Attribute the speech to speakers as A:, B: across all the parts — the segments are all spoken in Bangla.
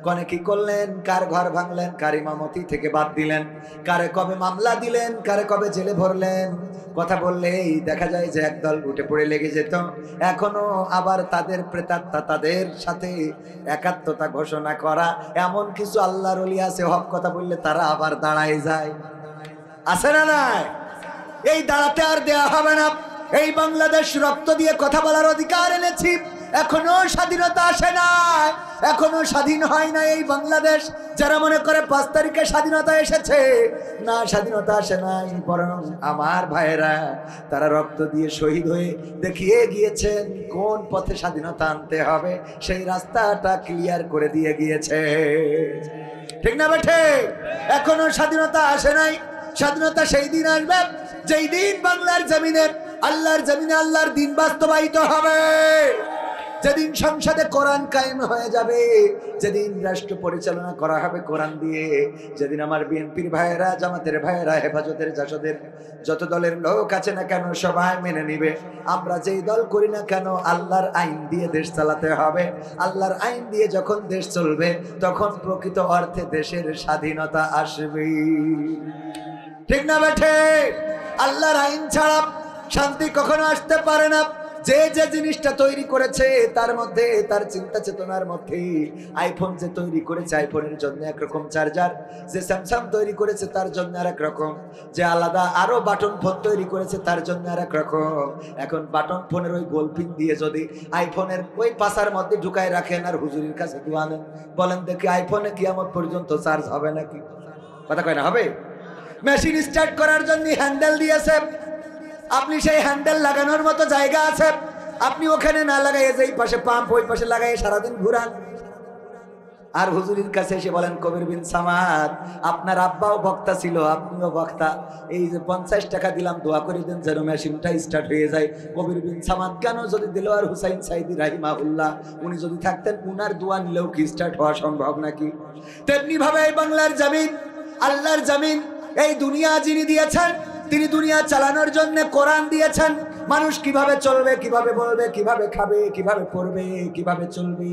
A: কনে কি করলেন, কার ঘর ভাঙলেন, কার ইমামতি থেকে বাদ দিলেন, কারে কবে মামলা দিলেন, কারে কবে জেলে ভরলেন। কথা বললেই দেখা যায় যে একদল উঠে পড়ে লেগে যেত। এখনো আবার তাদের প্রেতাত্মা তাদের সাথে একাত্মতা ঘোষণা করা এমন কিছু আল্লাহর ওলি আছে, হক কথা বললে তারা আবার দাঁড়ায় যায়। আছে না নাই? এই দাঁড়াতে আর দেয়া হবে না। এই বাংলাদেশ রক্ত দিয়ে কথা বলার অধিকার এনেছি, এখনো স্বাধীনতা আসে না, এখনো স্বাধীন হয় না এই বাংলাদেশ। যারা মনে করে 5 তারিখে স্বাধীনতা এসেছে, না, স্বাধীনতা আসে নাই, বরং আমার ভাইয়েরা তারা রক্ত দিয়ে শহীদ হয়ে দেখিয়ে গিয়েছেন কোন পথে স্বাধীনতা আনতে হবে, সেই রাস্তাটা ক্লিয়ার করে দিয়ে গিয়েছে। ঠিক না বেঠে? এখনো স্বাধীনতা আসে নাই। স্বাধীনতা সেই দিন আসবে যেই দিন বাংলার জমিনে আল্লাহর জমিনে আল্লাহর দিন বাস্তবায়িত হবে, যেদিন সংসদে কোরআন কায়েম হয়ে যাবে, যেদিন রাষ্ট্র পরিচালনা করা হবে কোরআন দিয়ে, যেদিন আমার বিএনপির ভাইয়েরা, জামাতের ভাইয়েরা, হেফাজতের, জাসদের যত দলের লোক আছে না কেন সবাই মেনে নিবে আমরা যেই দল করি না কেন আল্লাহর আইন দিয়ে দেশ চালাতে হবে। আল্লাহর আইন দিয়ে যখন দেশ চলবে তখন প্রকৃত অর্থে দেশের স্বাধীনতা আসবে। ঠিক না বেঠে? আল্লাহর আইন ছাড়া শান্তি কখনো আসতে পারে না। যে যে জিনিসটা তৈরি করেছে তার মধ্যে, তার চিন্তা চেতনার মধ্যে, আইফোন যে তৈরি করেছে আইফোনের জন্য একরকম চার্জার, যে স্যামসাং তৈরি করেছে তার জন্য আর এক রকম, যে আলাদা আরো বাটন ফোন তৈরি করেছে তার জন্য আর এক রকম। এখন বাটন ফোনের ওই গোল পিন দিয়ে যদি আইফোনের ওই পাশার মধ্যে ঢুকায় রাখেন আর হুজুরির কাছে আনেন, বলেন দেখি আইফোনে কিয়ামত পর্যন্ত চার্জ হবে নাকি? কথা কয় না হবে? মেশিন স্টার্ট করার জন্য হ্যান্ডেল দিয়েছে, আপনি সেই হ্যান্ডেল লাগানোর মতো জায়গা আছে, আপনি ওখানে না লাগাইয়ে যেই পাশে পাম্প ওই পাশে লাগাইয়ে সারাদিন ঘুরান। আর হুজুরির কাছে এসে বলেন, কবির বিন সামাদ আপনার আব্বাও বক্তা ছিল, আপনিও বক্তা, এই যে 50 টাকা দিলাম দোয়া করে দেন যেন মেশিনটা স্টার্ট হয়ে যায়। কবির বিন সামাদ কেন? যদি দিলওয়ার হুসাইন সাইদি রাহিমাহুল্লাহ উনি যদি থাকতেন, উনার দোয়া নিলেও কি স্টার্ট হওয়া সম্ভব নাকি? তেমনি ভাবে এই বাংলার জমিন আল্লাহর জমিন, এই দুনিয়া যিনি দিয়েছেন তিনি দুনিয়া চালানোর জন্য কোরআন দিয়েছেন। মানুষ কিভাবে চলবে, কিভাবে বলবে, কিভাবে খাবে, কিভাবে পড়বে, কিভাবে চলবে,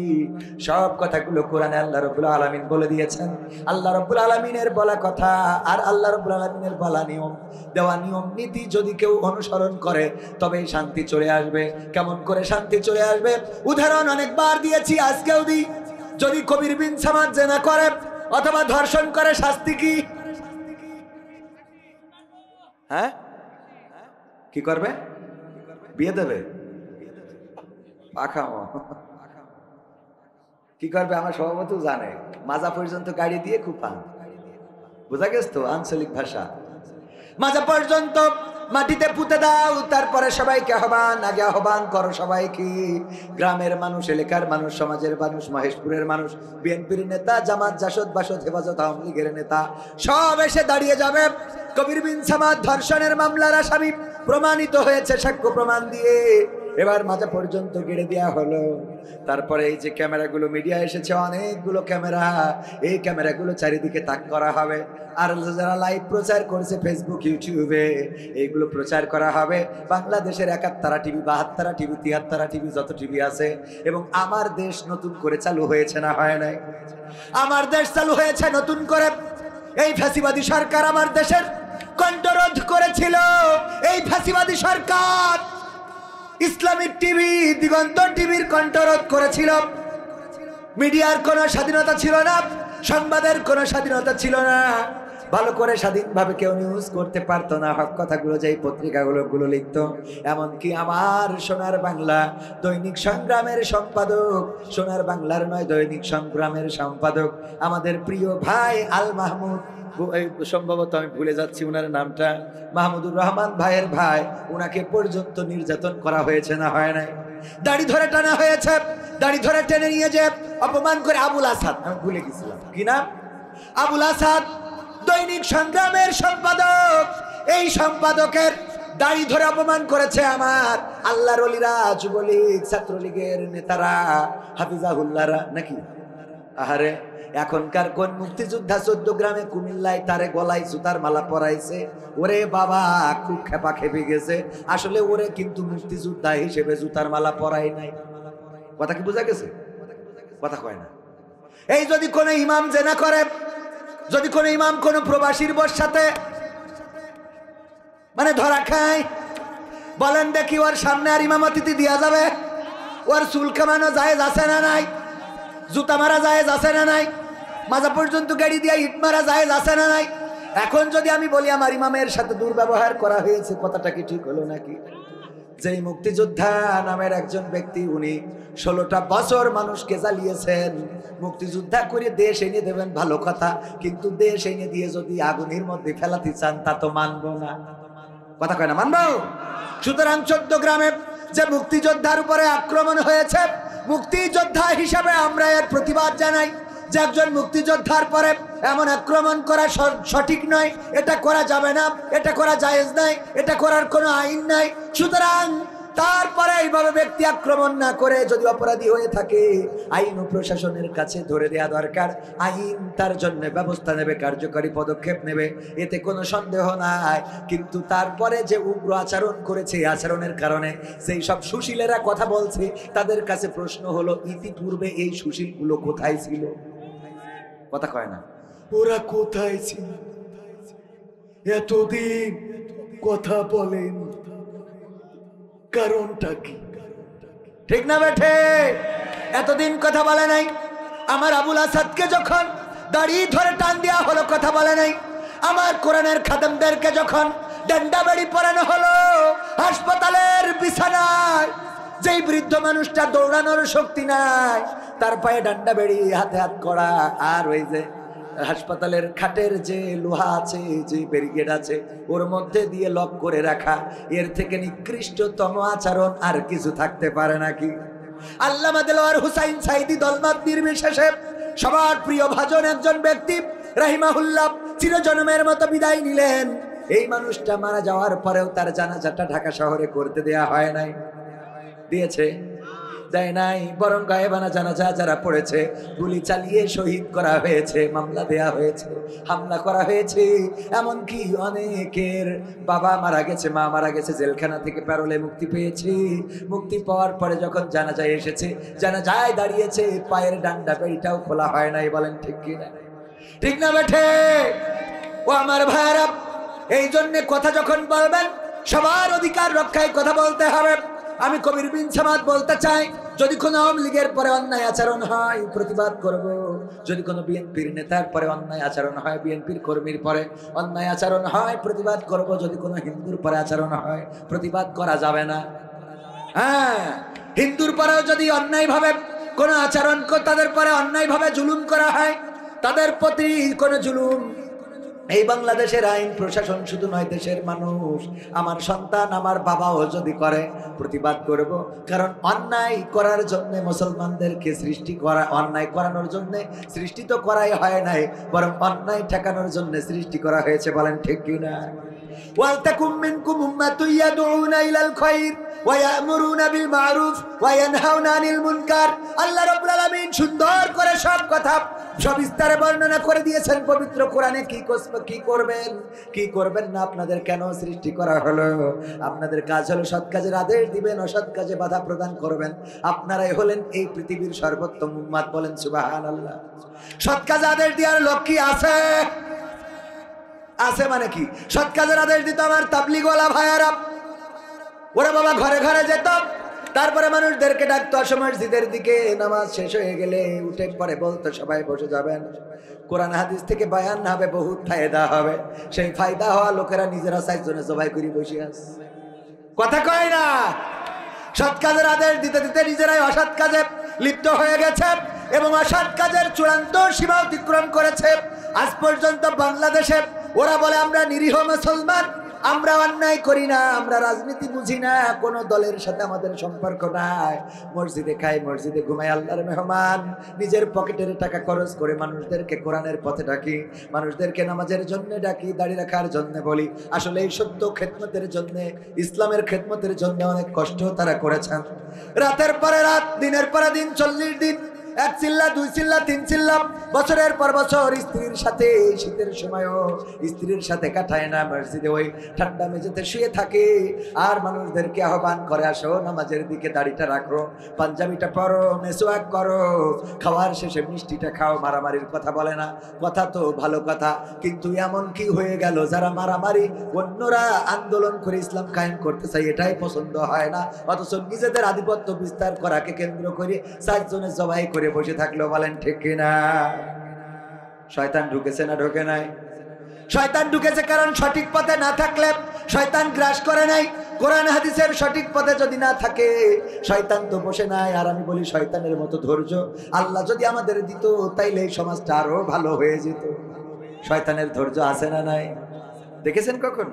A: সব কথাগুলো কোরআনে আল্লাহ রাব্বুল আলামিন বলে দিয়েছেন। আল্লাহ রাব্বুল আলামিনের বলা কথা আর আল্লাহ রাব্বুল আলামিনের বলা নিয়ম, দেওয়া নিয়ম নীতি যদি কেউ অনুসরণ করে তবেই শান্তি চলে আসবে। কেমন করে শান্তি চলে আসবে? উদাহরণ অনেকবার দিয়েছি, আজকেও দিই। যদি কবির বিন সামাদ জেনা করে অথবা ধর্ষণ করে, শাস্তি কি? হ্যাঁ, কি করবে? বিয়ে দেবে? পাখামো কি করবে? আমার সভাপতি জানে, মাজা পর্যন্ত গাড়ি দিয়ে কুপান, বোঝা গেছে তো আঞ্চলিক ভাষা। মাজা পর্যন্ত মাটিতে পুঁতে দাও, তারপরে সবাইকে আহ্বান, আগে আহ্বান করো সবাইকে। গ্রামের মানুষ, এলাকার মানুষ, সমাজের মানুষ, মহেশপুরের মানুষ, বিএনপির নেতা, জামাত, জাসদ, বাসদ, হেফাজত, আওয়ামী লীগের নেতা সব এসে দাঁড়িয়ে যাবে। কবির বিন সামাদ ধর্ষণের মামলার আসামি প্রমাণিত হয়েছে সাক্ষ্য প্রমাণ দিয়ে, এবার মাজা পর্যন্ত গেড়ে দেওয়া হলো। তারপরে এই যে ক্যামেরাগুলো মিডিয়া এসেছে, অনেকগুলো ক্যামেরা, এই ক্যামেরাগুলো চারিদিকে তাক করা হবে। আর যারা লাইভ প্রচার করছে ফেসবুক, ইউটিউবে, এইগুলো প্রচার করা হবে। বাংলাদেশের 71টা টিভি, 72টা টিভি, 73টা টিভি, যত টিভি আছে। এবং আমার দেশ নতুন করে চালু হয়েছে না হয় নাই? আমার দেশ চালু হয়েছে নতুন করে। এই ফ্যাসিবাদী সরকার আমার দেশের কণ্ঠরোধ করেছিল। এই ফ্যাসিবাদী সরকার ইসলামিক টিভি, দিগন্ত টিভির কণ্ঠরোধ করেছিল। মিডিয়ার কোনো স্বাধীনতা ছিল না, সংবাদের কোনো স্বাধীনতা ছিল না, ভালো করে স্বাধীনভাবে কেউ নিউজ করতে পারতো না। হক কথাগুলো যে পত্রিকাগুলো লিখতো, এমনকি আমার সোনার বাংলা দৈনিক সংগ্রামের সম্পাদক, সোনার বাংলার নয় দৈনিক সংগ্রামের সম্পাদক আমাদের প্রিয় ভাই আল মাহমুদ, সম্ভবত আমি ভুলে যাচ্ছি ওনার নামটা, মাহমুদুর রহমান ভাইয়ের ভাই, ওনাকে পর্যন্ত নির্যাতন করা হয়েছে না হয় নাই? দাড়ি ধরে টানা হয়েছে, দাড়ি ধরে টেনে নিয়ে যে অপমান করে আবুল আসাদ, আমি ভুলে গেছিলাম কি নাম, আবুল আসাদ দৈনিক সংগ্রামের সম্পাদক, এই সম্পাদকের দাড়ি ধরে অপমান করেছে আমার আল্লাহর ওলিরা, যুবলীগ, ছাত্রলীগের নেতারা, হাফিজাহুল্লাহরা নাকি? আহারে, এখনকার কোন মুক্তিযোদ্ধা 14 গ্রামে কুমিল্লায় তারে গলায় জুতার মালা পরাইছে? ওরে বাবা, খুব খেপা খেপে গেছে। আসলে ওরে কিন্তু মুক্তিযোদ্ধা হিসেবে জুতার মালা পরাই নাই। কথা কি বোঝা গেছে? কথা কয় না। এই যদি কোনো ইমাম জেনা করে, যদি কোনো ইমাম কোনো প্রবাসীর বর সাথে মানে ধরা খায়, বলেন দেখি ওর সামনে আর ইমামতি দেওয়া যাবে? ওর চুল কামানো জায়েজ আছে না নাই? জুতা মারা জায়েজ আছে না নাই? মাজা পর্যন্ত গাড়ি দিয়ে ইট মারা জায়েজ আছে না নাই? এখন যদি আমি বলি আমার ইমামের সাথে দুর্ব্যবহার করা হয়েছে, কথাটা কি ঠিক হলো নাকি? যেই মুক্তিযোদ্ধা নামের একজন ব্যক্তি, উনি 16টা বছর মানুষকে জ্বালিয়েছেন। মুক্তিযোদ্ধা করে দেশ এনে দেবেন ভালো কথা, কিন্তু দেশ এনে দিয়ে যদি আগুনের মধ্যে ফেলাতে চান তা তো মানবো না। কথা কয় না মানবো? সুতরাং 14 গ্রামে যে মুক্তিযোদ্ধার উপরে আক্রমণ হয়েছে, মুক্তিযোদ্ধা হিসাবে আমরা এর প্রতিবাদ জানাই যে একজন মুক্তিযোদ্ধার পরে এমন আক্রমণ করা সঠিক নয়, এটা করা যাবে না, এটা করা জায়েজ নাই, এটা করার কোনো আইন নাই। সুতরাং তারপরে এইভাবে ব্যক্তি আক্রমণ না করে যদি অপরাধী হয়ে থাকে, আইন ও প্রশাসনের কাছে ধরে দেওয়া দরকার। আইন তার জন্য ব্যবস্থা নেবে, কার্যকরী পদক্ষেপ নেবে, এতে কোনো সন্দেহ নাই। কিন্তু তারপরে যে উগ্র আচরণ করেছে, এই আচরণের কারণে সেই সব সুশীলেরা কথা বলছে, তাদের কাছে প্রশ্ন হলো ইতিপূর্বে এই সুশীলগুলো কোথায় ছিল? কথা কয় না, ওরা কোথায় ছিল? এতদিন কথা বলেন, কারণটা কি? ঠিক না বেঠে? এতদিন কথা বলে নাই। আমার আবুল আসাদকে যখন দাড়ি ধরে টান দেওয়া হলো, কথা বলে নাই। আমার কোরআনের খাদেমদেরকে যখন ডান্ডা বাড়ি পরানো হলো, হাসপাতালের বিছানায় যেই বৃদ্ধ মানুষটা দৌড়ানোর শক্তি নাই, তার পায়ে ডান্ডা বেড়ি, হাতে হাত করা, আর ওই যে হাসপাতালের খাটের যে লোহা আছে, যে ব্যারিকেড আছে, ওর মধ্যে দিয়ে লক করে রাখা, এর থেকে নিকৃষ্টতম আচরণ আর কিছু থাকতে পারে নাকি? আল্লামা দেলোয়ার হুসাইন সাইদি দলমত নির্বিশেষে সবার প্রিয় ভাজন একজন ব্যক্তি রাহিমাহুল্লাহ চিরজন্মের মতো বিদায় নিলেন। এই মানুষটা মারা যাওয়ার পরেও তার জানাজাটা ঢাকা শহরে করতে দেয়া হয় নাই। দিয়েছে? দেয় নাই। বরং গায়েবানা জানাজা যারা পড়েছে, গুলি চালিয়ে শহীদ করা হয়েছে, মামলা দেয়া হয়েছে, হামলা করা হয়েছে। এমনকি অনেকের বাবা মারা গেছে, মা মারা গেছে, জেলখানা থেকে প্যারোলে মুক্তি পেয়েছে। মুক্তি পাওয়ার পরে যখন জানাজায় এসেছে, জানাজায় দাঁড়িয়েছে, পায়ের ডান্ডা বেড়িটাও খোলা হয় নাই। বলেন ঠিক কিনা? ঠিক না বেঠে? ও আমার ভাইরা, এই জন্যে কথা যখন বলবেন, সবার অধিকার রক্ষায় কথা বলতে হবে। আমি কবির বিন সামাদ বলতে চাই, যদি কোনো আওয়ামী লীগের পরে অন্যায় আচরণ হয়, প্রতিবাদ করব। যদি কোনো বিএনপির নেতার পরে অন্যায় আচরণ হয়, বিএনপির কর্মীর পরে অন্যায় আচরণ হয়, প্রতিবাদ করব। যদি কোনো হিন্দুর পরে আচরণ হয়, প্রতিবাদ করা যাবে না। হ্যাঁ, হিন্দুর পরেও যদি অন্যায়ভাবে কোনো আচরণ, তাদের পরে অন্যায়ভাবে জুলুম করা হয়, তাদের প্রতি কোনো জুলুম, এই বাংলাদেশের আইন প্রশাসন শুধু নয়, দেশের মানুষ, আমার সন্তান, আমার বাবাও যদি করে, প্রতিবাদ করব। কারণ অন্যায় করার জন্য মুসলমানদেরকে সৃষ্টি করা, অন্যায় করানোর জন্য সৃষ্টি তো করাই হয় নাই, বরং অন্যায় ঠেকানোর জন্য সৃষ্টি করা হয়েছে। বলেন ঠিক কিনা? ওয়ালতাকুম মিনকুম উম্মাতুন ইয়াদউনা ইলাল খায়র ওয়া ইয়া'মুরুনা বিল মা'রুফ ওয়া ইয়ানহাউনা আনিল মুনকার। আল্লাহ রাব্বুল আলামিন সুন্দর করে সব কথা সবিস্তারে বর্ণনা করে দিয়েছেন পবিত্র কোরআনে। কি করবেন, কি করবেন না, আপনাদের কেন সৃষ্টি করা হলো? আপনাদের কাজ হলো সৎ কাজের আদেশ দিবেন, অসৎ কাজে বাধা প্রদান করবেন। আপনারাই হলেন এই পৃথিবীর সর্বোত্তম উম্মাত। বলেন সুবহানাল্লাহ। সৎ কাজে আদেশ দেওয়ার লোক কি আছে? আছে মানে কি? সৎ কাজের আদেশ দিত আমার তাবলীগওয়ালা ভাইয়ারা। ওরা বাবা ঘরে ঘরে যেত, তারপরে মানুষদেরকে ডাকতো, আসো মসজিদের দিকে, নামাজ শেষ হয়ে গেলে উঠে পরে বলতো সবাই বসে যাবেন, কোরআন হাদিস থেকে বয়ান হবে, বহুত ফায়দা হবে। সেই ফায়দা হওয়া লোকেরা নিজেরা সাইজনে সবাই করে বসে আছে। কথা কয় না? সৎ কাজের আদেশ দিতে দিতে নিজেরাই অসৎ কাজে লিপ্ত হয়ে গেছে এবং অসৎ কাজের চূড়ান্ত সীমা অতিক্রম করেছে। আজ পর্যন্ত বাংলাদেশে ওরা বলে আমরা নিরীহ মুসলমান, আমরা অন্যায় করি না, আমরা রাজনীতি বুঝি না, কোনো দলের সাথে আমাদের সম্পর্ক নাই, মসজিদে খাই, মসজিদে ঘুমাই, আল্লাহর মেহমান, নিজের পকেটের টাকা খরচ করে মানুষদেরকে কোরআনের পথে ডাকি, মানুষদেরকে নামাজের জন্য ডাকি, দাঁড়িয়ে রাখার জন্য বলি। আসলে এই সত্য খেদমতের জন্য, ইসলামের খেদমতের জন্য অনেক কষ্ট তারা করেছেন। রাতের পরে রাত, দিনের পরে দিন, 40 দিন এক চিল্লা, দুই চিল্লা, তিন চিল্লা, বছরের পর বছর স্ত্রীর সাথে শীতের সময়ও স্ত্রীর সাথে কাটায় না, মসজিদে ওই ঠান্ডা মেঝেতে শুয়ে থাকে আর মানুষদেরকে আহ্বান করে, আসো নামাজের দিকে, দাড়িটা রাখো, পাঞ্জাবিটা পরো, মেসওয়াক করো, খাওয়ার শেষে মিষ্টিটা খাও। মারামারির কথা বলে না, কথা তো ভালো কথা, কিন্তু এমন কি হয়ে গেল যারা মারামারি, অন্যরা আন্দোলন করে ইসলাম কায়েম করতে চাই, এটাই পছন্দ হয় না, অথচ নিজেদের আধিপত্য বিস্তার করাকে কেন্দ্র করে 4 জনের জবাই করে বসে থাকলো। বলেন ঠিক কিনা? শয়তান ঢুকেছে না ঢোকে নাই? শয়তান ঢুকেছে, কারণ সঠিক পথে না থাকলে শয়তান গ্রাস করে নাই। কোরআন হাদিসের সঠিক পথে যদি না থাকে শয়তান তো বসে নাই। আর আমি বলি, শয়তানের মতো ধৈর্য আল্লাহ যদি আমাদের দিত তাইলে এই সমাজটা আরো ভালো হয়ে যেত। শয়তানের ধৈর্য আছে না নাই? দেখেছেন কখন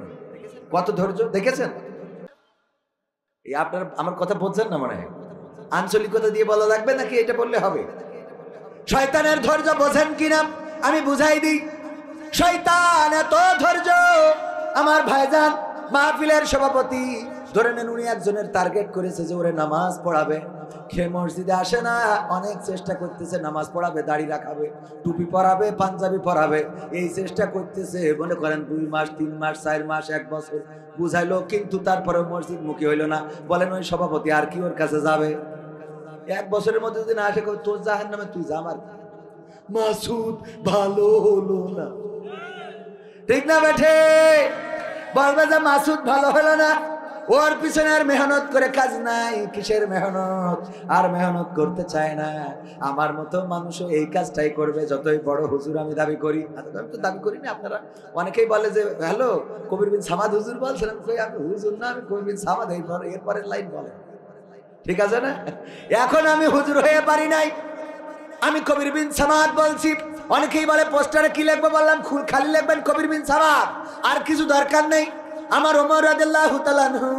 A: কত ধৈর্য দেখেছেন? এই আপনার আমার কথা বলছেন না মনে হয়? আঞ্চলিকতা দিয়ে বলা লাগবে নাকি এটা বললে হবে? শয়তানের ধৈর্য বোঝেন কিনা আমি বুঝাই দিই। শয়তান এত ধৈর্য, আমার ভাইজান মাহফিলের সভাপতি ধরে নেন, উনি একজনের টার্গেট করেছে যে ওরে নামাজ পড়াবে, খেয়ে মসজিদে আসে না, অনেক চেষ্টা করতেছে নামাজ পড়াবে, দাড়ি রাখাবে, টুপি পরাবে, পাঞ্জাবি পরাবে, এই চেষ্টা করতেছে মনে করেন 2 মাস, 3 মাস, 4 মাস, 1 বছর বুঝাইলো, কিন্তু তারপরে মসজিদ মুখী হইলো না। বলেন ওই সভাপতি আর কি ওর কাছে যাবে? 1 বছরের মধ্যে যদি না আসে, তোর জাহান্নামে তুই যা, আমার মাসুদ ভালো হলো না, ঠিক না বেঠে? বলবে যে মাসুদ ভালো হলো না, ওর পিছনে আর মেহনত করে কাজ নাই। কিসের মেহনত? আর মেহনত করতে চায় না। আমার মতো মানুষও এই কাজটাই করবে, যতই বড় হুজুর আমি দাবি করি। আমি তো দাবি করি না, আপনারা অনেকেই বলে যে হ্যালো কবির বিন সামাদ হুজুর বলছেন, আমি হুজুর না, আমি কবির বিন সামাদ। এরপরের লাইন বলে, ঠিক আছে না? এখন আমি হুজুর হয়ে পারি নাই, আমি কবির বিন সামাদ বলছি। অনেকেই বলে পোস্টারে কি লিখবো, বললাম খালি লিখবেন কবির বিন সামাদ, আর কিছু দরকার নেই। আমার ওমর রাদিয়াল্লাহু তাআলা আনহু,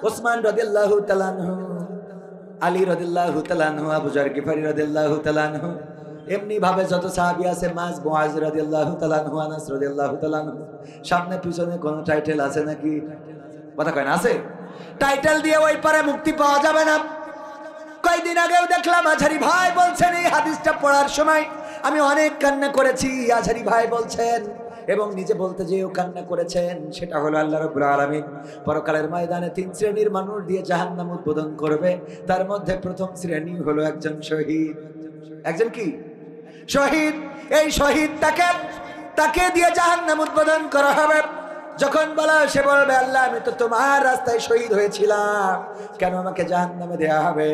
A: ওসমান রাদিয়াল্লাহু তাআলা আনহু, আলী রাদিয়াল্লাহু তাআলা আনহু, আবু যর গিফারি রাদিয়াল্লাহু তাআলা আনহু, এমনি ভাবে যত সাহাবী আছে, মুআজ রাদিয়াল্লাহু তাআলা আনহু, আনাস রাদিয়াল্লাহু তাআলা আনহু, সামনে পিছনে কোন টাইটেল আছে নাকি? কথা কয় না? আছে? টাইটেল দিয়ে ওই পারে মুক্তি পাওয়া যাবে না। কয়েকদিন আগেও দেখলাম আজহারি ভাই বলছেন, এই হাদিসটা পড়ার সময় আমি অনেক কান্না করেছি। আজহারি ভাই বলছেন এবং নিজে বলতে যেও কান্না করেছেন, সেটা হলো আল্লাহ রাব্বুল আলামিন পরকালের ময়দানে 3 শ্রেণীর মানুষ দিয়ে জাহান্নাম উদ্বোধন করবে। তার মধ্যে প্রথম শ্রেণী হলো একজন শহীদ। একজন কি? শহীদ। এই শহীদ তাকে দিয়ে জাহান্নাম উদ্বোধন করা হবে। যখন বলা সে বলবে, আল্লাহ আমি তো তোমার রাস্তায় শহীদ হয়েছিলাম, কেন আমাকে জাহান্নামে দেয়া হবে?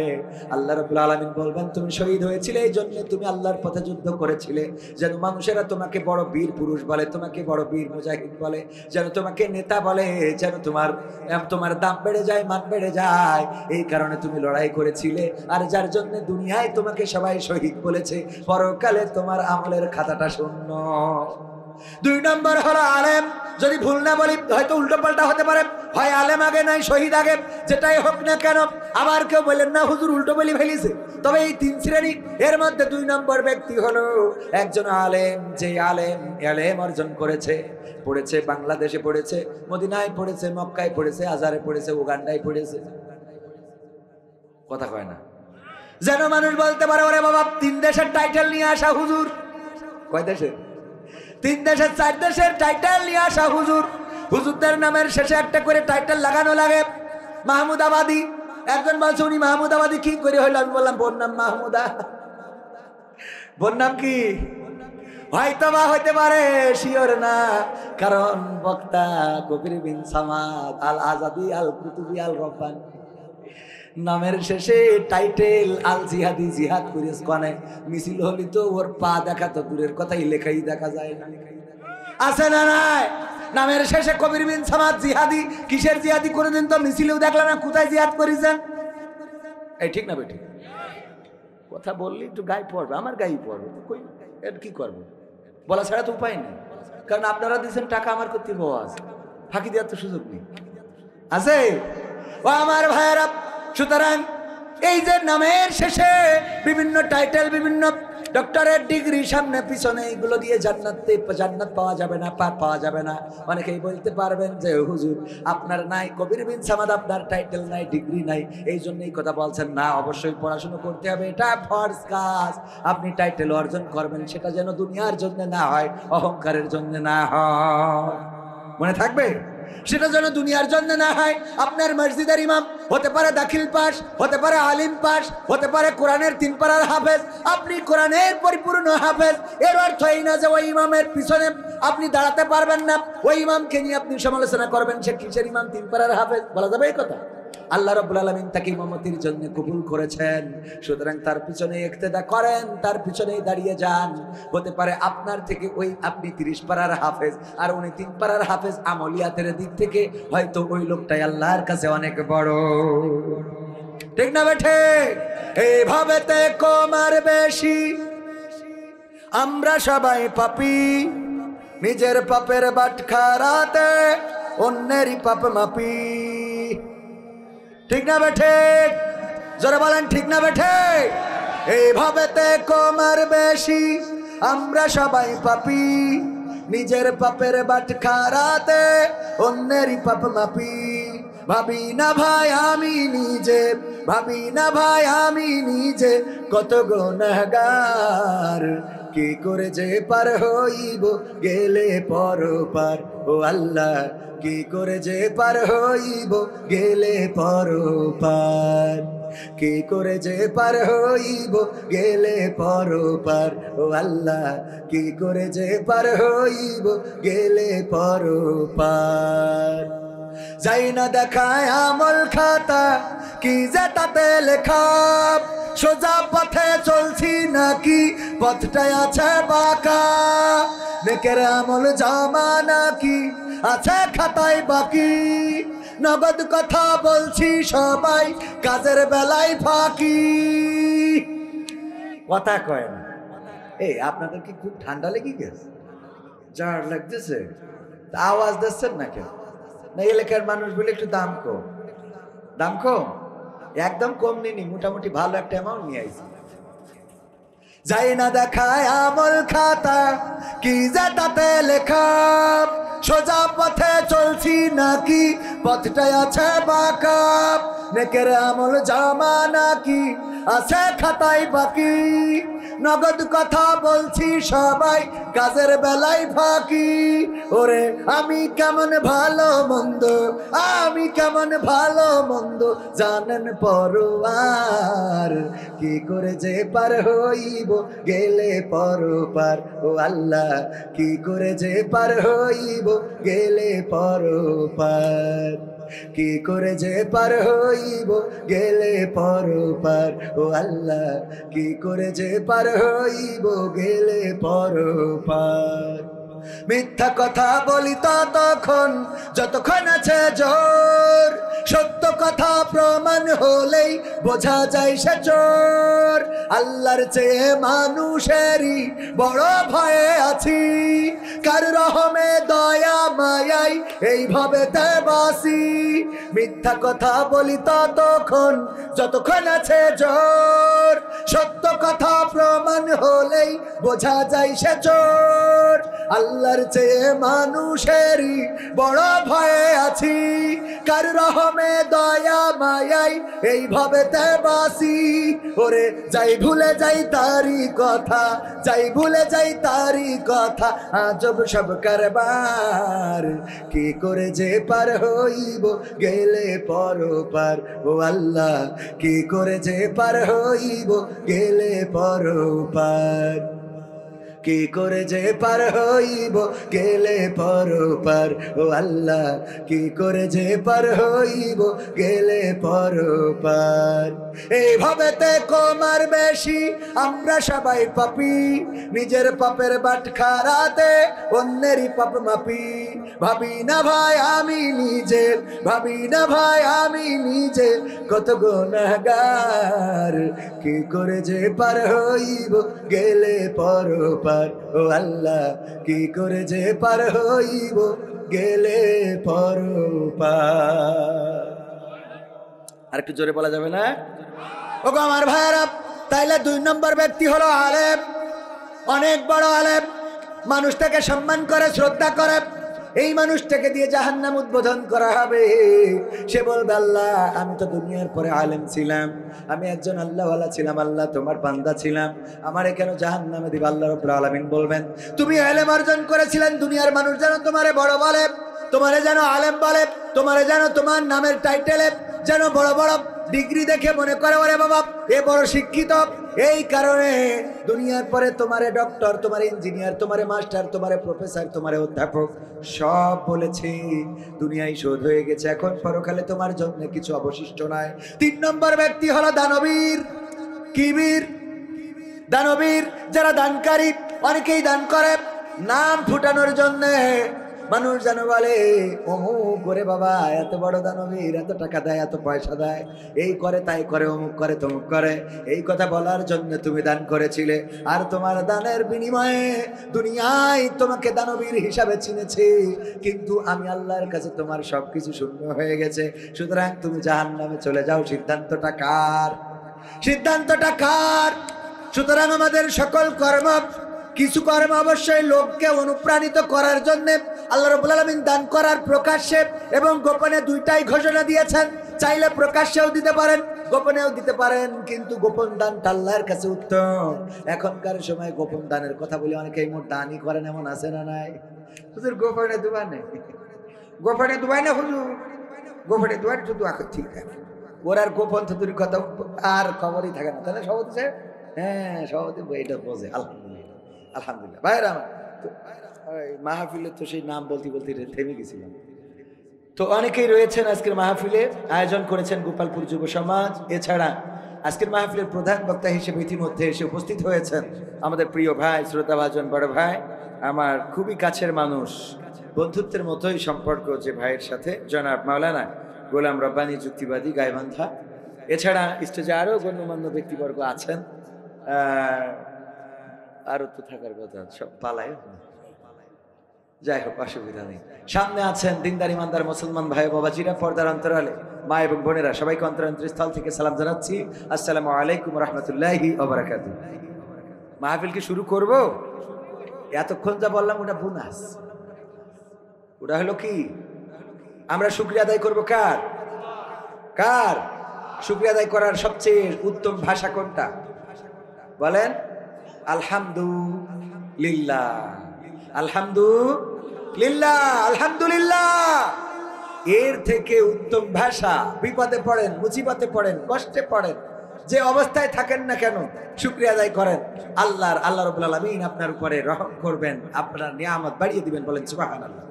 A: আল্লাহ রাব্বুল আলামিন বলবেন, তুমি শহীদ হয়েছিলে এই জন্য তুমি আল্লাহর পথে যুদ্ধ করেছিলে, যেন মানুষেরা তোমাকে বড় বীর পুরুষ বলে, তোমাকে বড় বীর মুজাহিদ বলে, যেন তোমাকে নেতা বলে, যেন তোমার দাম বেড়ে যায়, মান বেড়ে যায়। এই কারণে তুমি লড়াই করেছিলে, আর যার জন্য দুনিয়ায় তোমাকে সবাই শহীদ বলেছে, পরকালে তোমার আমলের খাতাটা শূন্য। 2 নম্বর হলো আলেম। যদি ভুল না বলি, হয়তো উল্টো পাল্টা হতে পারে, হয় আলেম আগে নাই শহীদ আগে, যেটাই হোক না কেন। আবার কেউ বললেন না হুজুর উল্টো বলি ফেলিছে। তবে এই 3 শ্রেণী, এর মধ্যে 2 নম্বর ব্যক্তি হলো একজন আলেম, যে আলেম অর্জন করেছে, পড়েছে, বাংলাদেশে পড়েছে, মদিনায় পড়েছে, মক্কায় পড়েছে, আজহারে পড়েছে, উগান্ডায় পড়েছে। কথা কয় না? যেন মানুষ বলতে পারে, ওরে বাবা 3 দেশের টাইটেল নিয়ে আসা হুজুর। কয় দেশের? 3 দেশের 4 দেশের টাইটেল নিয়ে আসা হুজুর। হুজুরদের নামের শেষে একটা করে টাইটেল লাগানো লাগে। মাহমুদাবাদী। একজন বলছে উনি মাহমুদাবাদী কি করে হইল? আমি বললাম বোন নাম মাহমুদা। বোন নাম কি? হয়তো বা হইতে পারে, শিওর না, কারণ বক্তা কবির বিন সামাদ আল আজাদি আল কুতুবি আল রব্বানি, নামের শেষে টাইটেল আল জিহাদি, জিহাদ করিস কনে। মিছিল হলি তো ওর পা দেখা তো দূরের কথাই, লেখাই দেখা যায় না। আছে না নাই? নামের শেষে কবির বিন সামাদ জিহাদি। কিসের জিহাদি? কোনদিন তো মিছিলেও দেখলাম না, কোথায় জিহাদ করেছেন? এই ঠিক না বেটি? কথা বললি একটু গায়ে পড়বে, আমার গায়ে পড়বে, কই এর কি করবো? বলা ছাড়া তো উপায় নেই, কারণ আপনারা দিচ্ছেন টাকা, আমার করতে আছে, ফাঁকি দেওয়ার তো সুযোগ নেই। আছে ও আমার ভাইয়েরা। সুতরাং এই যে নামের শেষে বিভিন্ন টাইটেল, বিভিন্ন ডক্টরের ডিগ্রি সামনে পিছনে, এগুলো দিয়ে জান্নাত পাওয়া যাবে না, পাওয়া যাবে না। অনেকেই বলতে পারবেন যে হুজুর আপনার নাই কবির বিন সামাদ, আপনার টাইটেল নাই, ডিগ্রি নাই, এই জন্য এই কথা বলছেন। না, অবশ্যই পড়াশোনা করতে হবে, এটা ফরজ কাজ। আপনি টাইটেল অর্জন করবেন, সেটা যেন দুনিয়ার জন্য না হয়, অহংকারের জন্য না হয়, মনে থাকবে, সেটা যেন দুনিয়ার জন্য না হয়। আপনার মসজিদের ইমাম হতে পারে দাখিল পাস, হতে পারে আলিম পাস, হতে পারে কোরআনের 3 পারার হাফেজ। আপনি কোরআনের পরিপূর্ণ হাফেজ, এর অর্থ এই না যে ওই ইমামের পিছনে আপনি দাঁড়াতে পারবেন না, ওই ইমামকে নিয়ে আপনি সমালোচনা করবেন সে কিসের ইমাম, 3 পারার হাফেজ, বলা যাবে এই কথা? আল্লাহ রাব্বুল আলামিন তাকে ইমামতির জন্য কবুল করেছেন, সুতরাং তার পিছনে ইক্তেদা করেন, তার পিছনেই দাঁড়িয়ে যান। হতে পারে আপনার থেকে ওই আপনি 30 পারার হাফেজ আর উনি 3 পারার হাফেজ, আমলিয়াতের দিক থেকে হয়তো ওই লোকটাই আল্লাহর কাছে অনেক বড়, ঠিক না বেঠে? এইভাবে তে কমার বেশি, আমরা সবাই পাপী, নিজের পাপের বাটখারাতে অন্যেরই পাপ মাপি, ঠিক না বেঠে? জোরে বলেন ঠিক না বেঠে? এইভাবে তে কমার বেশি, আমরা সবাই পাপী, নিজের পাপের বাটখারাতে অন্যেরই পাপ মাপি। ভাবি না ভাই আমি নিজে, ভাবি না ভাই আমি নিজে কত গুনাহগার, কি করে যে পার হইব গেলে পরপার, ও আল্লাহ কি করে যে পার হইব গেলে পরপার, কি করে যে পার হইব গেলে পরপার, ও আল্লাহ কি করে যে পার হইব গেলে পরপার। যাই না দেখায় আমল খাতা, কি যে তাতে লেখা, সোজা পথে চলছি নাকি পথটাই আছে বাঁকা, নেকের আমল জমা নাকি আছে খাতায় বাকি, নগদ কথা বলছি সবাই কাজের বেলায় ফাঁকি। কথা কয় না। এই আপনাদের কি খুব ঠান্ডা লেগে গেছে, জ্বর লাগতেছে, আওয়াজ দিচ্ছেন না কেন? না এলাকার মানুষ বলে একটু দাম কম, দাম কম, একদম কম নিনি, মোটামুটি ভালো একটা অ্যামাউন্ট নিয়ে আইছি। যাই না দেখায় আমল খাতা, কি যে তাতে লেখা, সোজা পথে চলছি নাকি পথটাই আছে বাঁকা, নেকের আমল জমা নাকি আছে খাতায় বাকি, নগদ কথা বলছি সবাই কাজের বেলায় ফাঁকি। ওরে আমি কেমন ভালো মন্দ, আমি কেমন ভালো মন্দ জানেন পরোয়ার, কি করে যে পার হইব গেলে পরপার, ও আল্লাহ কি করে যে পার হইব গেলে পরপার, কি করে যে পার হইব গেলে পরপার, ও আল্লাহ কি করে যে পার হইব গেলে পরপার। মিথ্যা কথা বলি ততক্ষণ যতক্ষণ আছে জোর, সত্য কথা প্রমাণ হলেই বোঝা যায় সে চোর, আল্লাহর চেয়ে মানুষেরই বড় ভয়ে আছি, কার রহমে দয়া মায়াই এইভাবে তে বাসি। মিথ্যা কথা বলি ততক্ষণ যতক্ষণ আছে জোর, সত্য কথা প্রমাণ হলেই বোঝা যায় সে চোর, আল্লাহর চেয়ে মানুষেরই বড় ভয়ে আছি, কার রহমে দয়া মায়াই এইভাবে তে বাসি। ওরে যাই ভুলে যাই তারি কথা, যাই ভুলে যাই তারি কথা, আজব সব কারবার, কি করে যে পার হইব গেলে পরপার, ও আল্লাহ কি করে যে পার হইব গেলে পরপার, কি করে যে পার হইব গেলে পরপার, ও আল্লাহ কি করে যে পার হইব গেলে পরপার। এইভাবে তে কমার বেশি, আমরা সবাই পাপী, নিজের পাপের বাটখারাতে অন্যেরই পাপ মাপি। ভাবি না ভাই আমি নিজে, ভাবি না ভাই আমি নিজে কত গুনাহগার, কি করে যে পার হইব গেলে পরপার, ও আল্লাহ কি করে যে পার হইব গেলে পরপার। আর একটু জোরে বলা যাবে না? ও গো আমার ভাইরা, তাইলে 2 নম্বর ব্যক্তি হলো আলেম, অনেক বড় আলেম, মানুষটাকে সম্মান করে, শ্রদ্ধা করে, এই মানুষটাকে দিয়ে জাহান্নাম উদ্বোধন করা হবে। সে বলবে, আল্লাহ আমি তো দুনিয়ার পরে আলেম ছিলাম, আমি একজন আল্লাহওয়ালা ছিলাম, আল্লাহ তোমার বান্দা ছিলাম, আমারে কেন জাহান্নামে দিবা? আল্লাহ রাব্বুল আলামিন বলবেন, তুমি ইলম অর্জন করেছিলেন, দুনিয়ার মানুষ যেন তোমারে বড় বলে, তোমারে যেন আলেম বলে, তোমারে যেন তোমার নামের টাইটেলে যেন বড় বড় ডিগ্রি দেখে মনে করে ওরে বাবা এ বড় শিক্ষিত। এই কারণে দুনিয়ার পরে তোমারে ডক্টর, তোমার ইঞ্জিনিয়ার, তোমারে মাস্টার, তোমারে প্রফেসর, তোমারে অধ্যাপক সব বলেছি, দুনিয়ায় শোধ হয়ে গেছে, এখন পরকালে তোমার জন্য কিছু অবশিষ্ট নাই। 3 নম্বর ব্যক্তি হলো দানবীর। কি বীর? দানবীর। যারা দানকারী, অনেকেই দান করে নাম ফুটানোর জন্য, মানুষ যেন বলে অমুক করে বাবা এত বড় দানবীর, এত টাকা দেয়, এত পয়সা দেয়, এই করে তাই করে, অমুক করে তমুক করে, এই কথা বলার জন্য তুমি দান করেছিলে। আর তোমার দানের বিনিময়ে দুনিয়ায় তোমাকে দানবীর হিসাবে চিনেছে, কিন্তু আমি আল্লাহর কাছে তোমার সবকিছু শূন্য হয়ে গেছে, সুতরাং তুমি জাহান্নামে চলে যাও। সিদ্ধান্তটা কার? সিদ্ধান্তটা কার? সুতরাং আমাদের সকল কর্ম, কিছু কর্ম অবশ্যই লোককে অনুপ্রাণিত করার জন্য আল্লাহ রাব্বুল আলামিন দান করার প্রকাশ্যে এবং গোপনে দুইটাই ঘোষণা দিয়েছেন। চাইলে প্রকাশ্যেও দিতে পারেন, গোপনেও দিতে পারেন, কিন্তু গোপন দানটা আল্লাহর কাছে উত্তম। এখনকার সময় গোপন দানের কথা বলি, অনেকেই মোট দানই করেন, এমন আছে না নাই? হুজুর গোপনে দুবা নেই, গোপনে দুবাই না হুজুর, গোপনে দুয়ার শুধু ঠিক আছে, ওর আর গোপন থুতুর কথা আর খবরই থাকে না, তাহলে সভাপতি সাহেব, হ্যাঁ সভাপতি এটা বোঝে। আলহামদুলিল্লাহ, আলহামদুলিল্লাহ। ভাইয়ের আমার মাহফিলে তো সেই নাম বলতে বলতে থেমে গেছিলাম। তো অনেকেই রয়েছেন আজকের মাহফিলে, আয়োজন করেছেন গোপালপুর যুব সমাজ। এছাড়া আজকের মাহফিলের প্রধান বক্তা হিসেবে ইতিমধ্যে এসে উপস্থিত হয়েছেন আমাদের প্রিয় ভাই, শ্রোতাভাজন বড় ভাই, আমার খুবই কাছের মানুষ, বন্ধুত্বের মতোই সম্পর্ক যে ভাইয়ের সাথে, জনাব মাওলানা গোলাম রব্বানী যুক্তিবাদী গাইবান্ধা। এছাড়া স্টেজে আরও গণ্যমান্য ব্যক্তিবর্গ আছেন, আরো তো থাকার কথা, সব পালায়, যাই হোক অসুবিধা নেই। সামনে আছেন দিনদার ইমানদার মুসলমান ভাই বাবাজিরা, পর্দার অন্তরালে মা এবং বোনেরা, সবাইকে অন্তরস্থল থেকে সালাম জানাচ্ছি, আসসালামু আলাইকুম রহমতুল্লাহি ওয়া বারাকাতুহু। মাহফিল কি শুরু করব? এতক্ষণ যা বললাম ওটা বোনাস, ওটা হলো কি, আমরা শুকরিয়া আদায় করব কার? কার? শুকরিয়া আদায় করার সবচেয়ে উত্তম ভাষা কোনটা বলেন? আলহামদুলিল্লাহ, আলহামদুলিল্লাহ, আলহামদুলিল্লাহ। এর থেকে উত্তম ভাষা, বিপদে পড়েন, মুসিবতে পড়েন, কষ্টে পড়েন, যে অবস্থায় থাকেন না কেন শুকরিয়া আদায় করেন। আল্লাহ রাব্বুল আলামিন আপনার উপরে রহম করবেন, আপনার নিয়ামত বাড়িয়ে দিবেন, বলেন সুবহানাল্লাহ।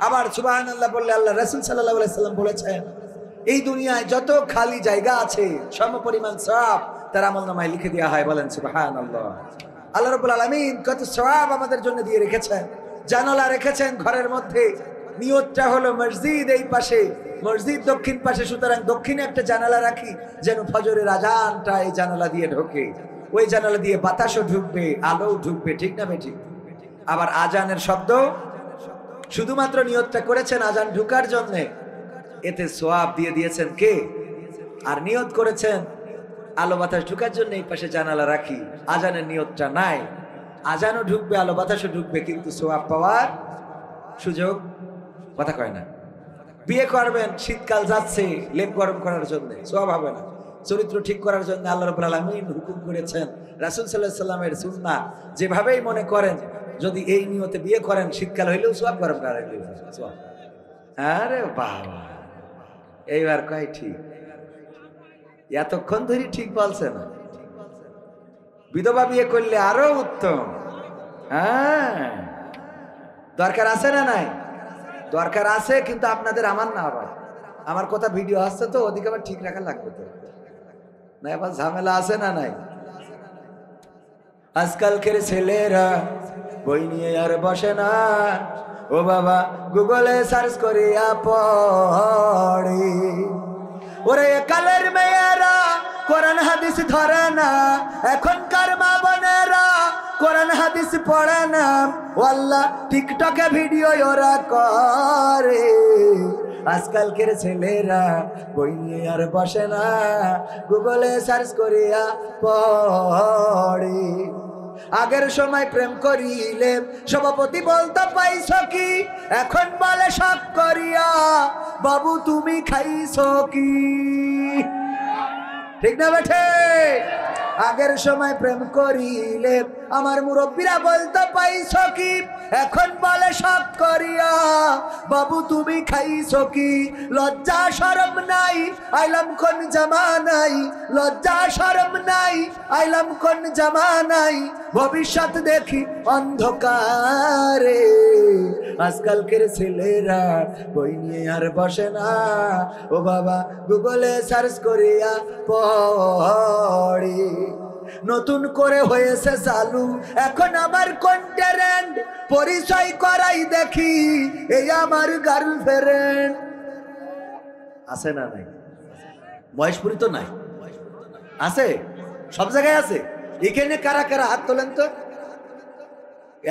A: আবার সুবহানাল্লাহ বললে আল্লাহ রাসূল সাল্লাল্লাহু আলাইহি সাল্লাম বলেছেন, এই দুনিয়ায় যত খালি জায়গা আছে সমপরিমাণ সওয়াব তার আমলনামায় লিখে দেওয়া হয়, বলেন সুবহানাল্লাহ। আল্লাহ রাব্বুল আলামিন কত সওয়াব আমাদের জন্য দিয়ে রেখেছেন, জানালা রেখেছেন ঘরের মধ্যে। নিয়তটা হলো মসজিদ এই পাশে, মসজিদ দক্ষিণ পাশে, সুতরাং দক্ষিণে একটা জানালা রাখি যেন ফজরের আজানটা এই জানালা দিয়ে ঢোকে, ওই জানালা দিয়ে বাতাসও ঢুকবে, আলো ঢুকবে, ঠিক না বেঠিক? আবার আজানের শব্দ, শুধুমাত্র নিয়তটা করেছেন আজান ঢুকার জন্য, এতে সওয়াব দিয়ে দিয়েছেন কে? আর নিয়ত করেছেন আলো বাতাস ঢুকার জন্য এই পাশে জানালা রাখি, আজানের নিয়তটা নাই, আজানও ঢুকবে, আলো বাতাসও ঢুকবে, কিন্তু সওয়াব পাওয়ার সুযোগ, কথা কয় না। বিয়ে করবেন, শীতকাল যাচ্ছে, লেপ গরম করার জন্য, সওয়াব হবে না। চরিত্র ঠিক করার জন্য আল্লাহ রাব্বুল আলামিন হুকুম করেছেন, রাসূল সাল্লাল্লাহু আলাইহি সাল্লামের সুন্নাহ, যেভাবেই মনে করেন যদি এই নিয়তে বিয়ে করেন, শীতকাল হইলেও সওয়াব, গরম করা হইলেও সওয়াব। আরে বাবা, এইবার কয় ঠিক, এতক্ষণ ধরে ঠিক বলছে না। বিধবা বিয়ে করলে আরো উত্তম। হ্যাঁ, দরকার আছে না নাই? দরকার আছে, কিন্তু আপনাদের, আমার না, আবার আমার কথা ভিডিও আসছে তো, ওদিকে আবার ঠিক রাখা লাগবে তো, না আবার ঝামেলা আছে না নাই? আজকালকের ছেলেরা বই নিয়ে আর বসে না, ও বাবা গুগলে সার্চ করিয়া পড়ে, ওরে কালের মেয়েরা কোরআন হাদিস ধরে না, এখনকার মা বোনেরা কোরআন হাদিস পড়ে না, ওয়াল্লাহ টিকটকে ভিডিও ওরা করে। আজকালকের ছেলেরা বই নিয়ে আর বসে না, গুগলে সার্চ করিয়া পড়ে। আগের সময় প্রেম করিলে সভাপতি বলতো পাইছো কি, এখন বলে শখ করিয়া বাবু তুমি খাইছো কি। ঠিক না বেঠে? আগের সময় প্রেম করিলে আমার মুরব্বীরা বলতো পাইছো কি, এখন বলে শখ করিয়া বাবু তুমি খাইছো কি। লজ্জা শরম নাই আইলাম কোন জামানাই, লজ্জা শরম নাই আইলাম কোন জামানাই, ভবিষ্যৎ দেখি অন্ধকারে। আজকালকের ছেলেরা বই নিয়ে আর বসে না, ও বাবা গুগলে সার্চ করিয়া পড়ি। নতুন করে হয়েছে চালু এখন আমার কন্টেন্ট, পরিচয় করাই দেখি এই আমার গার্লফ্রেন্ড। আছে না নাই? মহেশপুরি তো নাই, আছে, সব জায়গায় আছে। এখানে কারা কারা হাত তোলেন তো।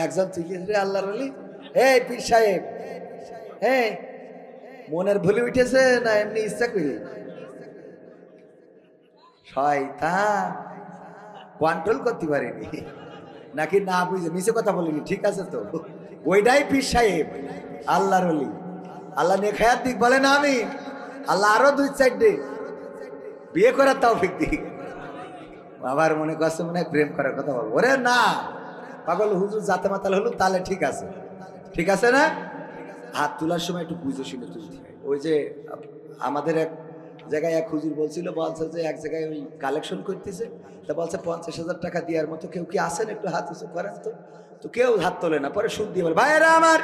A: একজন চিকিৎসা আল্লাহর ওলি, এই পীর সাহেব, হ্যাঁ মনের ভুলে উঠেছে না এমনি ইচ্ছা করি? শয়তান, কন্ট্রোল করতে পারিনি নাকি না বুঝে মিছে কথা বলিনি? ঠিক আছে তো, ওইটাই পীর সাহেব আল্লাহর ওলি। আল্লাহ নেখায়াত দিক বলে না আমি, আল্লাহ আরো 2-4 দিন বিয়ে করার তৌফিক দিক। আবার মনে করছে মনে হয় প্রেম করার কথা বলবো। ওরে না পাগল, হুজুর জাতে মাতাল হলো তাহলে ঠিক আছে, ঠিক আছে না? হাত তোলার সময় একটু বুঝে শুনে তুলতে হয়। ওই যে আমাদের এক জায়গায় এক হুজুর বলছিল, বলছে যে এক জায়গায় ওই কালেকশন করতেছে, তা বলছে 50,000 টাকা দেওয়ার মতো কেউ কি আসেন, একটু হাত উঁচু করেন তো। তো কেউ হাত তোলে না, পরে সুদ দিয়ে বলে ভাইয়েরা আমার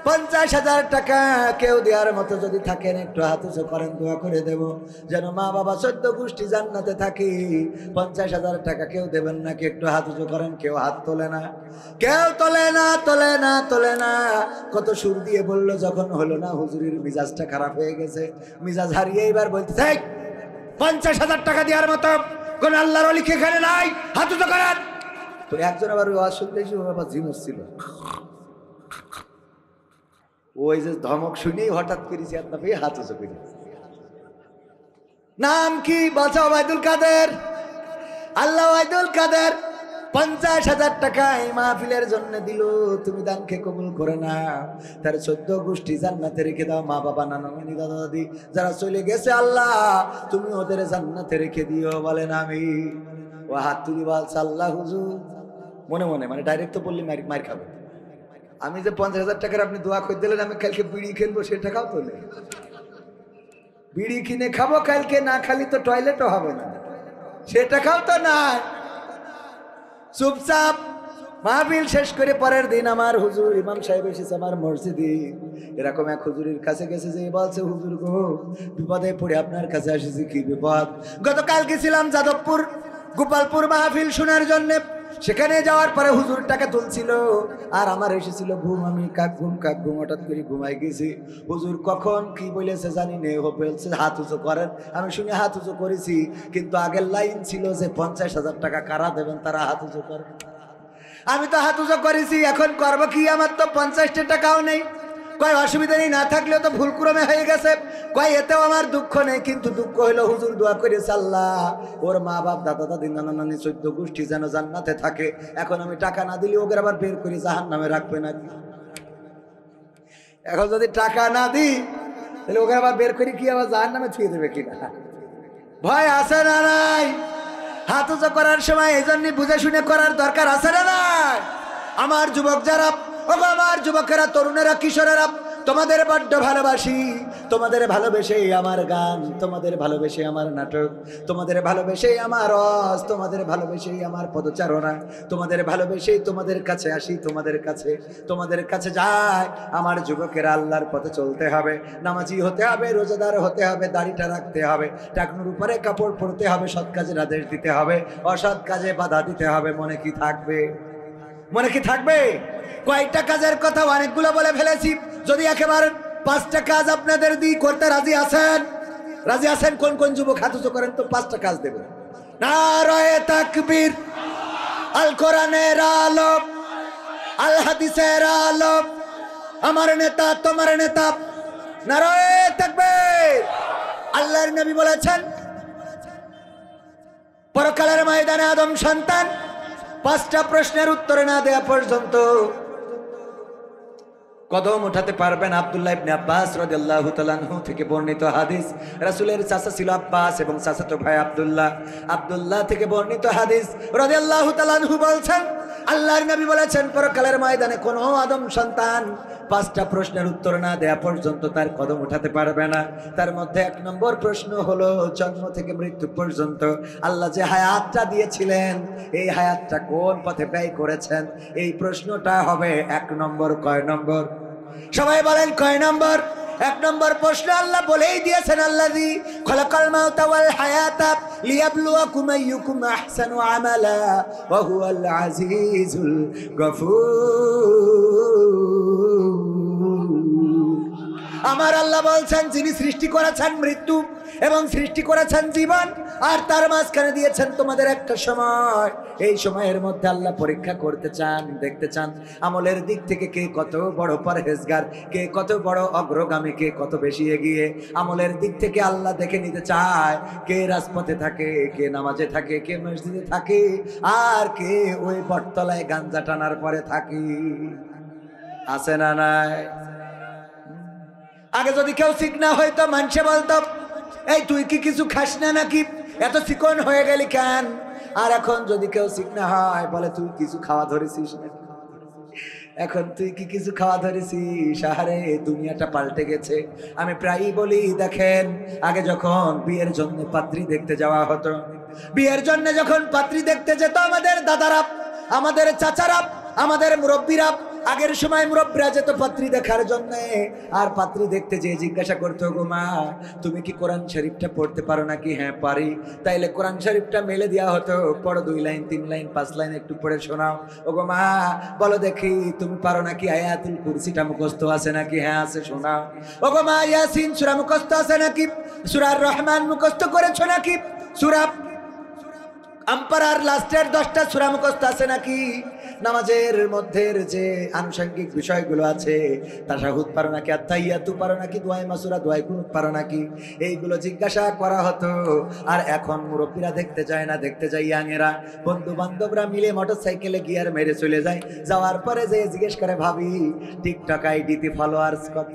A: 50,000 টাকা কেউ দেওয়ার মতো যদি থাকেন একটু হাত উঁচু করেন, দোয়া করে দেব যেন মা বাবা 14 গোষ্ঠী জান্নাতে থাকি। 50,000 টাকা কেউ দেবেন নাকি? একটু হাত উঁচু করেন। কেউ হাত তোলে না, কেউ তোলে না, তোলে না, তোলে না। কত সুর দিয়ে বললো, যখন হলো না হুজুরের মিজাজটা খারাপ হয়ে গেছে, মিজাজ হারিয়ে এবার বলতেছে 50,000 টাকা দেওয়ার মতো কোন আল্লাহর ওলি এখানে নাই, হাত উঁচু করেন। তো একজন আবার ওই আসলে জিমস ছিল, ওই যে ধমক শুনেই হঠাৎ করেছি আপনাকে হাত উঁচু করি। নাম কি? বলছে ওবায়দুল কাদের। আল্লাহ ওবায়দুল কাদের 50,000 টাকা এই মাহফিলের জন্য দিল, তুমি দানকে কবুল করে না। তার 14 গোষ্ঠী জান্নাতে রেখে দাও, মা বাবা নানা নানি দাদা দাদি যারা চলে গেছে আল্লাহ তুমি ওদের জান্নাতে রেখে দিও। বলেন আমি। ও হাত তুলি বলছে আল্লাহ হুজুর, মনে মনে, মানে ডাইরেক্ট তো বললি মার খাবে। আমি যে 50,000 টাকার আপনি দোয়া করে দিলেন, আমি কালকে বিড়ি কিনবো সে টাকাও তো নেই। বিড়ি কিনে খাবো কালকে, না খালি তো টয়লেটও হবে না, সে টাকাও তো নাই। চুপচাপ মাহফিল শেষ করে পরের দিন আমার হুজুর ইমাম সাহেব এসেছে আমার মসজিদে। এরকম এক হুজুরের কাছে গেছে, যে বলছে হুজুর গো বিপদে পড়ে আপনার কাছে আসেছি। কি বিপদ? গতকাল গেছিলাম যাদবপুর গোপালপুর মাহফিল শোনার জন্য, সেখানে যাওয়ার পরে হুজুর টাকা তুলছিল আর আমার এসেছিল ঘুম। আমি কাক ঘুম হঠাৎ করে ঘুমাই গেছি। হুজুর কখন কি বলেছে জানি নে, বলছে হাত উঁচু করেন। আমি শুনে হাত উঁচু করেছি, কিন্তু আগের লাইন ছিল যে 50,000 টাকা কারা দেবেন তারা হাত উঁচু করেন। আমি তো হাত উঁচু করেছি, এখন করবো কি? আমার তো 50 টাকাও নেই। কয় অসুবিধা নেই, না থাকলেও তো ভুলক্রমে হয়ে গেছে। কয় এতেও আমার দুঃখ নেই, কিন্তু দুঃখ হইলো হুজুর দোয়া করেছে আল্লাহ ওর মা বাপ দাদা দাদি নানা নানি 14 গোষ্ঠী যেন জান্নাতে থাকে। এখন আমি টাকা না দিলে ওকে আবার বের করে জাহান্নামে রাখবে নাকি? এখন যদি টাকা না দিই তাহলে ওকে আবার বের করে কি আবার জাহান্নামে ছুঁয়ে দেবে কিনা? ভয় আছে না নাই? হাত উঁচু করার সময় এই জন্য বুঝে শুনে করার দরকার আছে না নাই? আমার যুবক যারা, আমার যুবকেরা, তরুণেরা, কিশোরেরা, তোমাদের বড্ড ভালোবাসি। তোমাদের ভালোবেসেই আমার গান, তোমাদের ভালোবেসে আমার নাটক, তোমাদের ভালোবেসেই আমার রস, তোমাদের ভালোবেসেই আমার পদচারণা, তোমাদের ভালোবেসেই তোমাদের কাছে আসি, তোমাদের কাছে যায়। আমার যুবকেরা আল্লাহর পথে চলতে হবে, নামাজি হতে হবে, রোজাদার হতে হবে, দাড়িটা রাখতে হবে, টাকনুর উপরে কাপড় পরতে হবে, সৎ কাজের আদেশ দিতে হবে, অসৎ কাজে বাধা দিতে হবে। মনে কি থাকবে? মনে কি থাকবে? কয়েকটা কাজের কথা অনেকগুলো বলে ফেলেছি, যদি একেবারে 5টা কাজ আপনাদের দিই, করতে রাজি আছেন? রাজি আছেন? কোন কোন যুবক হাত উঁচু করেন তো, 5টা কাজ দেব। নারায়ে তাকবীর, আল কোরআনের আলো, আল হাদিসের আলো, আমার নেতা তোমার নেতা, নারায়ে তাকবীর। আল্লাহর নবী বলেছেন পরকালের ময়দানে আদম সন্তান 5টা প্রশ্নের উত্তর না দেয়া পর্যন্ত কদম উঠাতে পারবেন। আব্দুল্লাহ ইবনে আব্বাস রাদিয়াল্লাহু তাআলা আনহু থেকে বর্ণিত হাদিস, রাসূলের চাচা ছিল আব্বাস এবং চাচাতো ভাই আব্দুল্লাহ। আব্দুল্লাহ থেকে বর্ণিত হাদিস রাদিয়াল্লাহু তাআলা আনহু বলছেন, আল্লাহর নবী বলেছেন, পরকালের ময়দানে কোনো আদম সন্তান 5টা প্রশ্নের উত্তর না দেয়া পর্যন্ত তার কদম উঠাতে পারবে না। তার মধ্যে 1 নম্বর প্রশ্ন হলো, জন্ম থেকে মৃত্যু পর্যন্ত আল্লাহ যে হায়াতটা দিয়েছিলেন, এই হায়াতটা কোন পথে ব্যয় করেছেন? এই প্রশ্নটা হবে 1 নম্বর। কয় নম্বর? সবাই বলেন কয় নম্বর? 1 নম্বর প্রশ্ন আল্লাহ বলেই দিয়েছেন, আল্লাযী খালাকাল মাউতা ওয়াল হায়াতা লিয়াবলুয়াকুম আইয়ুকুম আহসানু আমালা ওয়া হুয়াল আজিজুল গফুর। আমার আল্লাহ বলছেন, যিনি সৃষ্টি করেছেন মৃত্যু এবং সৃষ্টি করেছেন জীবন, আর তার মাঝখানে দিয়েছেন তোমাদের একটা সময়। এই সময়ের মধ্যে আল্লাহ পরীক্ষা করতে চান, দেখতে চান আমলের দিক থেকে কে কত বড় পরহেজগার, কে কত বড় অগ্রগামী, কে কত বেশি এগিয়ে। আমলের দিক থেকে আল্লাহ দেখে নিতে চায় কে রাজপথে থাকে, কে নামাজে থাকে, কে মসজিদে থাকে, আর কে ওই বটতলায় গাঞ্জা টানার পরে থাকে। আছে না নাই? আগে যদি কেউ চিকনা হইতো, মানুষে বলতো, এই তুই কি কিছু খাস না নাকি, এত চিকন হয়ে গেলি কেন? আর এখন যদি কেউ চিকনা হয়, বলে তুই কিছু খাওয়া ধরেছিস নাকি? এখন তুই কি কিছু খাওয়া ধরেছিস? আরে দুনিয়াটা পাল্টে গেছে। আমি প্রায়ই বলি, দেখেন, আগে যখন বিয়ের জন্য পাত্রী দেখতে যাওয়া হতো, বিয়ের জন্য যখন পাত্রী দেখতে যেত আমাদের দাদারা, আমাদের চাচারা, আমাদের মুরব্বীরা, আগের সময় মুরব্বীরা যেত পাত্রী দেখার জন্য, আর পাত্রী দেখতে যেয়ে জিজ্ঞাসা করতো, গো মা, তুমি কি কোরআন শরীফটা পড়তে পারো নাকি? হ্যাঁ পারি। তাইলে কোরআন শরীফটা মেলে দেওয়া হতো, পড়ো 2 লাইন 3 লাইন 5 লাইন একটু পড়ে শোনাও। ও গো মা, বলো দেখি তুমি পারো নাকি? আয়াতুল কুরসিটা মুখস্থ আছে নাকি? হ্যাঁ আছে, শোনাও। ও গো মা, ইয়াসিন সূরা মুখস্থ আছে নাকি? সূরা আর রহমান মুখস্থ করেছো নাকি? সূরা আম্পারার লাস্টের 10টা সূরা মুখস্থ আছে নাকি? নামাজের মধ্যের যে আনুষঙ্গিক বিষয়গুলো আছে, তাশাহুদ পারো নাকি? আত্তাহিয়াতু পারো নাকি? দোয়ায়ে মাসুরা, দোয়ায়ে কুনুত পারো নাকি? এইগুলো জিজ্ঞাসা করা হতো। আর এখন মুরব্বীরা দেখতে যায় না, দেখতে যায় ইয়াংয়েরা, বন্ধু বান্ধবরা মিলে মোটরসাইকেলে গিয়ার মেরে চলে যায়। যাওয়ার পরে যে জিজ্ঞেস করে, ভাবি টিকটক আইডিতে ফলোয়ার্স কত?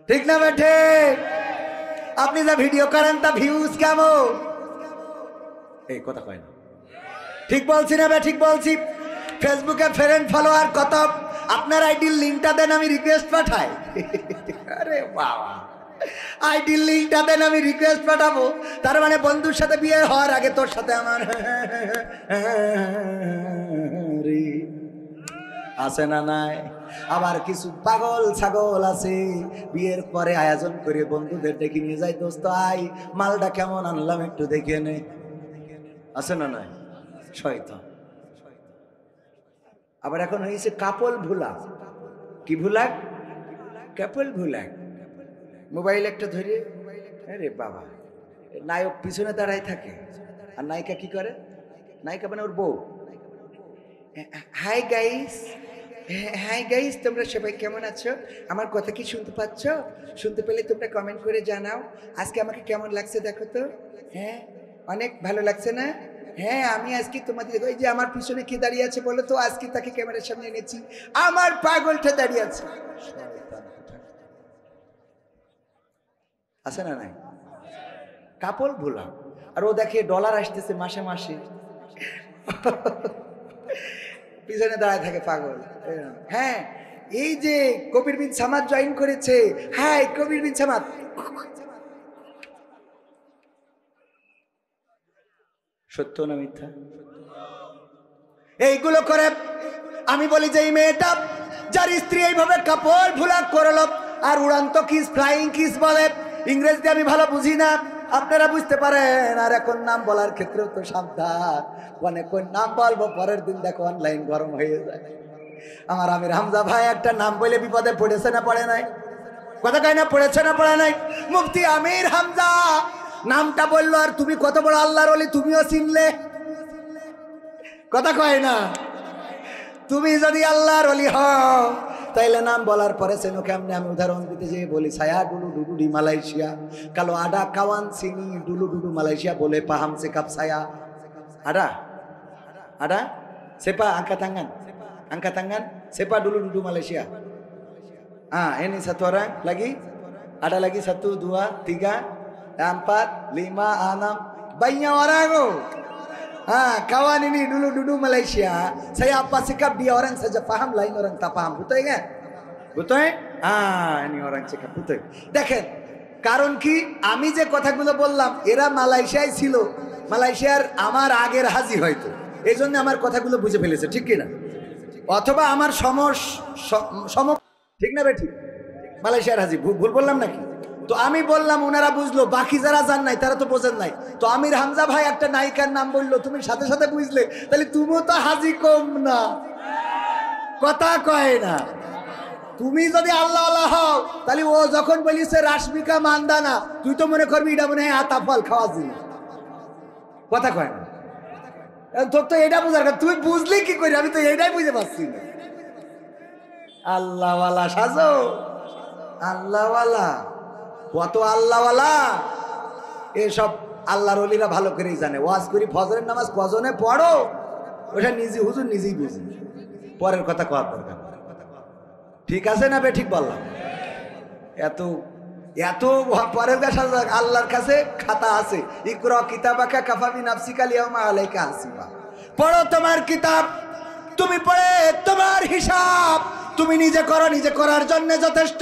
A: ঠিক না বেঠে? আপনি যা ভিডিও করেন তা ভিউজ কেমন? এই কথা কয় না। ঠিক বলছি না বে? ঠিক বলছি। ফেসবুকে ফ্রেন্ড ফলোয়ার কত? আপনার আইডির লিঙ্কটা দেন, আমি রিকোয়েস্ট পাঠাই। আরে বাবা, আইডির লিঙ্কটা দেন, আমি রিকোয়েস্ট পাঠাবো। তার মানে বন্ধুর সাথে বিয়ে হওয়ার আগে তোর সাথে আমার আছে না নাই? আবার কিছু পাগল ছাগল আছে, বিয়ের পরে আয়োজন করে বন্ধুদের ডেকে নিয়ে যায়, দোস্ত আই মালটা কেমন আনলাম একটু দেখে নে। আছে না নাই? শয়তান। আবার এখন হয়েছে কাপল ভুলা। কি ভুলা? কাপল ভুলা। মোবাইল একটা ধরে, আরে বাবা, নায়ক পিছনে দাঁড়ায় থাকে, আর নায়িকা কি করে? নায়িকা মানে ওর বউ। হাই গাইস, হাই গাইস, তোমরা সবাই কেমন আছো? আমার কথা কি শুনতে পাচ্ছ? শুনতে পেলে তোমরা কমেন্ট করে জানাও। আজকে আমাকে কেমন লাগছে দেখো তো। হ্যাঁ, অনেক ভালো লাগছে না? হ্যাঁ, আমি আজকে তোমাদের, ওই যে আমার পিছনে কে দাঁড়িয়ে আছে বলো তো, আজকে তাকে ক্যামেরার সামনে এনেছি, আমার পাগলটা দাঁড়িয়ে আছে। আছে না নাই? কাপল ভোলা। আর ও দেখে ডলার আসতেছে মাসে মাসে, পিছনে দাঁড়ায় থাকে পাগল। হ্যাঁ, এই যে কবির বিন সামাদ জয়েন করেছে। হাই কবির বিন সামাদ। সত্য না মিথ্যা? এইগুলো করে আমি বলি যে এই মেয়েটা, যার স্ত্রী এইভাবে কাপড় ভুলা করল, আর উড়ান্ত কিস, ফ্লাইং কিস বলে, ইংরেজিতে আমি ভালো বুঝি না, আপনারা বুঝতে পারেন। আর এখন নাম বলার ক্ষেত্রেও তো সাবধান, মানে কোন নাম বলবো, পরের দিন দেখো অনলাইন গরম হয়ে যায়। আমার আমির হামজা ভাই একটা নাম বলে বিপদে পড়েছে না পড়ে নাই? কথা কয় না, পড়েছে না পড়ে নাই? মুফতি আমির হামজা নামটা বললো, আর তুমি কত বড় আল্লাহর ওলি, তুমিও চিনলে। কথা কয় না? তুমি যদি আল্লাহর ওলি হও, তাইলে নাম বলার পরে চেনো কেমনে? আমি উদাহরণ দিতে যেয়ে বলি, ছায়া ডুলু ডুডুডি মালয়েশিয়া, কালো আডা কাওয়ান চিনি ডুলু ডুডু মালয়েশিয়া বলে পাহাম সে কাপ ছায়া আডা Ada? Sepa angkat tangan, sepa dulu Malaysia. Ini satu orang lagi, ada lagi 1, 2, 3, 4, 5, 6, banyak orang oh. Kawan ini dulu Malaysia. Saya apa sikap dia orang saja paham, lain orang tak paham. Betul enggak? Betul? Ini orang cakap betul. দেখেন কারণ কি আমি যে কথাগুলো বললাম এরা মালয়েশিয়ায় ছিল, মালয়েশিয়ার আমার আগের হাজি হয়তো, এই জন্য আমার কথাগুলো বুঝে ফেলেছে, ঠিক কিনা? অথবা আমার ঠিক না বেঠিক? মালয়েশিয়ার হাজি ভুল বললাম নাকি? তো আমি বললাম ওনারা বুঝলো, বাকি যারা জান নাই তারা তো বোঝেন নাই। তো আমির হামজা ভাই একটা নায়িকার নাম বললো, তুমি সাথে সাথে বুঝলে, তাহলে তুমিও তো হাজি কম না, কথা কয় না। তুমি যদি আল্লাহ আল্লাহ হও তাহলে ও যখন বলিছে রাশমিকা মান্দানা, তুই তো মনে করবি এটা মনে হয় আতাফল খাওয়া জিনিস, কথা কয় না। তোর তো এটা বুঝার কথা, তুই বুঝলি কি করি? আমি তো এটাই বুঝে পাচ্ছি না। আল্লাহওয়ালা সাজো, আল্লাহওয়ালা, কত আল্লাহওয়ালা, এসব আল্লাহর ওলিরা ভালো করেই জানে। ওয়াজ করি ফজরের নামাজ কজনে পড়ো, ওটা নিজে হুজুর নিজেই বুঝি, পরের কথা কওয়ার দরকার। ঠিক আছে না বে? ঠিক বললাম? এত এত পরের কাছে আল্লাহর কাছে খাতা আছে, ইকরা কিতাবাকা কাফা বিনাফসিকা আল-ইয়াওমা আলাইকা হাসিবা। পড়ো তোমার কিতাব, তুমি পড়ে তোমার হিসাব তুমি নিজে করো, নিজে করার জন্য যথেষ্ট।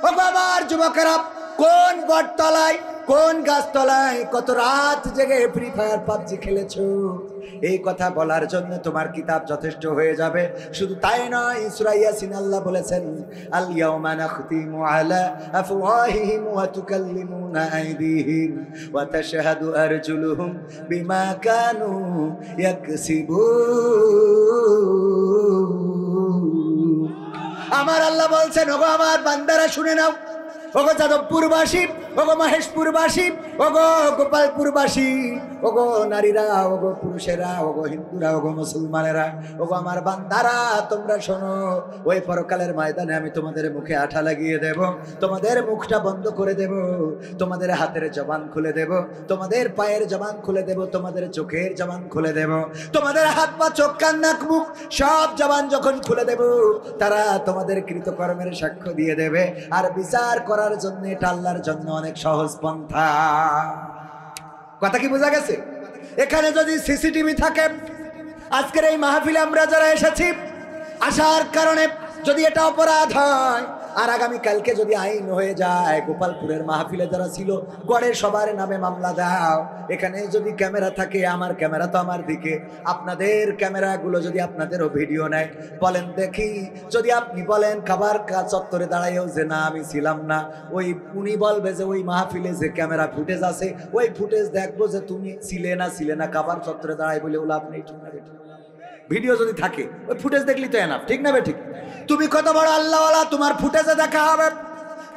A: ও আমার যুবকেরা, কোন বটতলায় কোন গাছতলায় কত রাত জেগে ফ্রি ফায়ার পাবজি খেলেছো, এই কথা বলার জন্য তোমার কিতাব যথেষ্ট হয়ে যাবে। শুধু তাই নয়, সূরা ইয়াসিন আল্লাহ বলেছেন, আল ইয়াওমা নাখতিমু আলা আফওয়াহিহিম ওয়া তুকাল্লিমুনা আইদিহিম ওয়া তাশহাদু আরজুলুহুম বিমা কানু ইয়াকসিবুন। আমার আল্লাহ বলছেন, ওগো আমার বান্দারা শুনে নাও, ওগো যাদবপুরবাসী, ওগো মহেশপুরবাসী, ওগো গোপালপুরবাসী, ওগো নারীরা, ওগো পুরুষেরা, ওগো হিন্দুরা, ওগো মুসলমানেরা, ওগো আমার বান্দারা, তোমরা শোনো, ওই পরকালের ময়দানে আমি তোমাদের মুখে আঠা লাগিয়ে দেব, তোমাদের মুখটা বন্ধ করে দেব, তোমাদের হাতের জবান খুলে দেব, তোমাদের পায়ের জবান খুলে দেব, তোমাদের চোখের জবান খুলে দেব, তোমাদের হাত পা চোখ কান নাক মুখ সব জবান যখন খুলে দেব, তারা তোমাদের কৃতকর্মের সাক্ষ্য দিয়ে দেবে। আর বিচার করার জন্য এটা আল্লাহর জন্য অনেক সহজ পন্থা। কথা কি বোঝা গেছে? এখানে যদি সিসিটিভি থাকে, আজকের এই মাহফিলে আমরা যারা এসেছি, আসার কারণে যদি এটা অপরাধ হয়, আর আগামী কালকে যদি আইন হয়ে যায়, গোপালপুরের মাহফিলে যারা ছিল গড়ের সবার নামে মামলা দাও। এখানে যদি ক্যামেরা থাকে, আমার ক্যামেরা তো আমার দিকে, আপনাদের ক্যামেরাগুলো যদি আপনাদেরও ভিডিও নেয়, বলেন দেখি, যদি আপনি বলেন খাবার চত্বরে দাঁড়াইও যে না আমি ছিলাম না, ওই উনি বলবে যে ওই মাহফিলে যে ক্যামেরা ফুটেজ আছে ওই ফুটেজ দেখবো যে তুমি ছিলে না খাবার চত্বরে দাঁড়াই বলে লাভ নেই, ঠিক না বেঠিক? ভিডিও যদি থাকে ওই ফুটেজ দেখলি তো এনাফ, ঠিক না বেঠিক? তুমি কত বড় আল্লাহওয়ালা, তোমার ফুটেজে দেখা হবে,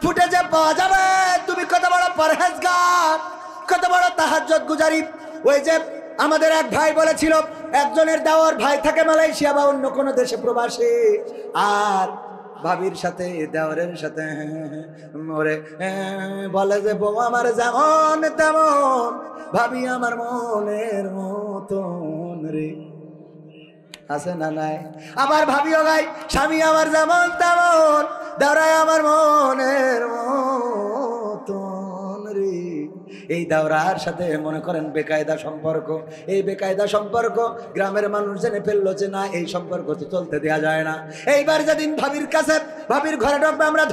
A: ফুটেজে পাওয়া যাবে তুমি কত বড় পরহেজগার, কত বড় তাহাজ্জুদ গুজারি। ওই যে আমাদের এক ভাই বলেছিল, একজনের দেওয়ার ভাই থাকে মালয়েশিয়া বা অন্য কোনো দেশে প্রবাসী, আর ভাবির সাথে দেওয়ারের সাথে ওরে বলে যে বউ আমার যেমন তেমন, ভাবি আমার মনের মতন রে, আছে না নাই? আবার ভাবিও গাই, স্বামী আমার যেমন তেমন, দেওরাই আমার মনের মতন রে। এই দাওরার সাথে মনে করেন বেকায়দা সম্পর্ক, এই বেকায়দা সম্পর্ক গ্রামের মানুষ জেনে ফেললো যে না, এই সম্পর্ক তো চলতে দেওয়া যায় না। এইবার যেদিন ভাবির কাছে, ভাবির ঘরে ঢুকবে, আমরা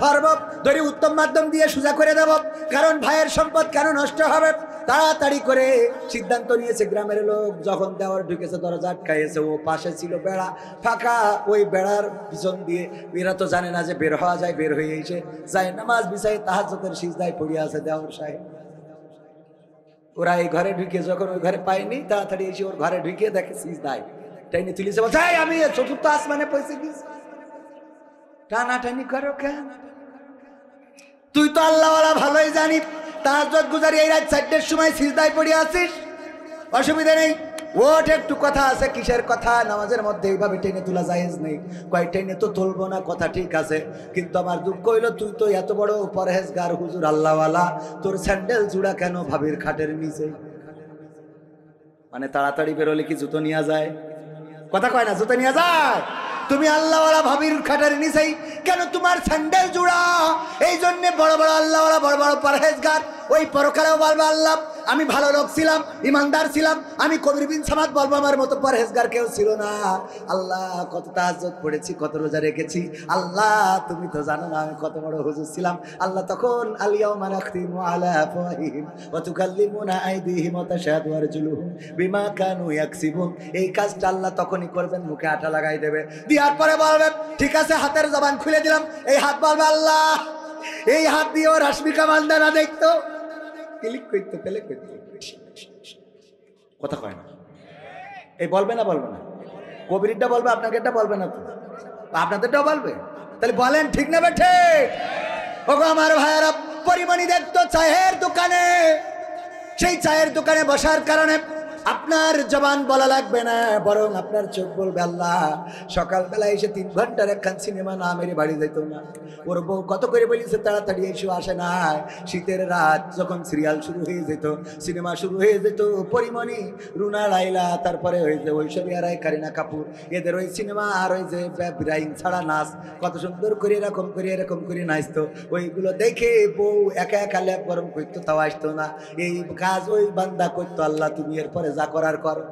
A: ধরি উত্তম মাধ্যম দিয়ে সোজা করে দেব, কারণ ভাইয়ের সম্পদ কেন নষ্ট হবে। তাড়াতাড়ি করে সিদ্ধান্ত নিয়েছে গ্রামের লোক, যখন দেওয়ার ঢুকেছে দরজা আটকাইছে, ও পাশে ছিল বেড়া ফাঁকা, ওই বেড়ার পিছন দিয়ে, এরা তো জানে না যে বের হওয়া যায়, বের হয়ে এসে যায় নামাজ বিছাই তাহাজ্জুদের সিজদায় পড়ে আছে দেওয়ার সাহেব। ওরা এই ঘরে ঢুকে যখন ওই ঘরে পায়নি, তাড়াতাড়ি এসে ওর ঘরে ঢুকে দেখে সিজদায় টাইনি তুলিছে, বলছে আমি চতুর্থ আসমানে পৌঁছে গেছি। টানাটানি করো কেন? তুই তো আল্লাহওয়ালা ভালোই জানি, তাহাজ্জুদ গুজারি এই রাত 4টার সময় সিজদায় পড়ে আছিস, অসুবিধা নেই, ওঠ, একটু কথা আছে। কিসের কথা? নামাজের মধ্যে এইভাবে টেনে তোলা জায়েজ নেই। কয় টেনে তো তুলবো না, কথা ঠিক আছে, কিন্তু আমার দুঃখ হইলো তুই তো এত বড় পরহেজগার হুজুর আল্লাহওয়ালা, তোর স্যান্ডেল জুড়া কেন ভাবির খাটের নিচে? মানে তাড়াতাড়ি বেরোলে কি জুতো নিয়ে যায়? কথা কয় না, জুতা নিয়ে যায়। তুমি আল্লাহওয়ালা ভাবির খাটার নিছেই কেন তোমার স্যান্ডেল জোড়া? এই জন্য বড় বড় আল্লাহওয়ালা, বড় বড় পরহেজগার ওই পরকালেও বলবে আল্লাহ আমি ভালো লোক ছিলাম, ইমানদার ছিলাম, আমি কবির বিন সামাদ বলবো আমার মতো পরহেজগার কেউ ছিল না। আল্লাহ কত তাহাজ্জুদ পড়েছি, কত রোজা রেখেছি, আল্লাহ তুমি তো জানো না আমি কত বড় হুজুর ছিলাম। আল্লাহ তখন আল-ইয়াউমা নাখতিমু আলা আফওয়াহিহিম ওয়া তুকাল্লিমুনা আইদিহিম ওয়া তাশহাদু আরজুলুহুম বিমা কানু ইয়াকসিবুন। এই কাজটা আল্লাহ তখনই করবেন, মুখে আটা লাগাই দেবে, দেওয়ার পরে বলবেন ঠিক আছে হাতের জবান খুলে দিলাম। এই হাত বলবে আল্লাহ এই হাত দিয়েও রাশমিকা মালদানা দেখতো, ক্লিক করতে পেলে করতে। কথা কয় না, এই বলবে না, বলবে না, কবিরটা বলবে, আপনাদেরটা বলবে না তো, আপনাদেরটাও বলবে। তাহলে বলেন ঠিক না বেঠে? ওগো আমার ভাইয়েরা, পরিমণি দেখতো চায়ের দোকানে, সেই চায়ের দোকানে বসার কারণে আপনার জবান বলা লাগবে না, বরং আপনার চোখ বলবে আল্লাহ সকালবেলা এসে 3 ঘন্টার একখান সিনেমা না মেরে বাড়ি যেত না। ওর বউ কত করে বলিছে তাড়াতাড়ি এসে আসে না। শীতের রাত যখন সিরিয়াল শুরু হয়ে যেত, সিনেমা শুরু হয়ে যেত, পরিমণি, রুনা লাইলা, তারপরে ওই যে ঐশ্বরিয়া রায়, কারিনা কাপুর, এদের ওই সিনেমা আর ওই যে ব্রাইন ছাড়া নাচ, কত সুন্দর করে এরকম করে নাচতো। ওইগুলো দেখে বউ একা একা ল্যাপ গরম করতো, তাও আসতো না। এই কাজ ওই বান্দা করতো। আল্লাহ তুমি এরপরে যা করার করো।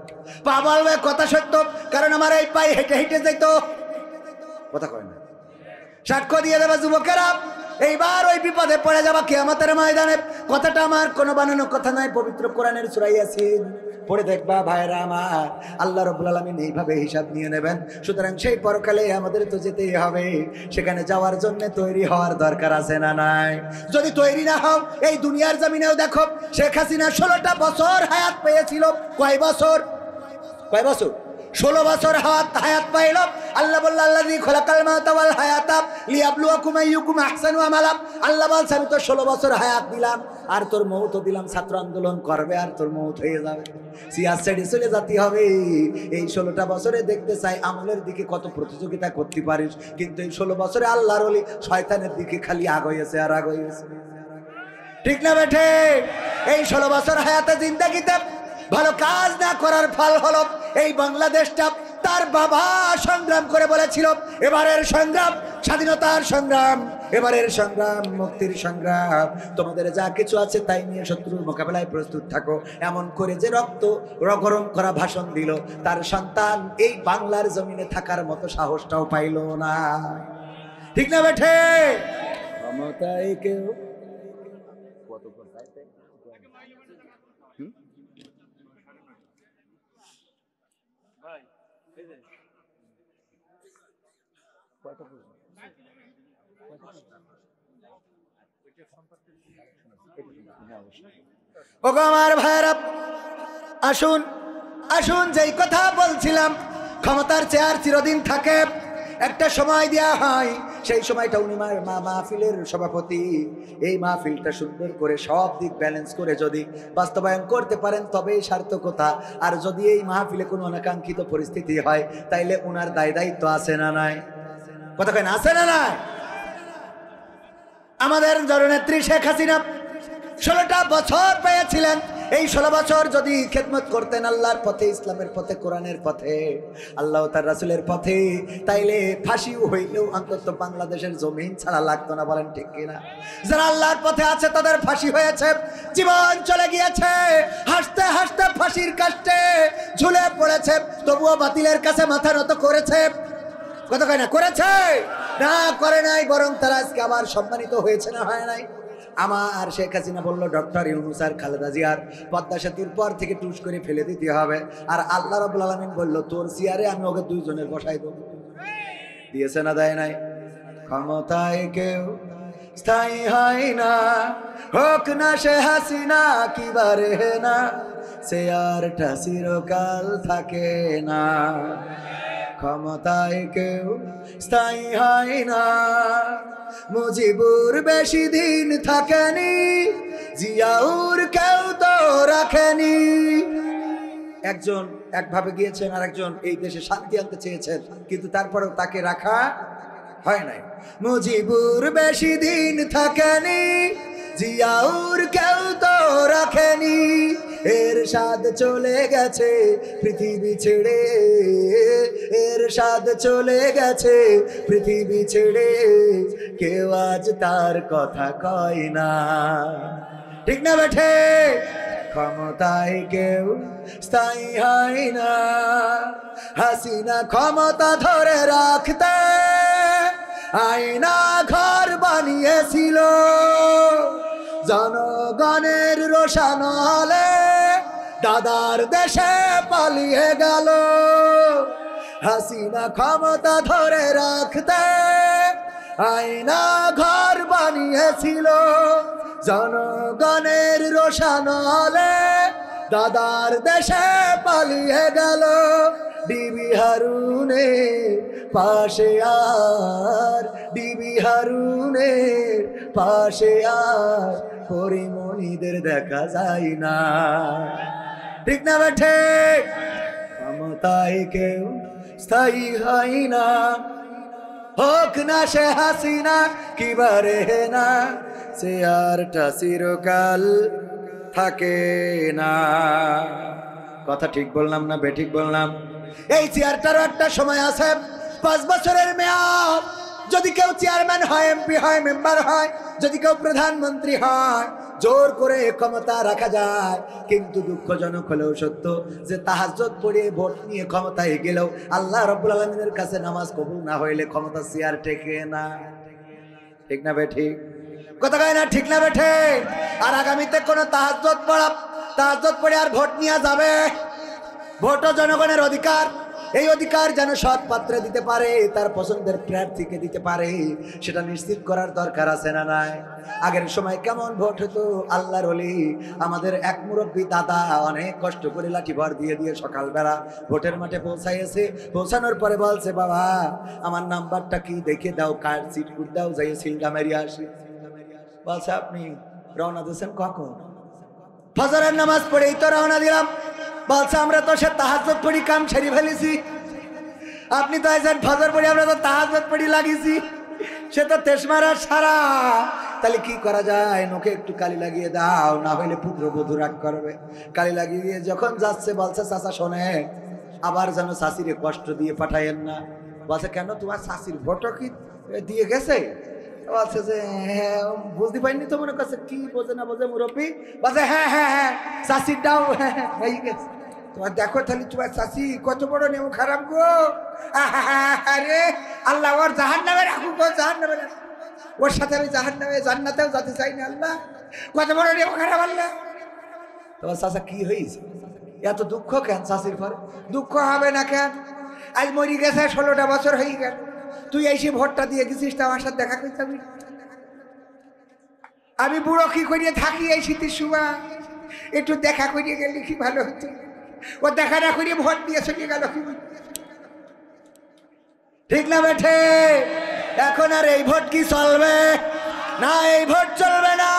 A: পা বলবে কথা সত্য, কারণ আমার এই পায়ে হেঁটে হেঁটে যেত। কথা কয় না, সাক্ষ্য দিয়ে দেবে যুবকেরা। এইবার ওই বিপদে পড়ে যাবা কিয়ামতের ময়দানে। কথাটা আমার কোনো বানানো কথা নাই, পবিত্র কোরআনের সূরা ইয়াসিন পড়ে দেখবা ভাইরা আমার, আল্লাহ রাব্বুল আলামিন এইভাবে হিসাব নিয়ে নেবেন। সুতরাং সেই পরকালে আমাদের তো যেতেই হবে, সেখানে যাওয়ার জন্য তৈরি হওয়ার দরকার আছে না নাই? যদি তৈরি না হও, এই দুনিয়ার জমিনেও দেখো শেখ হাসিনা 16টা বছর হায়াত পেয়েছিল। কয় বছর? 16 বছর হায়াত পাইল। আল্লাহ বলল আল্লাযী খালাকাল মাউতা ওয়াল হায়াতা লিয়াবলুয়াকুম আইয়ুকুম আহসানু আমালা। আল্লাহ বলছে আমি তো 16 বছর হায়াত দিলাম, আর তোর মৌতও দিলাম। ছাত্র আন্দোলন করবে আর তোর মৌত হয়ে যাবে, সিয়ার সাইডে চলে যেতে হবে। এই 16টা বছরে দেখতে চাই আমলের দিকে কত প্রতিযোগিতা করতে পারিস, কিন্তু এই 16 বছরে আল্লাহর ওলি শয়তানের দিকে খালি আগাইছে আর আগাইছে। ঠিক না বেঠে? এই 16 বছর হায়াতে জিন্দেগিতে ভালো কাজ না করার ফল হলো এই বাংলাদেশটা। তার বাবা সংগ্রাম করে বলেছিল এবারের সংগ্রাম স্বাধীনতার সংগ্রাম, এবারের সংগ্রাম মুক্তির সংগ্রাম। তোমাদের যা কিছু আছে তাই নিয়ে শত্রুর মোকাবেলায় প্রস্তুত থাকো। এমন করে যে রক্ত গরম করা ভাষণ দিল, তার সন্তান এই বাংলার জমিনে থাকার মতো সাহসটাও পাইল না। ঠিক না বেঠে? ক্ষমতায় কেউ ওগো আমার ভাইরা, আসুন আসুন, যেই কথা বলছিলাম, ক্ষমতার চেয়ার চিরদিন থাকে, একটা সময় দেয়া হয়, সেই সময়টা উনি মাহফিলের সভাপতি। এই মাহফিলটা সুন্দর করে সব দিক ব্যালেন্স করে যদি বাস্তবায়ন করতে পারেন তবেই সার্থকতা। আর যদি এই মাহফিলে কোনো অনাকাঙ্ক্ষিত পরিস্থিতি হয় তাইলে উনার দায়িত্ব আছে না নাই? কথা কয় না, আছে না নাই? আমাদের জননেত্রী শেখ হাসিনা 16টা বছর পেয়েছিলেন। এই 16 বছর যদি খেদমত করতেন আল্লাহর পথে, ইসলামের পথে, কোরআনের পথে, আল্লাহ তার রাসূলের পথে, তাইলে ফাঁসিও হইলেও অন্তত বাংলাদেশের জমিন ছাড়া লাগতো না। বলেন ঠিক কিনা? যারা আল্লাহর পথে আছে তাদের ফাঁসি হয়েছে, জীবন চলে গিয়েছে, হাসতে হাসতে ফাঁসির কাষ্টে ঝুলে পড়েছে, তবুও বাতিলের কাছে মাথা নত করেছে। কথা কয় না, করেছে না? করে নাই, বরং তারা আজকে আবার সম্মানিত হয়েছে না হয় নাই? আমার শেখ হাসিনা বলল ডক্টর ইউনূস আর খালেদা জিয়ার পদ্মা সেতুর পর থেকে টুস করে ফেলে দিতে হবে, আর আল্লাহ রাব্বুল আলামিন বলল তোর চেয়ারে আমি ওকে 2 জনের বসাই দেব। দিয়েছে না দেয় নাই? ক্ষমতায় কেউ স্থায়ী হয় না, হোক না সে হাসিনা কিবারে না, সে আর চিরকাল থাকে না। ক্ষমতায় কেউ স্থায়ী হয় না, মুজিবুর বেশি দিন থাকেনি, জিয়াউর কেউ তো রাখেনি। একজন একভাবে গিয়েছেন, আর একজন এই দেশে শান্তি আনতে চেয়েছেন, কিন্তু তারপরেও তাকে রাখা হয় নাই। মুজিবুর বেশি দিন থাকেনি, জিয়াউর কেউ তো রাখেনি। এরশাদ চলে গেছে পৃথিবী ছেড়ে, এরশাদ চলে গেছে পৃথিবী ছেড়ে, কেউ আজ তার কথা কয় না। ঠিক না বেঠে? ক্ষমতায় কেউ স্থায়ী হয় না। হাসিনা ক্ষমতা ধরে রাখতে আয়না ঘর বানিয়েছিল, জনগণের রোশানলে দাদার দেশে পালিয়ে গেল। হাসিনা ক্ষমতা ধরে রাখতে আয়না ঘর বানিয়েছিল, জনগণের রোশানলে দাদার দেশে পালিয়ে গেল। ডিবি হারুনের পাশে আর, ডিবি হারুনের পাশে আর পরিমণিদের দেখা যায় না। ঠিক না বেঠে? ক্ষমতায় কেউ স্থায়ী হয় না, হোক না সে হাসিনা কিবারে না, চেয়ারটা চিরকাল থাকে না। কথা ঠিক বললাম না বেঠিক বললাম? এই চেয়ারটারও একটা সময় আছে, 5 বছরের মেয়াদ। যদি কেউ চেয়ারম্যান হয়, এমপি হয়, মেম্বার হয়, যদি কেউ প্রধানমন্ত্রী হয়, জোর করে ক্ষমতা রাখা যায়। কিন্তু দুঃখজনক হলেও সত্য যে তাহাজ্জুদ পড়ে ভোট নিয়ে ক্ষমতায় গেলেও আল্লাহ রাব্বুল আলামিনের কাছে নামাজ কবুল না হইলে ক্ষমতা চেয়ার টেকে না। ঠিক না বেঠিক? কথা কয় না ঠিক না বেঠে? আর আগামীতে কোনো তাহাজ্জুদ পড়ে আর ভোট নিয়ে যাবে? ভোটও জনগণের অধিকার। এই অধিকার যেন সৎ পাত্রে দিতে পারে, তার পছন্দের প্রার্থীকে দিতে পারে, সেটা নিশ্চিত করার দরকার আছে না নাই? আগের সময় কেমন ভোট হতো? আল্লাহর ওলি আমাদের এক মুরব্বী দাদা অনেক কষ্ট করে লাঠি ভর দিয়ে দিয়ে সকালবেলা ভোটের মাঠে পৌঁছাইছে। পৌঁছানোর পরে বলছে, বাবা আমার নাম্বারটা কি দেখে দাও, কার সিট কুট দাও, যাই সিলটা মেরিয়ে আসি। বলছে আপনি রওনা দিয়েছেন কখন? ফজরের নামাজ পড়েই তো রওনা দিলাম। বলছে আমরা তো সে তাহাজ্জুদ পড়ি কাম সেরে ফেলেছি। আপনি তো আইছেন ফজর পড়ি, আমরা তো তাহাজ্জুদ পড়ি লাগিয়েছি। সে তো তেশমারা সারা। তাহলে কি করা যায়? নোকে একটু কালি লাগিয়ে দাও, না হইলে পুত্রবধূ রাগ করবে। কালি লাগিয়ে দিয়ে যখন যাচ্ছে বলছে, চাচা শোনেন, আবার যেন শাশিরে কষ্ট দিয়ে পাঠাইয়েন না। বলছে কেন, তোমার শাশির ভোটও কি দিয়ে গেছে? বলছে যে হ্যাঁ, বুঝতে পারিনি তো, মনে করছে কি বোঝে না বোঝে মুরব্বী। বলছে হ্যাঁ হ্যাঁ হ্যাঁ চাষিরটাও হয়ে গেছে। তোমার দেখো তাহলে তোমার চাষি কত বড় নেমো খারাপ গো। আরে আল্লাহ ওর জাহান্নামে রাখুক, গো জাহান্নামে রাখুক, ওর সাথে আমি জাহান্নামে জান্নাতেও যেতে চাই না। আল্লাহ কত বড় নেমো খারাপ আল্লাহ। তোমার চাচা কি হয়েছে? এত দুঃখ কেন চাষির পরে? দুঃখ হবে না কেন? আজ মরি গেছে 16টা বছর হয়ে গেল, তুই এসে ভোটটা দিয়ে গেছিস, তো আমার সাথে দেখা করতে হবে। আমি বুড়ো কি করিয়ে থাকি এই শীতের সময়, একটু দেখা করিয়ে গেলে কি ভালো হতো। ও দেখা না করিয়ে ভোট দিয়ে চলে গেল কি? ঠিক না বেঠে? এখন আর এই ভোট কি চলবে না? এই ভোট চলবে না।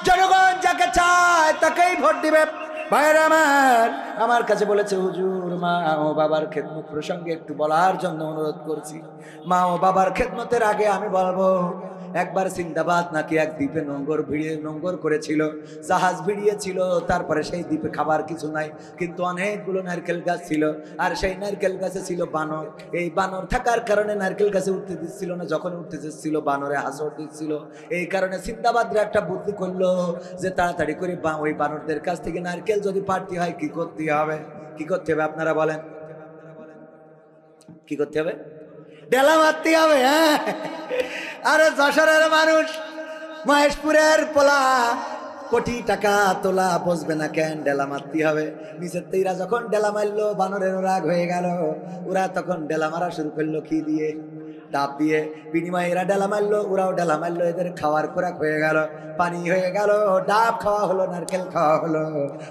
A: জনগণ যাকে চায় তাকেই ভোট দিবে। ভাইরা আমার কাছে বলেছে, হুজুর মা ও বাবার খেদমত প্রসঙ্গে একটু বলার জন্য অনুরোধ করছি। মা ও বাবার খেদমতের আগে আমি বলবো, একবার সিন্দাবাদ নাকি এক দ্বীপে নোঙ্গর করেছিল, জাহাজ ভিড়িয়েছিল। তারপরে সেই দ্বীপে খাবার কিছু নাই, কিন্তু অনেকগুলো নারকেল গাছ ছিল, আর সেই নারকেল গাছে ছিল বানর। এই বানর থাকার কারণে নারকেল গাছে উঠতে দিচ্ছিল না, যখন উঠতে দিচ্ছিল বানরে হাসর দিচ্ছিল। এই কারণে সিন্দাবাদরা একটা বুদ্ধি করলো যে তাড়াতাড়ি করে ওই বানরদের কাছ থেকে নারকেল যদি পাড়তে হয় কি করতে হবে? কি করতে হবে আপনারা বলেন? কি করতে হবে? ডেলা মারতে হবে। হ্যাঁ, আরে যশোরের মানুষ, মহেশপুরের পোলা, কোটি টাকা তোলা বসবে না কেন? ডেলা মারতে হবে। নিচের তেইরা যখন ডেলা মারলো, বানরের রাগ হয়ে গেল। ওরা তখন ডেলা মারা শুরু করলো কি দিয়ে? ডাব দিয়ে। বিনিময়ে এরা ডেলা মারলো, ওরাও ডেলা মারলো। এদের খাওয়ার খোরাক হয়ে গেল, পানি হয়ে গেল, ডাব খাওয়া হলো, নারকেল খাওয়া হলো।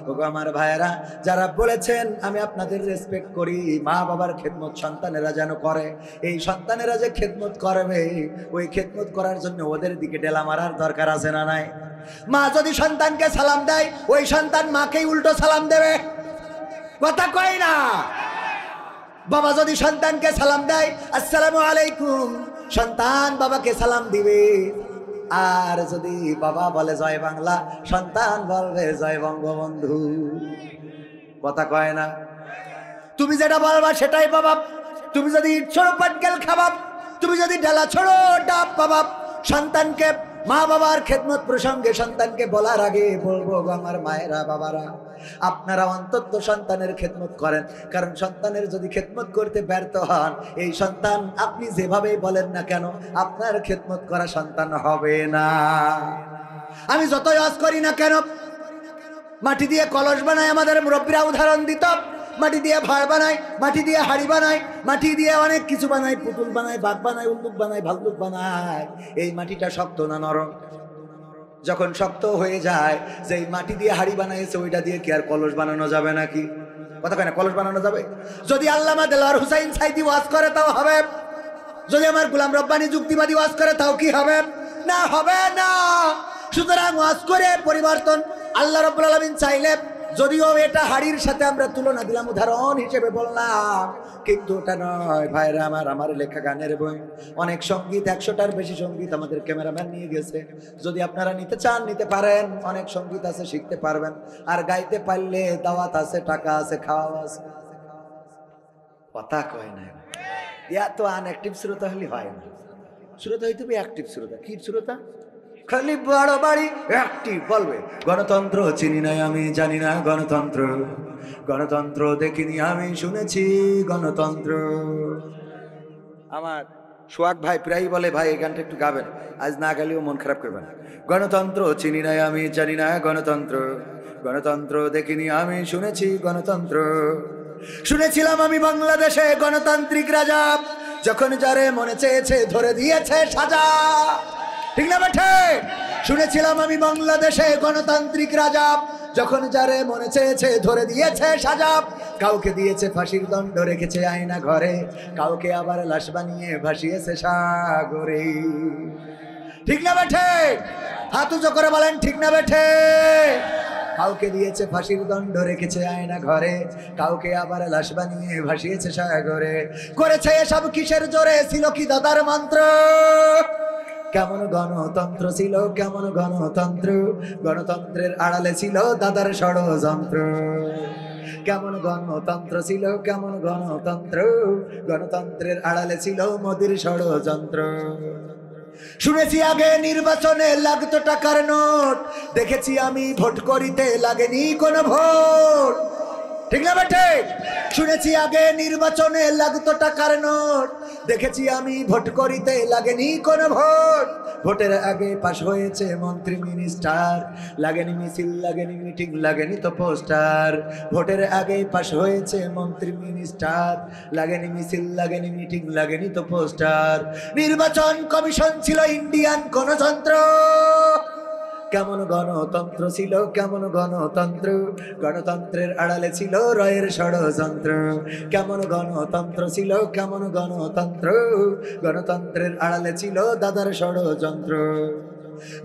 A: ওগো আমার ভাইয়েরা, যারা বলেছেন আমি আপনাদের রেসপেক্ট করি, মা বাবার খেদমত সন্তানেরা যেন করে, এই সন্তানেরা যে খেদমত করবে, ওই খেদমত করার জন্য ওদের দিকে ডেলা মারার দরকার আছে না নাই? মা যদি সন্তানকে সালাম দেয়, ওই সন্তান মাকেই উল্টো সালাম দেবে। কথা কয় না? বাবা যদি সন্তানকে সালাম দেয়, আসসালামু আলাইকুম, সন্তান বাবাকে সালাম দিবে। আর যদি বাবা বলে জয় বাংলা, সন্তান বলবে জয় বঙ্গবন্ধু। কথা কয় না? তুমি যেটা বলবা সেটাই বাবা। তুমি যদি ইট ছোড়ো পাটকেল খাবা, তুমি যদি ডালা ছোড়ো ডাব পাবা। সন্তানকে, মা বাবার খেদমত প্রসঙ্গে সন্তানকে বলার আগে বলবো, আমার মায়েরা বাবারা, আপনারা অন্তত সন্তানের খেদমত করেন। কারণ সন্তানের যদি খেদমত করতে ব্যর্থ হন, এই সন্তান আপনি যেভাবেই বলেন না কেন, আপনার খেদমত করা সন্তান হবে না। আমি যতই ওয়াজ করি না কেন, মাটি দিয়ে কলস বানায় আমাদের মুরব্বীরা উদাহরণ দিত। মাটি দিয়ে ভাড় বানায়, মাটি দিয়ে হাড়ি বানায়, মাটি দিয়ে অনেক কিছু বানায়, পুতুল বানায়, বাঘ বানায়, উল্লুক বানায়, ভাল্লুক বানায়। এই মাটিটা শক্ত না নরম? যখন শক্ত হয়ে যায়, যে মাটি দিয়ে হাড়ি বানাইছে ওইটা দিয়ে কি আর কলস বানানো যাবে নাকি? কথা কয় না? কলস বানানো যাবে? যদি আল্লামা দেলোয়ার হুসাইন সাইদি ওয়াজ করে তাও হবে। যদি আমার গোলাম রব্বানী যুক্তিবাদী ওয়াজ করে তাও কি হবে? না, হবে না। সুতরাং ওয়াজ করে পরিবর্তন আল্লাহ রাব্বুল আলামিন চাইলে, যদিও এটা হাড়ির সাথে আমরা তুলনা দিলাম, উদাহরণ হিসেবে বললাম, কিন্তু ওটা নয় ভাইরা আমার। আমার লেখা গানের বই অনেক সঙ্গীত, 100টার বেশি সঙ্গীত আমাদের ক্যামেরাম্যান নিয়ে গেছে। যদি আপনারা নিতে চান নিতে পারেন, অনেক সঙ্গীত আছে, শিখতে পারবেন। আর গাইতে পারলে দাওয়াত আছে, টাকা আছে, খাওয়া আছে। কথা কয় না? ইয়া তো আনঅ্যাক্টিভ শ্রোতা হলে হয় না। শ্রোতা হইতে হবে অ্যাক্টিভ শ্রোতা। কি শ্রোতা? খালি বড় বাড়ি অ্যাক্টিভ বলবে, গণতন্ত্র চিনি না আমি, জানি না গণতন্ত্র, গণতন্ত্র দেখিনি আমি, শুনেছি গণতন্ত্র। আমার সোহাগ ভাই প্রায় বলে, ভাই এই গানটা একটু গাবেন, আজ না গেলেও মন খারাপ করবেন। গণতন্ত্র চিনি না আমি, জানি না গণতন্ত্র, গণতন্ত্র দেখিনি আমি, শুনেছি গণতন্ত্র। শুনেছিলাম আমি বাংলাদেশে গণতান্ত্রিক রাজা, যখন যারে মনে চেয়েছে ধরে দিয়েছে সাজা। ঠিক না বেঠে? শুনেছিলাম আমি বাংলাদেশে গণতান্ত্রিক রাজা, যখন যারে মনে চেয়েছে ধরে দিয়েছে সাজা। কাউকে দিয়েছে ফাঁসির দণ্ড, রেখেছে আয়না ঘরে, কাউকে আবার লাশ বানিয়ে ভাসিয়েছে সাগরে। ঠিক না বেঠে? হাত উঁচু করে বলেন ঠিক না বেঠে? কাউকে দিয়েছে ফাঁসির দণ্ড, রেখেছে আয়না ঘরে, কাউকে আবার লাশ বানিয়ে ভাসিয়েছে সাগরে। করেছে এসব কিসের জোরে? ছিল কি দাদার মন্ত্র? কেমন গণতন্ত্র ছিল, কেমন গণতন্ত্র, গণতন্ত্রের আড়ালে ছিল দাদার ষড়যন্ত্র। কেমন গণতন্ত্র ছিল, কেমন গণতন্ত্র, গণতন্ত্রের আড়ালে ছিল মোদির ষড়যন্ত্র। শুনেছি আগে নির্বাচনে লাগতো টাকার নোট, দেখেছি আমি ভোট করিতে লাগেনি কোনো ভোট। ঠিক না বেটে? শুনেছি আগে নির্বাচনে লাগতো টাকার নোট, দেখেছি আমি ভোট করিতে লাগেনি কোনো ভোট। ভোটের আগে পাশ হয়েছে মন্ত্রী মিনিস্টার, লাগেনি মিছিল, লাগেনি মিটিং, লাগেনি তো পোস্টার। ভোটের আগে পাশ হয়েছে মন্ত্রী মিনিস্টার, লাগেনি মিছিল, লাগেনি মিটিং, লাগেনি তো পোস্টার। নির্বাচন কমিশন ছিল ইন্ডিয়ান কোন যন্ত্র। কেমন গণতন্ত্র ছিল, কেমন গণতন্ত্র, গণতন্ত্রের আড়ালে ছিল রয়ের ষড়যন্ত্র। কেমন গণতন্ত্র ছিল, কেমন গণতন্ত্র, গণতন্ত্রের আড়ালে ছিল দাদার ষড়যন্ত্র।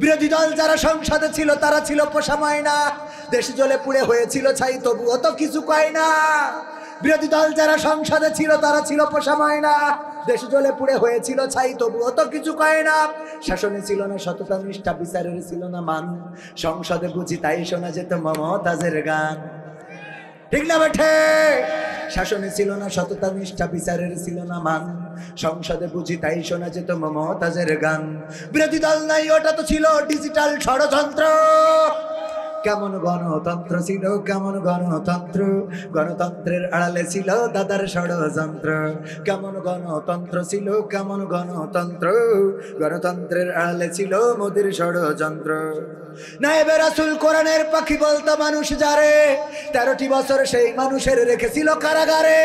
A: বিরোধী দল যারা সংসদে ছিল তারা ছিল পোষা ময়না, দেশ জ্বলে পুড়ে হয়েছিল ছাই, তবুও তো কিছু কয় না। বিরোধী দল যারা সংসদে ছিল তারা ছিল পোষা ময়না, দেশ জ্বলে পুড়ে হয়েছিল ছাই, তবুও তো কিছু কয় না। শাসনে ছিল না সততা নিষ্ঠা, বিচারের ছিল না মান, সংসদে বুঝি তাই শোনা যেত মমতাজের গান। ঠিক না বেঠে? শাসনে ছিল না সততা নিষ্ঠা, বিচারের ছিল না মান, সংসদে বুঝি তাই শোনা যেত মমতাজের গান। বিরোধী দল নাই, ওটা তো ছিল ডিজিটাল ষড়যন্ত্র। কেমন গণতন্ত্র ছিল, কেমন গণতন্ত্র, গণতন্ত্রের আড়ালে ছিল দাদার ষড়যন্ত্র। কেমন গণতন্ত্র ছিল, কেমন গণতন্ত্র, গণতন্ত্রের আড়ালে ছিল মোদির ষড়যন্ত্র। নায়েবে রাসূল কোরআনের পাখি বলতো মানুষ যারে, 13টি বছর সেই মানুষের রেখেছিল কারাগারে।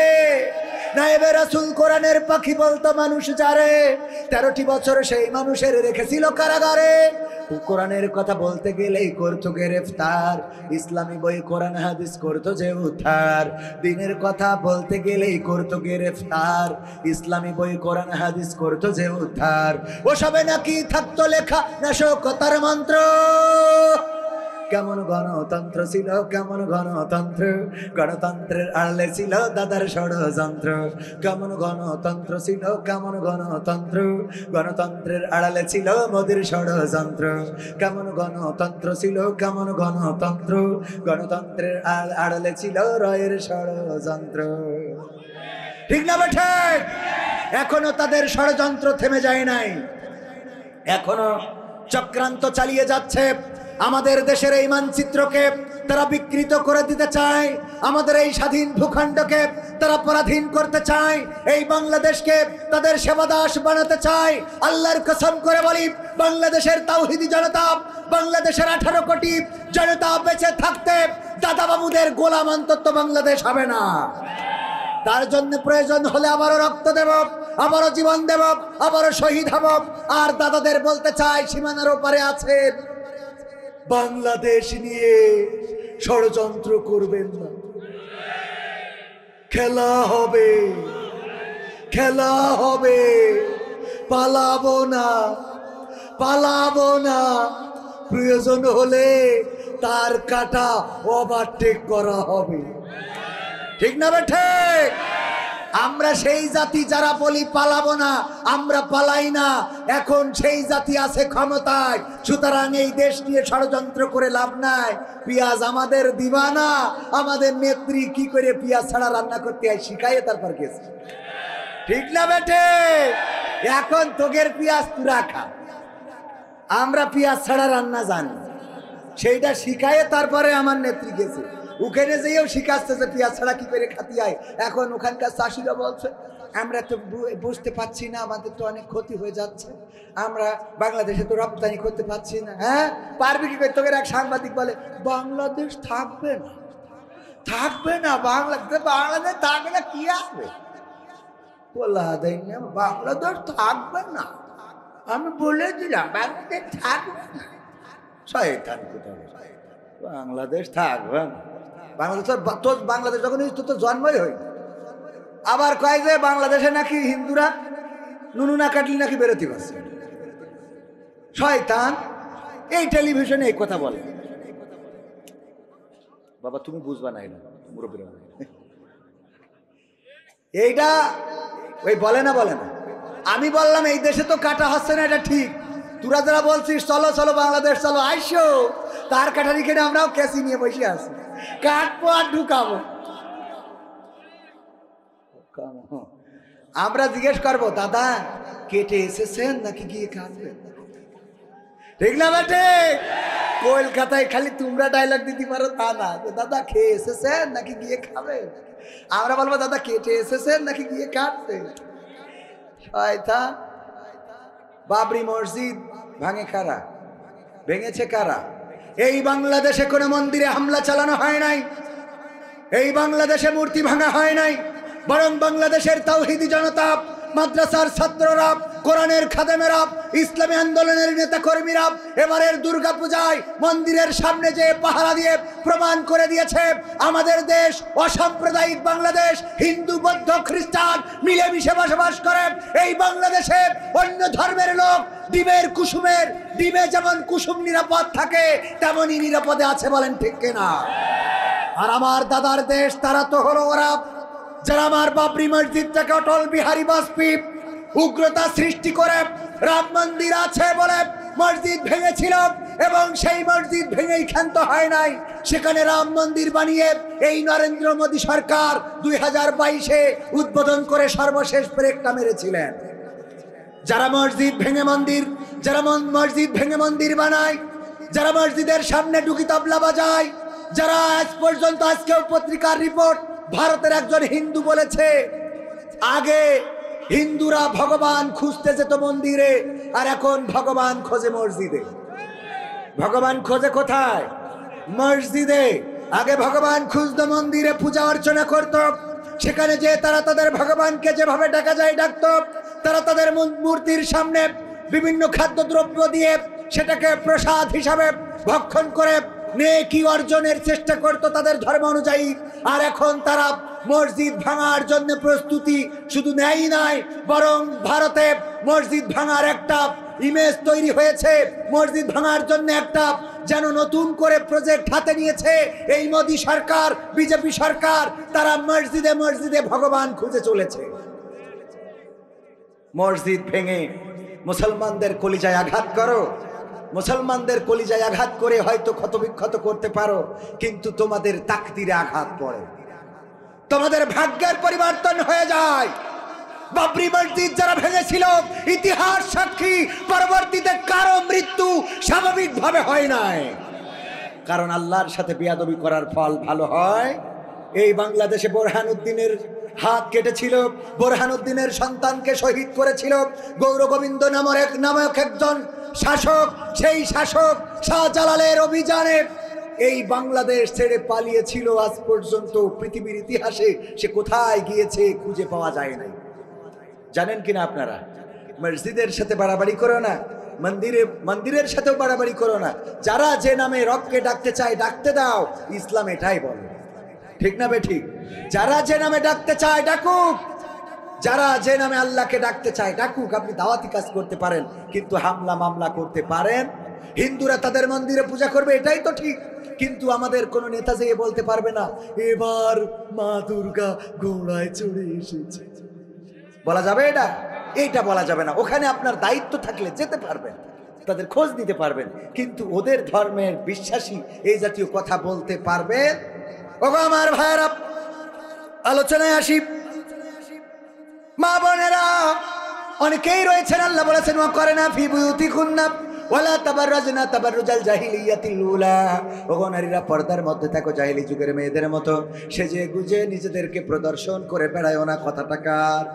A: নায়েবে রাসূল কোরআনের পাখি বলতো মানুষ যারে, 13টি বছর সেই মানুষের রেখেছিল কারাগারে। কোরআনের কথা বলতে গেলেই করতো গ্রেফতার, ইসলামী বই কোরআন হাদিস করতো যে উদ্ধার। দিনের কথা বলতে গেলেই করতো গ্রেফতার, ইসলামী বই কোরআন হাদিস করতো যে উদ্ধার। ওসবে নাকি থাকতো লেখা নাশকতার মন্ত্র। কেমন গণতন্ত্র ছিল, কেমন গণতন্ত্র, গণতন্ত্রের আড়ালে ছিল দাদার ষড়যন্ত্র। কেমন গণতন্ত্র ছিল, কেমন গণতন্ত্র, গণতন্ত্রের আড়ালে ছিল মোদির ষড়যন্ত্র। কেমন গণতন্ত্র ছিল, কেমন গণতন্ত্র, গণতন্ত্রের আড়ালে ছিল রয়ের ষড়যন্ত্র। ঠিক না বেঠে? এখনো তাদের ষড়যন্ত্র থেমে যায় নাই, এখনো চক্রান্ত চালিয়ে যাচ্ছে। আমাদের দেশের এই মানচিত্রকে তারা বিকৃত করে দিতে চায়, আমাদের এই স্বাধীন ভূখণ্ডকে তারা পরাধীন করতে চায়, এই বাংলাদেশকে তাদের সেবাদাস বানাতে চায়। আল্লাহর কসম করে বলি, বাংলাদেশের তাওহীদি জনতা, বাংলাদেশের 18 কোটি জনতা বেঁচে থাকতে দাদা বাবুদের গোলাম অন্তত বাংলাদেশ হবে না। তার জন্য প্রয়োজন হলে আবারও রক্ত দেব, আবারও জীবন দেব, আবারও শহীদ হব। আর দাদাদের বলতে চাই, সীমানার ওপারে আছেন, বাংলাদেশ নিয়ে ষড়যন্ত্র করবেন না। খেলা হবে, খেলা হবে, পালাবো না, পালাবো না। প্রয়োজন হলে তার কাটা ওভারটেক করা হবে। ঠিক না বেঠে? আমরা সেই জাতি যারা বলি পালাবো না, আমরা পালাই না। এখন সেই জাতি আছে ক্ষমতায়, সুতরাং এই দেশ নিয়ে ষড়যন্ত্র করে লাভ নাই। পেঁয়াজ আমাদের দিবা না, আমাদের নেত্রী কি করে পেঁয়াজ ছাড়া রান্না করতে হয় শিখাইয়ে তারপর গেছে। ঠিক না বেটে? এখন তোগের পেঁয়াজ তুরা খা, আমরা পেঁয়াজ ছাড়া রান্না জানি, সেইটা শিখাইয়ে তারপরে আমার নেত্রী গেছে। ওখানে যেও শিখাচ্ছে যে পেঁয়াজ ছাড়া কি করে খাতি হয়। এখন ওখানকার চাষিরা বলছে, আমরা তো বুঝতে পারছি না, আমাদের তো অনেক ক্ষতি হয়ে যাচ্ছে, আমরা বাংলাদেশে তো রপ্তানি করতে পারছি না। হ্যাঁ পারবি কি করে? তোকে এক সাংবাদিক বলে বাংলাদেশ থাকবে না, থাকবে না, বাংলাদেশ থাকবে না, কি আসবে? বলা দেয় না বাংলাদেশ থাকবে না, আমি বলে দিলাম বাংলাদেশ থাকবে না। শয়তান কোথায়, বাংলাদেশ থাকবে না। বাংলাদেশ তো বাংলাদেশ যখন তো জন্মই হয়। আবার কয় যে বাংলাদেশে নাকি হিন্দুরা নুনু না কাটলি নাকি বেরোতে পারছে। শয়তান এই টেলিভিশনে এই কথা বলে। বাবা তুমি বুঝবা না, মুরব্বীরা এইটা ওই বলে না, বলে না। আমি বললাম এই দেশে তো কাটা হচ্ছে না, এটা ঠিক। তোরা যারা বলছিস চলো চলো বাংলাদেশ চলো, আইসো, তার কাটারি খেটে আমরাও ক্যাসি নিয়ে বসে আছি, কাটবো আর ঢুকাবো। আমরা জিজ্ঞেস করবো দাদা কেটে এসেছেন নাকি গিয়ে কাটবেন? ঠিক না বেটে? কলকাতায় খালি তোমরা ডায়লগ দিতে পারো তা না, দাদা খেয়ে এসেছেন নাকি গিয়ে খাবেন। আমরা বলবো দাদা কেটে এসেছেন নাকি গিয়ে কাটবেন। শয়তান। বাবরি মসজিদ ভাঙে কারা? ভেঙেছে কারা? এই বাংলাদেশে কোনো মন্দিরে হামলা চালানো হয় নাই, এই বাংলাদেশে মূর্তি ভাঙা হয় নাই, বরং বাংলাদেশের তাওহীদি জনতা, মাদ্রাসার ছাত্ররা, কোরআনের খাদেমেরা, ইসলামী আন্দোলনের নেতা কর্মীরা এবারের দুর্গাপূজায় মন্দিরের সামনে যে পাহারা দিয়ে প্রমাণ করে দিয়েছে আমাদের দেশ অসাম্প্রদায়িক বাংলাদেশ। হিন্দু বৌদ্ধ খ্রিস্টান মিলেমিশে বসবাস করে এই বাংলাদেশে অন্য ধর্মের লোক ডিমের কুসুমের ডিমে যেমন কুসুম নিরাপদ থাকে তেমনই নিরাপদে আছে। বলেন ঠিক কিনা? আর আমার দাদার দেশ তারা তো হলো ওরা যারা আমার বাবরি মসজিদটাকে অটল বিহারী বাজপেয়ী উগ্রতা সৃষ্টি করে রাম মন্দির আছে বলে মসজিদ ভেঙেছিল, এবং সেই মসজিদ ভেঙেই ক্ষান্ত হয় নাই, সেখানে রাম মন্দির বানিয়ে এই নরেন্দ্র মোদী সরকার 2022-এ উদ্বোধন করে সর্বশেষ ব্রেকটা মেরেছিলেন। যারা মসজিদ ভেঙে মন্দির, যারা মসজিদ ভেঙে মন্দির বানায়, যারা মসজিদের সামনে ডুকি তবলা বাজায়, যারা আজ পর্যন্ত, আজকেও পত্রিকার রিপোর্ট, ভারতের একজন হিন্দু বলেছে আগে হিন্দুরা ভগবান খুঁজতে যেত মন্দিরে, আর এখন ভগবান খোঁজে মসজিদে। ভগবান খোঁজে কোথায়? মসজিদে। আগে ভগবান খুঁজতো মন্দিরে, পূজা অর্চনা করত, সেখানে যে তারা তাদের ভগবানকে যেভাবে ডাকা যায় ডাকত। তারা তাদের মূর্তির সামনে বিভিন্ন খাদ্যদ্রব্য দিয়ে সেটাকে প্রসাদ হিসাবে ভক্ষণ করে নেকি অর্জনের চেষ্টা করত তাদের ধর্ম অনুযায়ী। আর এখন তারা মসজিদ ভাঙার জন্য প্রস্তুতি শুধু নেয় নাই, বরং ভারতে মসজিদ ভাঙার একটা ইমেজ তৈরি হয়েছে। মসজিদ ভাঙার জন্য একটা যেন নতুন করে প্রজেক্ট হাতে নিয়েছে এই মোদী সরকার, বিজেপি সরকার। তারা মসজিদে মসজিদে ভগবান খুঁজে চলেছে। মসজিদ ভেঙে মুসলমানদের কলিজায় আঘাত করো, মুসলমানদের কলিজায় আঘাত করে হয়তো ক্ষতবিক্ষত করতে পারো, কিন্তু তোমাদের তাকদীরে আঘাত পড়ে, তোমাদের ভাগ্যের পরিবর্তন হয়ে যায়। বাবরি মসজিদ যারা ভেঙেছিল, ইতিহাস সাক্ষী, পরবর্তীতে কারো মৃত্যু স্বাভাবিকভাবে হয় নাই, কারণ আল্লাহর সাথে বেয়াদবি করার ফল ভালো হয়। এই বাংলাদেশে বোরহানুদ্দিনের হাত কেটেছিল, বোরহানুদ্দিনের সন্তানকে শহীদ করেছিল গৌরগোবিন্দ নামক একজন শাসক। সেই শাসক শাহজালালের অভিযানে এই বাংলাদেশ ছেড়ে পালিয়েছিল। আজ পর্যন্ত পৃথিবীর ইতিহাসে সে কোথায় গিয়েছে খুঁজে পাওয়া যায় নাই। জানেন কিনা আপনারা? মসজিদের সাথে বাড়াবাড়ি করো না, মন্দিরের সাথেও বাড়াবাড়ি করো না। যারা যে নামে রবকে ডাকতে চায় ডাকতে দাও, ইসলাম এটাই বলে, ঠিক না বেঠিক? যারা যে নামে ডাকতে চায় ডাকুক, যারা যে নামে আল্লাহকে ডাকতে চায় ডাকুক। আপনি দাওয়াতি কাজ করতে পারেন, কিন্তু হামলা মামলা করতে পারেন। হিন্দুরা তাদের মন্দিরে পূজা করবে, এটাই তো ঠিক, কিন্তু আমাদের কোন নেতা যেয়ে বলতে পারবে না এবার মা দুর্গা ঘোড়ায় চড়ে এসেছে। বলা যাবে এটা? এইটা বলা যাবে না। ওখানে আপনার দায়িত্ব থাকলে যেতে পারবেন, তাদের খোঁজ নিতে পারবেন, কিন্তু ওদের ধর্মের বিশ্বাসী এই জাতীয় কথা বলতে পারবেন? ওগো আমার ভাইয়েরা, আলোচনায় আসি। মা বোনেরা অনেকেই রয়েছেন, আল্লাহ বলেছেন ওয়া করেনা ফি বুয়ুতিকুন্না ওয়ালা তাবাররাজনা তাবাররুজাল জাহিলিয়াতিল উলা। ওগো নারীরা, পর্দার মধ্যে থাকো, জাহিলি যুগের মেয়েদের মতো সেজে গুজে নিজেদেরকে প্রদর্শন করে বেড়ায়ও না। কথাটা কার?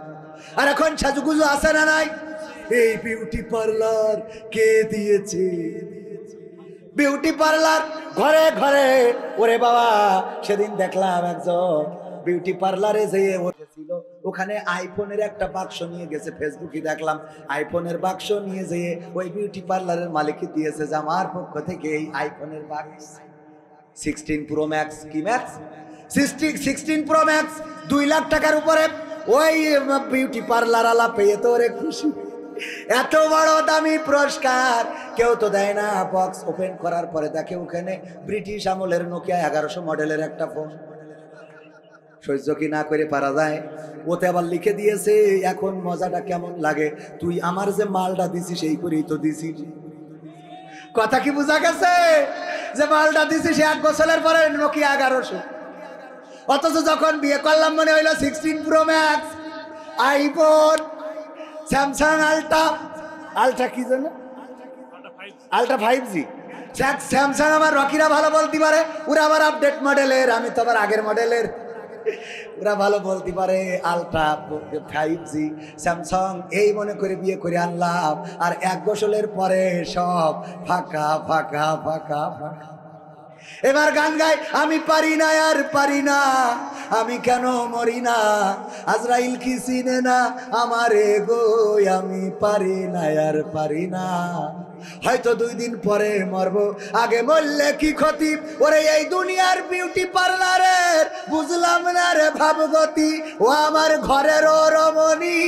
A: আর এখন সাজুগুজু আছে না নাই? এই বিউটি পার্লার কে দিয়েছে? বিউটি পার্লার ঘরে ঘরে। ওরে বাবা, সেদিন দেখলাম একজন বিউটি পার্লারে যেয়ে ছিল, ওখানে আইফোনের একটা বাক্স নিয়ে গেছে। ফেসবুকে দেখলাম আইফোনের বাক্স নিয়ে যেয়ে ওই বিউটি পার্লারের মালিককে দিয়েছে যে আমার পক্ষ থেকে এই আইফোনের বাক্স 16 প্রো ম্যাক্স। কি ম্যাক্স? 16 প্রো ম্যাক্স, 2 লাখ টাকার উপরে। ওই বিউটি পার্লার আলা পেয়ে তো ওরে খুশি। এত বড় দামি পুরস্কার কেউ তো দেয় না। বক্স ওপেন করার পরে দেখে ওখানে ব্রিটিশ আমলের নোকিয়া 1100 মডেলের একটা ফোন। সহ্য কি না করে পারা যায়? ওতে আবার লিখে দিয়েছে এখন মজাটা কেমন লাগে, তুই আমার যে মালটা দিছিস সেই করেই তো দিছিস। কথা কি বোঝা গেছে? যে মালটা দিছিস 1 বছরের পরে নোকিয়া 1100, অথচ যখন বিয়ে করলাম মনে হইলো 16 pro max, iPhone, Samsung ultra কি জানো, আলট্রা 5G। স্যামসাং আমার রকিরা ভালো বলতে পারে, ওরা আবার আপডেট মডেলের, আমি তো আবার আগের মডেলের। ওরা ভালো বলতে পারে আলট্রা 5G স্যামসাং, এই মনে করে বিয়ে করে আনলাম। আর 1 বছরের পরে সব ফাঁকা ফাঁকা ফাঁকা ফাঁকা। এবার গান গায়, আমি পারি না আর পারি না, আমি কেন মরি না, আজরাইল কি চিনে না আমারে গো, আমি পারি না আর পারি না। হয়তো 2 দিন পরে মরবো, আগে মরলে কি ক্ষতি। ওরে এই দুনিয়ার বিউটি পার্লারের বুঝলাম না রে ভাবগতি। ও আমার ঘরের রমণী,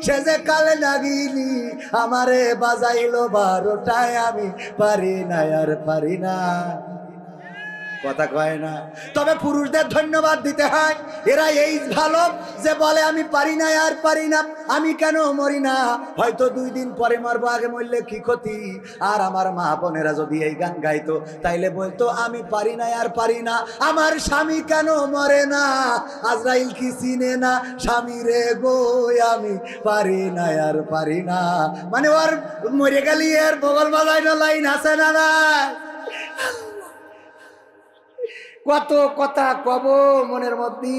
A: সে যে কালে নাগিনি, আমারে বাজাইলো 12টায়, আমি পারি না আর পারি না। কথা কয় না। তবে পুরুষদের ধন্যবাদ দিতে হয়, এরা এই ভালো যে বলে আমি পারি না আর পারি না, আমি কেন মরি না। হয়তো 2 দিন পরে মরবো, আগে মরলে কি ক্ষতি। আর আমার মা বোনেরা যদি এই গান গাইতো তাইলে বলতো আমি পারি না আর পারি না, আমার স্বামী কেন মরে না, আজরাইল কি চিনে না স্বামী রে গো, আমি পারি না আর পারি না। মানে ওর মরে গেলি এর বগল বাজাইনো লাইন আছে না না? কত কথা কব মনের মধ্যে,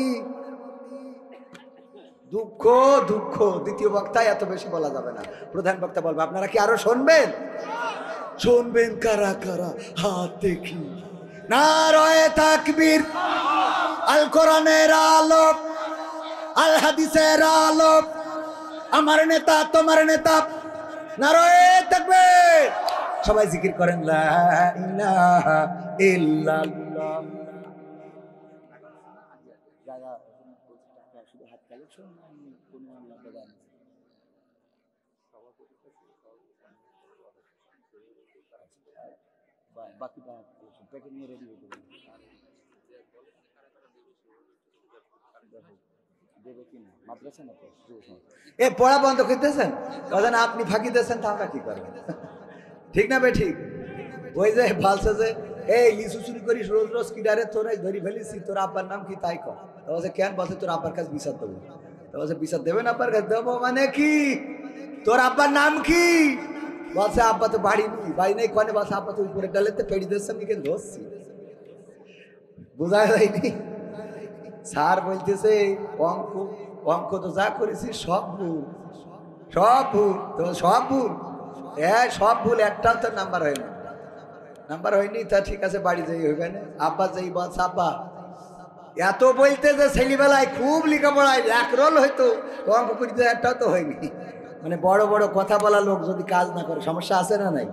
A: দুঃখ দুঃখ। দ্বিতীয় বক্তায় এত বেশি বলা যাবে না, প্রধান বক্তা বলবে। আপনারা কি আরো শুনবেন? শুনবেন কারা কারা? হাত দেখি। নারায়ে তাকবীর। আল কোরআনের আলো, আল হাদিসের আলো, আমার নেতা তোমার নেতা। নারায়ে তাকবীর। সবাই জিকির করেন লা ইলাহা ইল্লাল্লাহ। এ পড়া বন্ধ করতেছেন, বলেন আপনি ফাঁকি দিয়েছেন, তা আমরা কি করবেন? ঠিক না বে ঠিক? ওই যে বলছে যে এই লিচু চুরি করিস রোজ রোজ কিডারে তোরা ধরি ফেলিস, তোর আব্বার নাম কি তাই কর। তো বলছে কেন? বলছে তোর আব্বার কাছে বিচার দেবো। তো বলছে বিচার দেবেন আব্বার কাছে? দেবো মানে কি? তোর আব্বার নাম কি? বলছে আব্বা তো বাড়ি নেই, বাড়ি নেই কনে? বলছে আব্বা তো উপরে ডালেতে পেড়ি দিচ্ছে, আমি কেন ধরছি? বোঝা যায়নি? স্যার বলতেছে অঙ্ক, অঙ্ক তো যা করেছি সব ভুল, সব ভুল। তো সব ভুল? হ্যাঁ সব ভুল, একটাও তো নাম্বার হয়নি। নাম্বার হয়নি, তা ঠিক আছে বাড়ি যাই হইবে না। আব্বা যাই বলছে আব্বা এত বলতে যে ছেলেবেলায় খুব লেখাপড়ায় এক রোল হইতো, অঙ্ক করিতে একটাও তো হয়নি। মানে বড় বড় কথা বলা লোক যদি কাজ না করে সমস্যা আছে না নাই?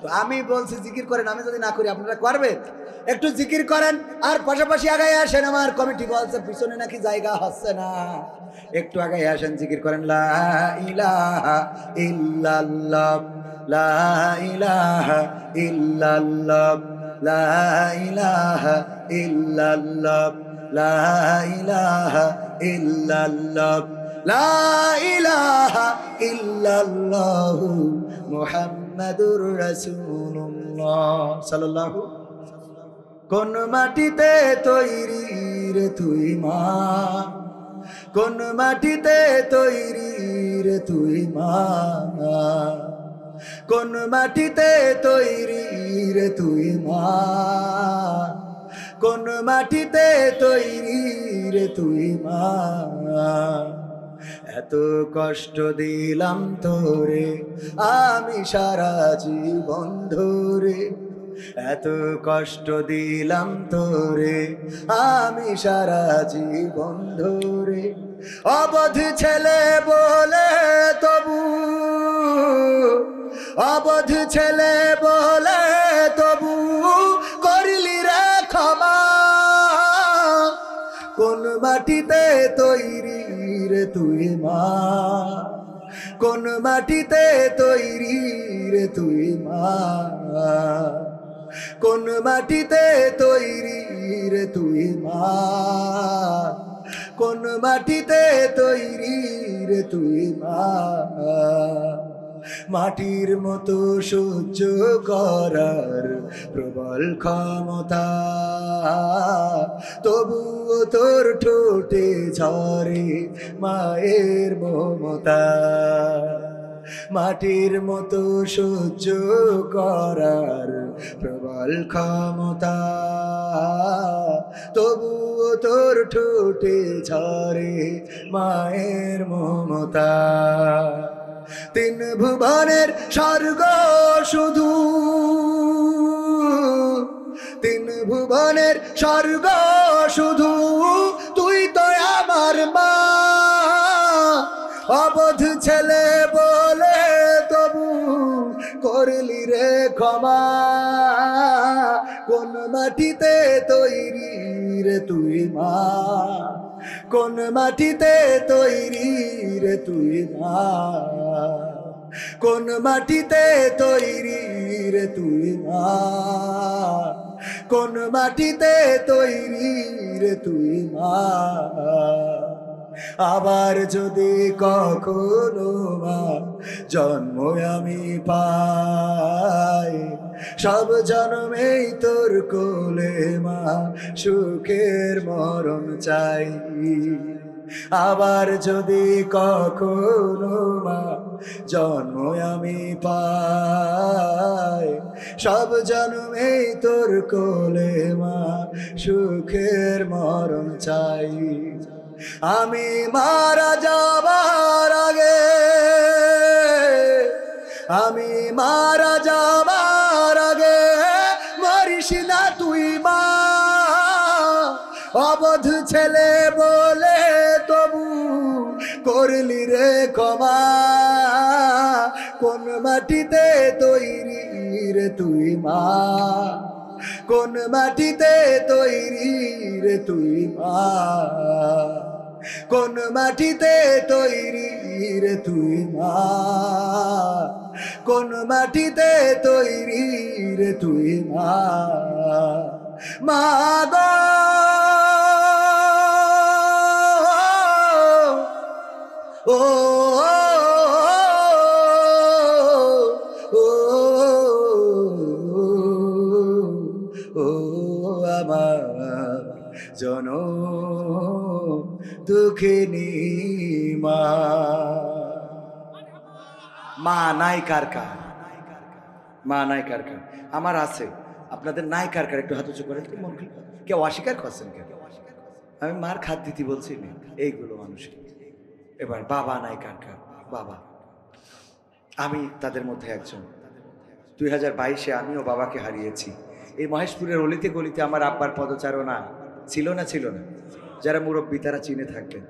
A: তো আমি বলছি জিকির করেন, আমি যদি না করি আপনারা করবেন? একটু জিকির করেন আর পাশাপাশি আগায় আসেন। আমার কমিটি বলছে পিছনে নাকি জায়গা হচ্ছে না, একটু আগায় আসেন, জিকির করেন লা ইলাহা ইল্লাল্লাহ, লা ইলাহা ইল্লাল্লাহ, লা ইলাহা ইল্লাল্লাহ, লা ইলাহা ইল্লাল্লাহ, লা ইলাহা ইল্লাল্লাহু মুহাম্মাদুর রাসূলুল্লাহ সাল্লাল্লাহু। কোন মাটিতে তৈরি রে তুই মা, কোন মাটিতে তৈরি রে তুই মা, কোন মাটিতে তৈরি রে তুই মা, কোন মাটিতে তৈরি রে তুই মা। এত কষ্ট দিলাম তোরে আমি সারা জীবন ধরে, এত কষ্ট দিলাম তোরে আমি সারা জীবন ধরে। অবধ ছেলে বলে তবু, অবধ ছেলে বলে তবু করলি রে ক্ষমা। কোন মাটিতে তৈরি রে তুই মা, কোন মাটিতে তৈরি রে তুই মা, কোন মাটিতে তৈরি রে তুই মা, কোন মাটিতে তৈরি রে তুই মা। মাটির মতো সহ্য করার প্রবল ক্ষমতা, তবুও তোর ঠোঁটে ঝরে মায়ের মমতা। মাটির মতো সহ্য করার প্রবল ক্ষমতা, তবুও তোর ঠোঁটে ঝরে মায়ের মমতা। তিন ভুবনের স্বর্গ শুধু, তিন ভুবনের স্বর্গ শুধু তুই তো আমার মা। অবধ ছেলে বলে তবু করলি রে ক্ষমা। কোন মাটিতে তৈরি রে তুই মা, কোন মাটিতে তৈরি রে তুই মা, কোন মাটিতে তৈরি রে তুই মা, কোন মাটিতে তৈরি রে তুই মা। আবার যদি কখনো মা জন্ম আমি পাই, সব জন্মেই তোর কোলে মা সুখের মরণ চাই। আবার যদি কখনো মা জন্ম আমি পাই, সব জন্মেই তোর কোলে মা সুখের মরণ চাই। আমি মারা যাবার আগে, আমি মারা যাবার আগে মরিস না তুই মা। অবধ ছেলে বলে তবু করলি রে ক্ষমা। কোন মাটিতে তৈরি রে তুই মা, কোন মাটিতে তৈরি রে তুই মা, কোন মাটিতে তৈরি রে তুই মা, কোন মাটিতে তৈরি রে তুই মা, মা গো ও আমার জনম দুঃখিনী মা। মা নাই কার কার, মা নাই কার কার? আমার আছে, আপনাদের নাই কার কার? একটু হাত উঁচু করেন, মন খুলে। কেউ অস্বীকার করছেন কেন? আমি মার খাদ দিতে বলছি না, এইগুলো মানুষকে। এবার বাবা নাই কার কার? বাবা, আমি তাদের মধ্যে একজন। 2022-এ আমিও বাবাকে হারিয়েছি। এই মহেশপুরের অলিতে গলিতে আমার আব্বার পদচারণা ছিল না, ছিল না। যারা মুরব্বী তারা চিনে থাকবেন।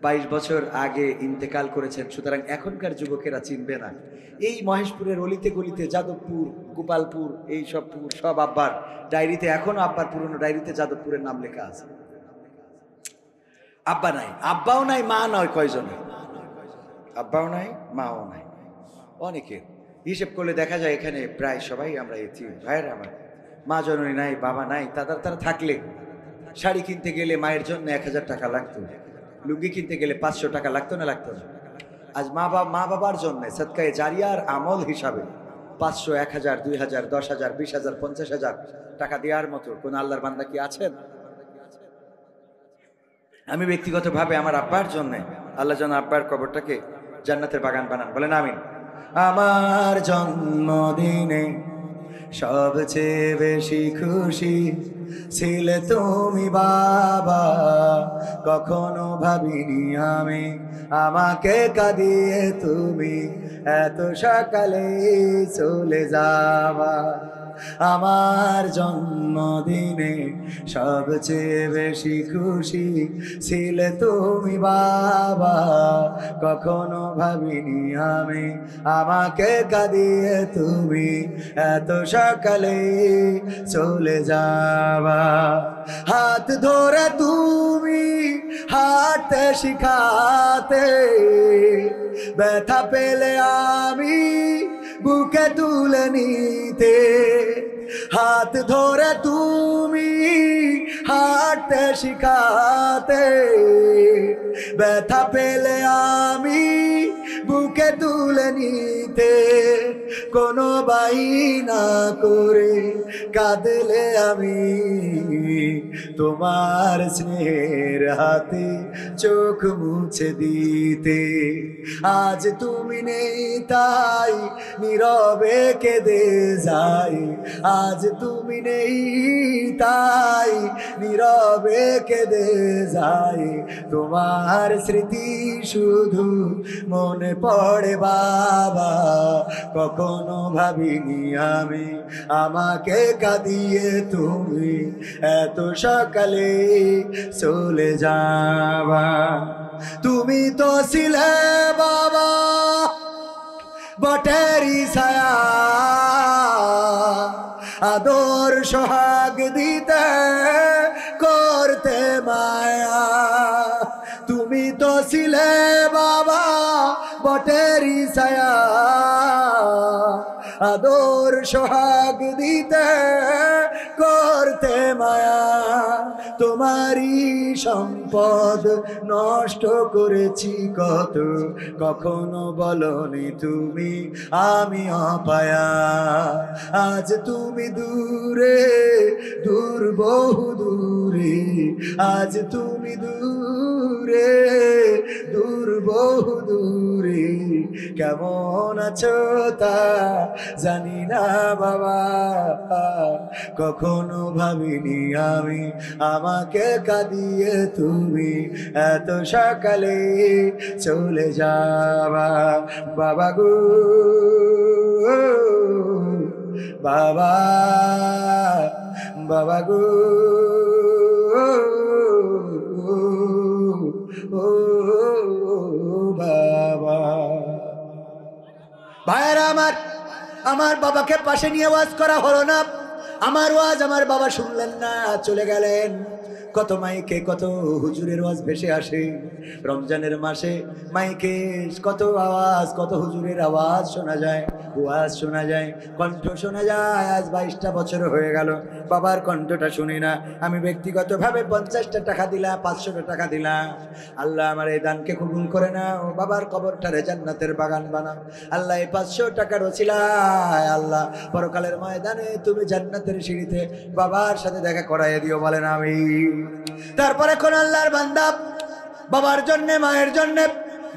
A: 22 বছর আগে ইন্তেকাল করেছেন, সুতরাং এখনকার যুবকেরা চিনবে না। এই মহেশপুরের অলিতে গলিতে, যাদবপুর, গোপালপুর, এই সব পুর সব আব্বার ডায়েরিতে, এখনো আব্বার পুরনো ডায়েরিতে যাদবপুরের নাম লেখা আছে। আব্বা নাই, আব্বাও নাই, মা নয়। কয়জন? আব্বাও নাই, মাও নাই। অনেকের হিসেব করলে দেখা যায় এখানে প্রায় সবাই আমরা এতিম। ভাইয়ের আমার মা জননী নাই, বাবা নাই। তারা থাকলে শাড়ি কিনতে গেলে মায়ের জন্য 1000 টাকা লাগতো, লুঙ্গি কিনতে গেলে 500 টাকা লাগতো না, লাগতো না? আজ মা বাবার জন্য সদকায়ে জারিয়ার আমল হিসাবে 500, 1000, 2000, 10,000, 20,000, 50,000 টাকা দেওয়ার মতো কোন আল্লাহর বান্দা কি আছেন? আমি ব্যক্তিগতভাবে আমার আব্বার জন্য, আল্লাহ যেন আব্বার কবরটাকে জান্নাতের বাগান বানান, বলেন আমিন। আমার জন্মদিনে সবচেয়ে বেশি খুশি ছিলে তুমি বাবা, কখনো ভাবিনি আমি আমাকে কাঁদিয়ে তুমি এত সকালে চলে যাবা। আমার জন্মদিনে সবচেয়ে বেশি খুশি ছিলে তুমি বাবা, কখনো ভাবিনি আমি আমাকে কাঁদিয়ে তুমি এত সকালে চলে যাবা। হাত ধরে তুমি হাঁটতে শিখাতে, ব্যথা পেলে আমি বুকে তুলে নিতে। হাত ধরে তুমি হাঁটতে শিখাতে, ব্যথা পেলে আমি বুকে তুলে নিতে। কোনো বায়না করে কাঁদলে আমি তোমার স্নেহের হাতে চোখ মুছে দিতে। আজ তুমি নেই তাই নীরবে কেঁদে যাই, আজ তুমি নেই তাই নীরবে কেঁদে যাই। তোমার স্মৃতি শুধু মনে পড়ে বাবা, কখনো ভাবিনি আমি আমাকে কাঁদিয়ে তুমি এত সকালে চলে যাবা। তুমি তো ছিলে বাবা বটেরই ছায়া, আদর সোহাগ দিতে করতে মায়া। তুমি তো ছিলে বাবা বটেরই ছায়া, আদর সোহাগ দিতে করতে মায়া। তোমারই সম্পদ নষ্ট করেছি কত, কখনো বলনি তুমি আমি অপায়া। আজ তুমি দূরে, দূর বহু দূরে, আজ তুমি দূরে, দূর বহু দূরে। কেমন আছো তা জানি না বাবা, কখনো ভাবিনি আমি আমাকে কাঁদিয়ে তুমি এত সকালে চলে যাবা। বাবা গো বাবা, বাবা গো ও বাবা। ভাইয়েরা আমার, আমার বাবাকে পাশে নিয়ে ওয়াজ করা হলো না। আমার ওয়াজ আমার বাবা শুনলেন না, চলে গেলেন। কত মাইকে কত হুজুরের ওয়াজ ভেসে আসে রমজানের মাসে, মাইকে কত আওয়াজ, কত হুজুরের আওয়াজ শোনা যায়, ওয়াজ শোনা যায়, কণ্ঠ শোনা যায়। আজ 22টা বছর হয়ে গেল বাবার কণ্ঠটা শুনি না। আমি ব্যক্তিগতভাবে 50টা টাকা দিলাম, 500টা টাকা দিলাম। আল্লাহ আমার এই দানকে কবুল করে নাও, বাবার কবরটারে জান্নাতের বাগান বানাও। আল্লাহ এই 500 টাকার ওসিলায় আল্লাহ পরকালের ময়দানে তুমি জান্নাতের সিঁড়িতে বাবার সাথে দেখা করাইয়ে দিও, বলেন আমিন। তারপরে কোন আল্লাহর বান্দা বাবার জন্য, মায়ের জন্য,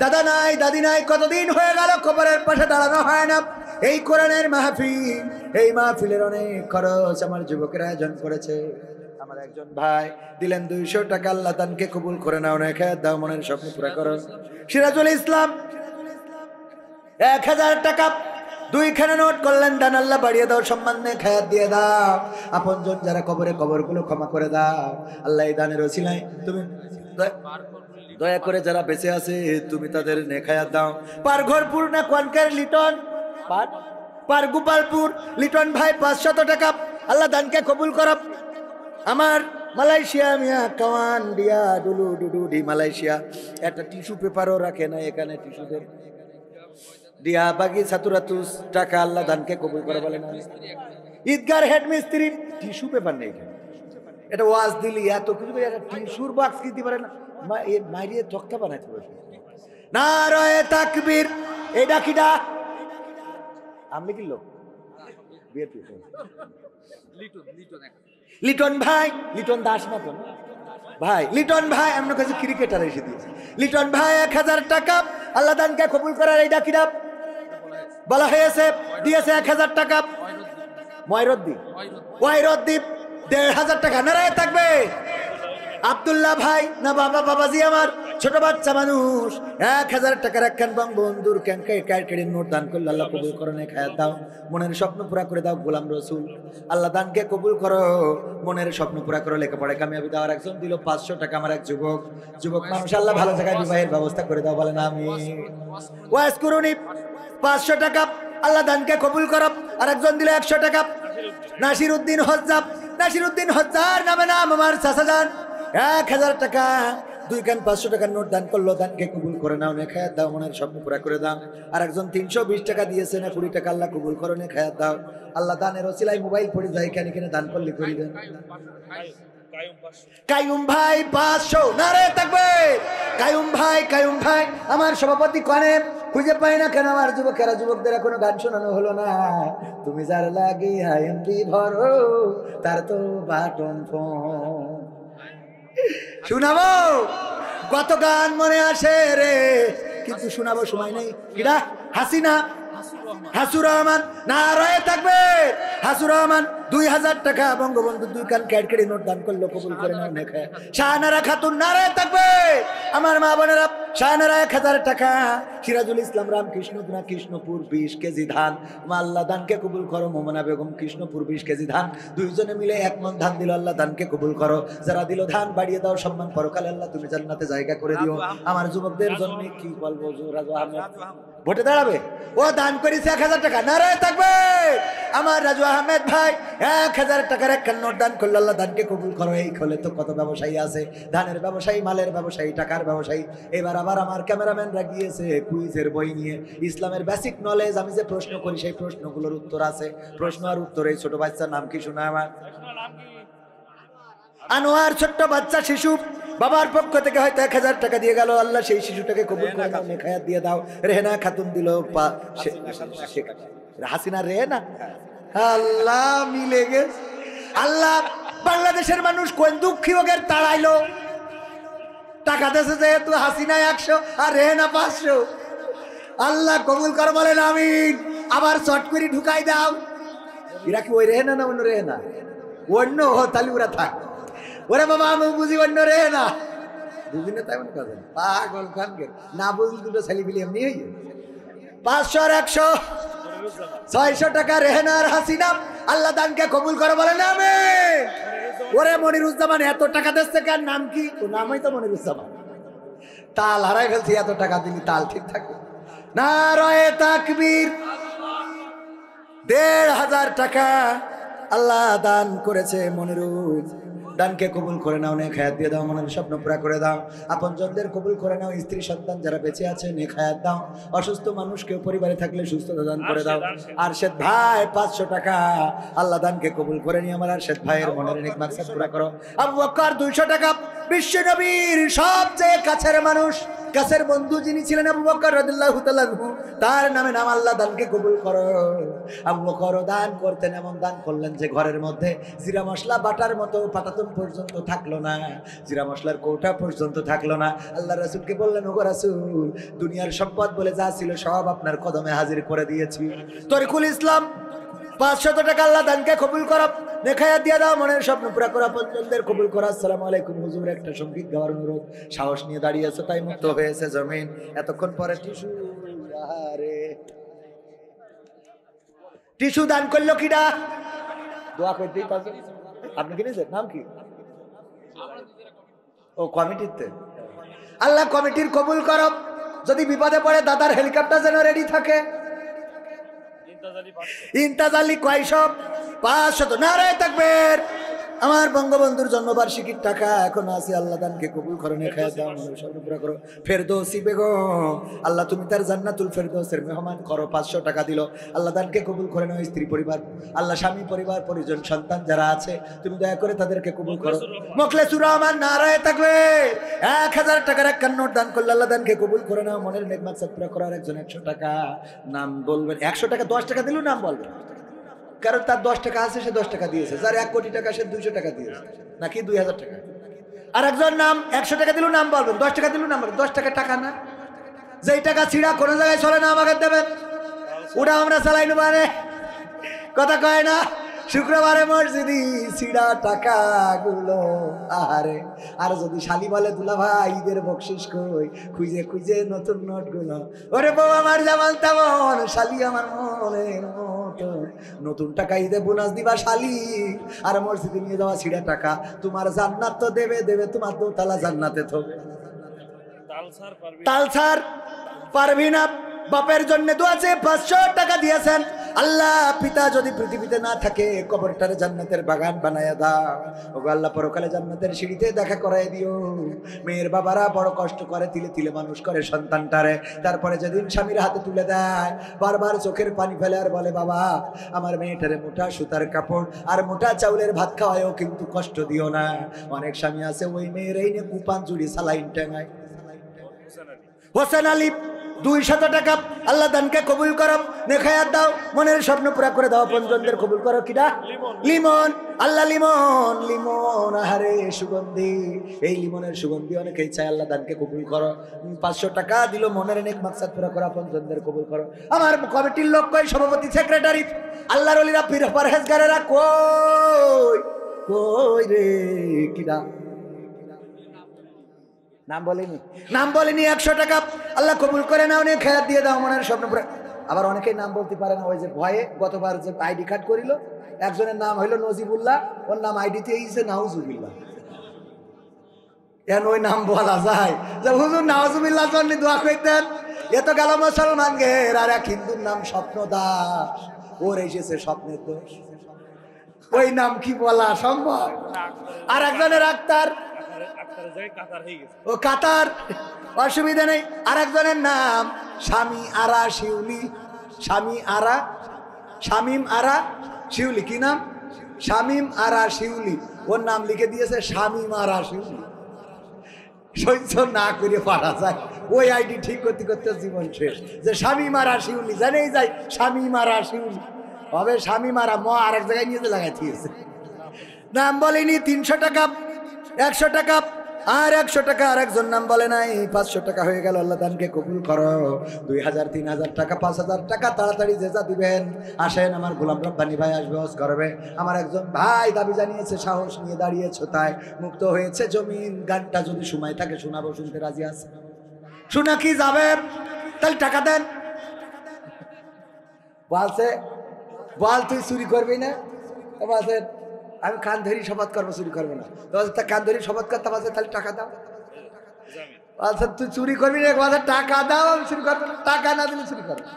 A: দাদা নাই দাদি নাই, কতদিন হয়ে গেল কবরের পাশে দাঁড়ানো হয় না। এই কোরআনের মাহফিল, এই মাহফিলের অনেক খরচ আমার যুবকের আয়োজন করেছে। আমার একজন ভাই দিলেন 200 টাকা, আল্লাহ দানকে কবুল করে নাও, অনেক খায়াত দাও, মনের স্বপ্ন পুরা করো। সিরাজুল ইসলাম 1000 টাকা, 2খানা নোট করলেন, দান আল্লাহ বাড়িয়ে দাও, সম্মান নিয়ে খায়াত দিয়ে দাও। আপনজন যারা কবরে, কবরগুলো ক্ষমা করে দাও আল্লাহ। এই দানের ওসিলায় তুমি দয়া করে যারা বেঁচে আছে তুমি তাদের নেখায়াত দাও। পারঘরপুর না কোয়ানকার লিটন, পার গোপালপুর লিটন ভাই 500 টাকা, আল্লাহ দানকে কবুল করো। আমার মালয়েশিয়া মিয়া কাওয়ান দিয়া ডুলু ডুডু ডি মালয়েশিয়া একটা টিস্যু পেপারও রাখে না এখানে, টিস্যু দেন দিয়া বাকি 700 টাকা, আল্লাহ দানকে কবুল করে, বলেন ঈদগার হেড মিস্ত্রি টিস্যু পেপার নেই, এটা ওয়াজ দিলি এত কিছু, একটা টিস্যুর বাক্স কিনতে পারে না, মাইরিয়ে তক্তা বানাইতে পারে। নারায়ে তাকবীর, এটা কিডা আমি কিনলো লিটন ভাই, লিটন দাস না তো ভাই, লিটন ভাই আমার কাছে ক্রিকেটার এসে দিয়েছে। লিটন ভাই 1000 টাকা, আল্লাহ দানকে কবুল করার, এইটা কিডা বলা হয়েছে, দিয়েছে 1000 টাকা। ময়রদ্দীপ 1500 টাকা, নারায়ে তাকবীর। আব্দুল্লাহ ভাই না বাবা, বাবাজি আমার ছোট বাচ্চা মানুষ 1000 টাকার একখান বঙ্গবন্ধুর ক্যাডকেটের নোট দান করলো, আল্লাহ কবুল করো, খায়াত দাও, মনের স্বপ্ন পুরা করে দাও। গোলাম রসুল আল্লাহ দানকে কবুল করো, মনের স্বপ্ন পুরা করো, লেখাপড়ায় কামিয়াবি দাও। আর একজন দিল 500 টাকা, আমার এক যুবক মানুষ, আল্লাহ ভালো জায়গায় বিবাহের ব্যবস্থা করে দাও, বলেন আমি। ওয়াজ করুনি 500 টাকা, আল্লাহ দানকে কবুল করো। আর একজন দিল 100 টাকা, নাসির উদ্দিন হজ্জার নামে নাম আমার চাচাজান 1000 টাকা, 2খান 500 টাকার নোট দান করলো, দানকে কবুল করে নাও, খায়াত দাও, মনের স্বপ্ন পুরা করে দাও। আর একজন 320 টাকা দিয়েছে না 20 টাকা, আল্লাহ কবুল করো, খায়াত দাও। আল্লাহ দানের ওসিলায় মোবাইল পড়ে যায়, এখানে দান করলে করে দেন। কায়ুম ভাই 500, নারায়ে তাকবীর। কায়ুম ভাই আমার সভাপতি কোনে খুঁজে পাই না কেন, আমার যুবকদের এখনো গান শোনানো হলো না। তুমি যার লাগে এমপি ভরো, তার তো বাটন ফোন শুনাবো, কত গান মনে আসে রে, কিন্তু শোনাবো সময় নেই। কিরা হাসিনা, হাসুর রহমান, নারায়ে তাকবীর। হাসুর রহমান 2000 টাকা, বঙ্গবন্ধু 2খান ক্যাডকেটে নোট দান করলো, কবুল করে নাও, নেখা। শাহনারা খাতুন, নারায়ে তাকবীর। আমার মা বোনেরা, শাহনারা 1000 টাকা। সিরাজুল ইসলাম কৃষ্ণপুর 20 কেজি ধান, আল্লাহ দানকে কবুল করো। মোমনা বেগম কৃষ্ণপুর 20 কেজি ধান, দুইজনে মিলে 1 মণ ধান দিল, আল্লাহ দানকে কবুল করো। যারা দিল ধান বাড়িয়ে দাও, সম্মান পরকালে আল্লাহ তুমি জান্নাতে জায়গা করে দিও। আমার যুবকদের জন্য কি বলবো, রাজু আহমেদ ভোটে দাঁড়াবে, ও দান করেছে 1000 টাকা, নারায়ে তাকবীর। আমার রাজু আহমেদ ভাই 1000 টাকার একখান নোট দান করলো, আল্লাহ দানকে কবুল করো। এই খোলে তো কত ব্যবসায়ী আছে, ধানের ব্যবসায়ী, মালের ব্যবসায়ী, টাকার ব্যবসায়ী। এবার আবার আমার ক্যামেরাম্যানরা গিয়েছে কুইজের বই নিয়ে, ইসলামের বেসিক নলেজ। আমি যে প্রশ্ন করি সেই প্রশ্নগুলোর উত্তর আছে, প্রশ্ন আর উত্তর। এই ছোট বাচ্চার নাম কি শোনা আমার? আনোয়ার, ছোট্ট বাচ্চা শিশু, বাবার পক্ষ থেকে হয়তো 1000 টাকা দিয়ে গেল, আল্লাহ সেই শিশুটাকে কবুল করে নাও, নেখায়াত দিয়ে দাও। রেহেনা খাতুন দিল, হাসিনা রেহেনা, আল্লাহ মিলে গেছে। আল্লাহ বাংলাদেশের মানুষ কোন দুঃখী ওগের তাড়াইলো, টাকা দেশে যেহেতু হাসিনা 100 আর রেহেনা 500, আল্লাহ কবুল কর, বলেন আমিন। আবার চট করে ঢুকাই দাও। এরা কি ওই রেহেনা না অন্য রেহেনা? অন্য, তাহলে ওরা থাক। ওরে বাবা আমি বুঝি অন্য রেহেনা, বুঝি না, তাই মনে করেন পাগল খানকে না বুঝলি দুটো ছেলে পিলি এমনি হয়ে 500 আর 100, 600 টাকা রেহেনা আর হাসিনা, আল্লাহ দানকে কবুল করে, বলেন আমিন। ওরে মনিরুজ্জামান এত টাকা দিচ্ছে কেন, নাম কি? ও নামই তো মনিরুজ্জামান। তাল হারাই ফেলছি, এত টাকা দিলি তাল ঠিক থাকে। নারায়ে তাকবীর। 1500 টাকা, আল্লাহ দান করেছে মনিরুল, দানকে কবুল করে নাও, নেক হায়াত দিয়ে দাও, মনের স্বপ্ন পুরা করে দাও, আপনজনদের কবুল করে নাও, স্ত্রী সন্তান যারা বেঁচে আছে নেক হায়াত দাও, অসুস্থ মানুষকে পরিবারে থাকলে সুস্থতা দান করে দাও। আরশেদ ভাই 500 টাকা আল্লাহ দানকে কবুল করে নিয়ে আমার আরশেদ ভাইয়ের মনের নেক মাকসাদ পুরা করো। আবু বকর 200 টাকা, বিশ্ব নবীর সবচেয়ে কাছের মানুষ, কাছের বন্ধু যিনি ছিলেন আবু বকর রাদিয়াল্লাহু তাআলা আনহু, তার নামে নাম আল্লাহ দানকে কবুল করো। আবু বকর দান করতেন, এমন দান করলেন যে ঘরের মধ্যে জিরা মশলা বাটার মতো পাটাতন পর্যন্ত থাকলো না, জিরা মশলার কৌটা পর্যন্ত থাকলো না। আল্লাহ রাসূলকে বললেন, ওগো রাসূল, দুনিয়ার সম্পদ বলে যা ছিল সব আপনার কদমে হাজির করে দিয়েছি। তরিকুল ইসলাম 500 টাকা আল্লাহ দানকে কবুল করো, নেক হায়াত দিয়ে দাও, মনের স্বপ্ন পুরা করা, পঞ্চমদের কবুল করা। আসসালামু আলাইকুম হুজুর, একটা সঙ্গীত গাওয়ার অনুরোধ। সাহস নিয়ে দাঁড়িয়েছে তাই মুক্ত হয়েছে জমিন। এতক্ষণ পরে টিস্যু, আরে টিস্যু দান করলো কিডা? দোয়া করতেই পারবে। আপনি কিনেছেন? নাম কি? ও কমিটিতে। আল্লাহ কমিটির কবুল করো। যদি বিপদে পড়ে দাদার হেলিকপ্টার যেন রেডি থাকে। ইন্তাজালি কয়শো? 500। নারায়ে তাকবীর। আমার বঙ্গবন্ধুর জন্মবার্ষিকীর টাকা এখন আছে, আল্লাহ দানকে কবুল করো, নেক হায়াত দাও, মনের স্বপ্ন পুরা করো। ফেরদৌসী বেগম, আল্লাহ তুমি তার জান্নাতুল ফেরদৌসের মেহমান করো, 500 টাকা দিল, আল্লাহ দানকে কবুল করে নাও। স্ত্রী পরিবার, আল্লাহ স্বামী পরিবার পরিজন সন্তান যারা আছে তুমি দয়া করে তাদেরকে কবুল করো। মোখলেসুর রহমান, নারায়ে তাকবীর। 1000 টাকার এক নোট দান করলে আল্লাহ দানকে কবুল করে নাও, মনের নেক মাকসাদ পুরা করার। একজন 100 টাকা, নাম বলবেন। 100 টাকা 10 টাকা দিলেও নাম বলবেন, কারণ তার 10 টাকা আছে, সে 10 টাকা দিয়েছে। যার 1 কোটি টাকা সে 200 টাকা দিয়েছে, নাকি 2000 টাকা। আর একজন নাম 100 টাকা দিলেও নাম বলবেন, 10 টাকা দিলেও নাম বলবেন। 10 টাকা টাকা না, যেই টাকা ছিড়া কোনো জায়গায় চলে না, আমাকে দেবেন, ওটা আমরা চালাই নেব। কথা কয় না, শুক্রবারে মসজিদি ছিড়া টাকা গুলো, আহারে। আর যদি শালি বলে দুলা ভাই ঈদের বকশিস কই, খুঁজে খুঁজে নতুন নোট গুলো, ওরে বউ আমার যেমন তেমন, শালি আমার মনের মতো। নতুন টাকা ঈদে বোনাস দিবা শালি, আর মসজিদে নিয়ে যাওয়া ছিড়া টাকা। তোমার জান্নাত তো দেবে দেবে, তোমার দোতলা জান্নাতে থবে। তালসার পারবি না। বাপের জন্য দোয়াছে 500 টাকা দিয়েছেন। আল্লাহ পিতা যদি পৃথিবীতে না থাকে, কবরটারে জান্নাতের বাগান বানায়া দাও। ওগো আল্লাহ পরকালে জান্নাতের সিঁড়িতে দেখা করায় দিও। মেয়ের বাবারা বড় কষ্ট করে, তিলে তিলে মানুষ করে সন্তানটারে, তারপরে যেদিন স্বামীর হাতে তুলে দেয় বারবার চোখের পানি ফেলে আর বলে, বাবা আমার মেয়েটারে মোটা সুতার কাপড় আর মোটা চাউলের ভাত খাওয়ায়ও কিন্তু কষ্ট দিও না। অনেক স্বামী আছে ওই মেয়ের এই নিয়ে কুপান জুড়ি সালাইন টেঙায়। হোসেন আলী 200 টাকা আল্লাহ দানকে কবুল করো, নেক হায়াত দাও, মনের স্বপ্ন পুরা করে দাও, পঞ্চমদের কবুল করো। কিডা? লিমন। আল্লাহ লিমন, লিমন আহারে সুগন্ধি, এই লিমনের সুগন্ধি অনেকেই চায়, আল্লাহ দানকে কবুল করো। 500 টাকা দিল, মনের নেক মাকসাদ পুরা করা, পঞ্চমদের কবুল করো। আমার কমিটির লোক কই? সভাপতি, সেক্রেটারি, আল্লাহর ওলিরা, পীর পরহেজগারেরা কই কই রে? কিডা? নাম বলেনি, নাম বলেনি। 100 টাকা আল্লাহ কবুল করে নাও, নেক হায়াত দিয়ে দাও, মনের স্বপ্ন পুরা। আবার অনেকেই নাম বলতে পারে না, ওই যে ভয়ে। গতবার যে আইডি কার্ড করিল, একজনের নাম হইল নজিবুল্লাহ, ওর নাম আইডিতে এইছে নাউজুবিল্লাহ। এখন ওই নাম বলা যায় যে হুজুর নাউজুবিল্লাহ জন্য দোয়া করতেন। এ তো গেল মুসলমান ঘের, আর এক হিন্দুর নাম স্বপ্ন দাস, ওর এসেছে স্বপ্নের দোষ। ওই নাম কি বলা সম্ভব? আর একজনের আক্তার, ও কাতার, অসুবিধা নেই। আর একজনের নাম স্বামী আরা শিউলি, স্বামী আরা, শামিম আরা শিউলি। কি নাম? শামিম আরা শিউলি। ওর নাম লিখে দিয়েছে শামিম আরা শিউলি। সহ্য না করে পারা যায়, ওই আইডি ঠিক করতে করতে জীবন শেষ। যে শামিম আরা শিউলি, জানেই যায় শামিম আরা শিউলি হবে। শামিম আরা ম আরেক জায়গায় নিয়ে লাগাই দিয়েছে, নাম বলেনি। 300 টাকা, 100 টাকা, আর 100 টাকা। আর একজন নাম বলে নাই, 500 টাকা হয়ে গেল। আল্লাহ দানকে কবুল করো। 2000, 3000 টাকা, 5000 টাকা, তাড়াতাড়ি যে যা দিবেন আসেন। আমার গোলাম রব্বানি ভাই আসবে, হজ করবে। আমার একজন ভাই দাবি জানিয়েছে, সাহস নিয়ে দাঁড়িয়েছে, তাই মুক্ত হয়েছে জমিন। গানটা যদি সময় থাকে শোনাবো, শুনতে রাজি আছে? শোনা কি যাবে? তাহলে টাকা দেন। বলছে, বল তুই চুরি করবি না? বলছে আমি কান ধরি শপথ করবো, চুরি করবো না। তা কান ধরি শপথ করতে বলছে, তাহলে টাকা দাও। আচ্ছা তুই চুরি করবি না? বলছে টাকা দাও, আমি চুরি করবো না। টাকা না দিলে চুরি করবো।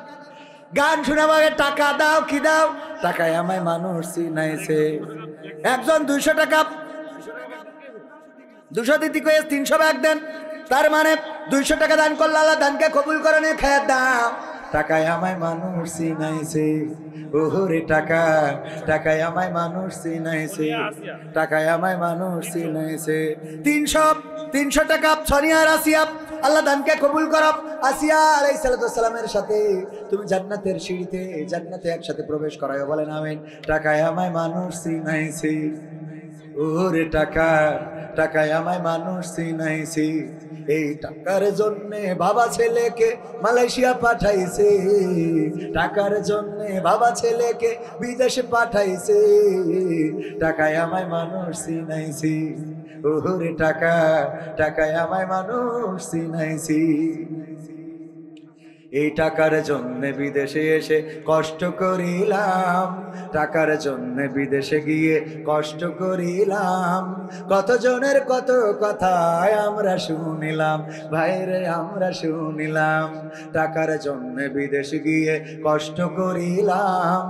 A: গান শোনাবো, টাকা দাও। কি দাও? টাকায় আমায় মানুষ চিনাইছে। একজন 200 টাকা 200 দিতে কয়ে 300 ব্যাগ দেন, তার মানে 200 টাকা দান করলে আল্লাহ দানকে কবুল করে নে খায়ার দাম। টাকায় আমায় মানুষ চিনাইছে, ওহরে টাকা, টাকায় আমায় মানুষ চিনাইছে, টাকায় আমায় মানুষ চিনাইছে। 300 টাকা সোনিয়া আর আসিয়া, আল্লাহ দানকে কবুল করো। আসিয়া আলাইহিস সালামের সাথে তুমি জান্নাতের সিঁড়িতে, জান্নাতে একসাথে প্রবেশ করায়, বলেন আমিন। টাকায় আমায় মানুষ চিনাইছে, ওরে টাকা, টাকায় আমায় মানুষ চিনাইছে। এই টাকার জন্যে বাবা ছেলেকে মালয়েশিয়া পাঠাইছে, টাকার জন্যে বাবা ছেলেকে বিদেশে পাঠাইছে। টাকায় আমায় মানুষ চিনাইছে, ওরে টাকা, টাকায় আমায় মানুষ চিনাইছে। এই টাকার জন্য বিদেশে এসে কষ্ট করিলাম, টাকার জন্য বিদেশে গিয়ে কষ্ট করিলাম। কতজনের কত কথায় আমরা শুনিলাম, ভাইরে আমরা শুনিলাম। টাকার জন্য বিদেশে গিয়ে কষ্ট করিলাম,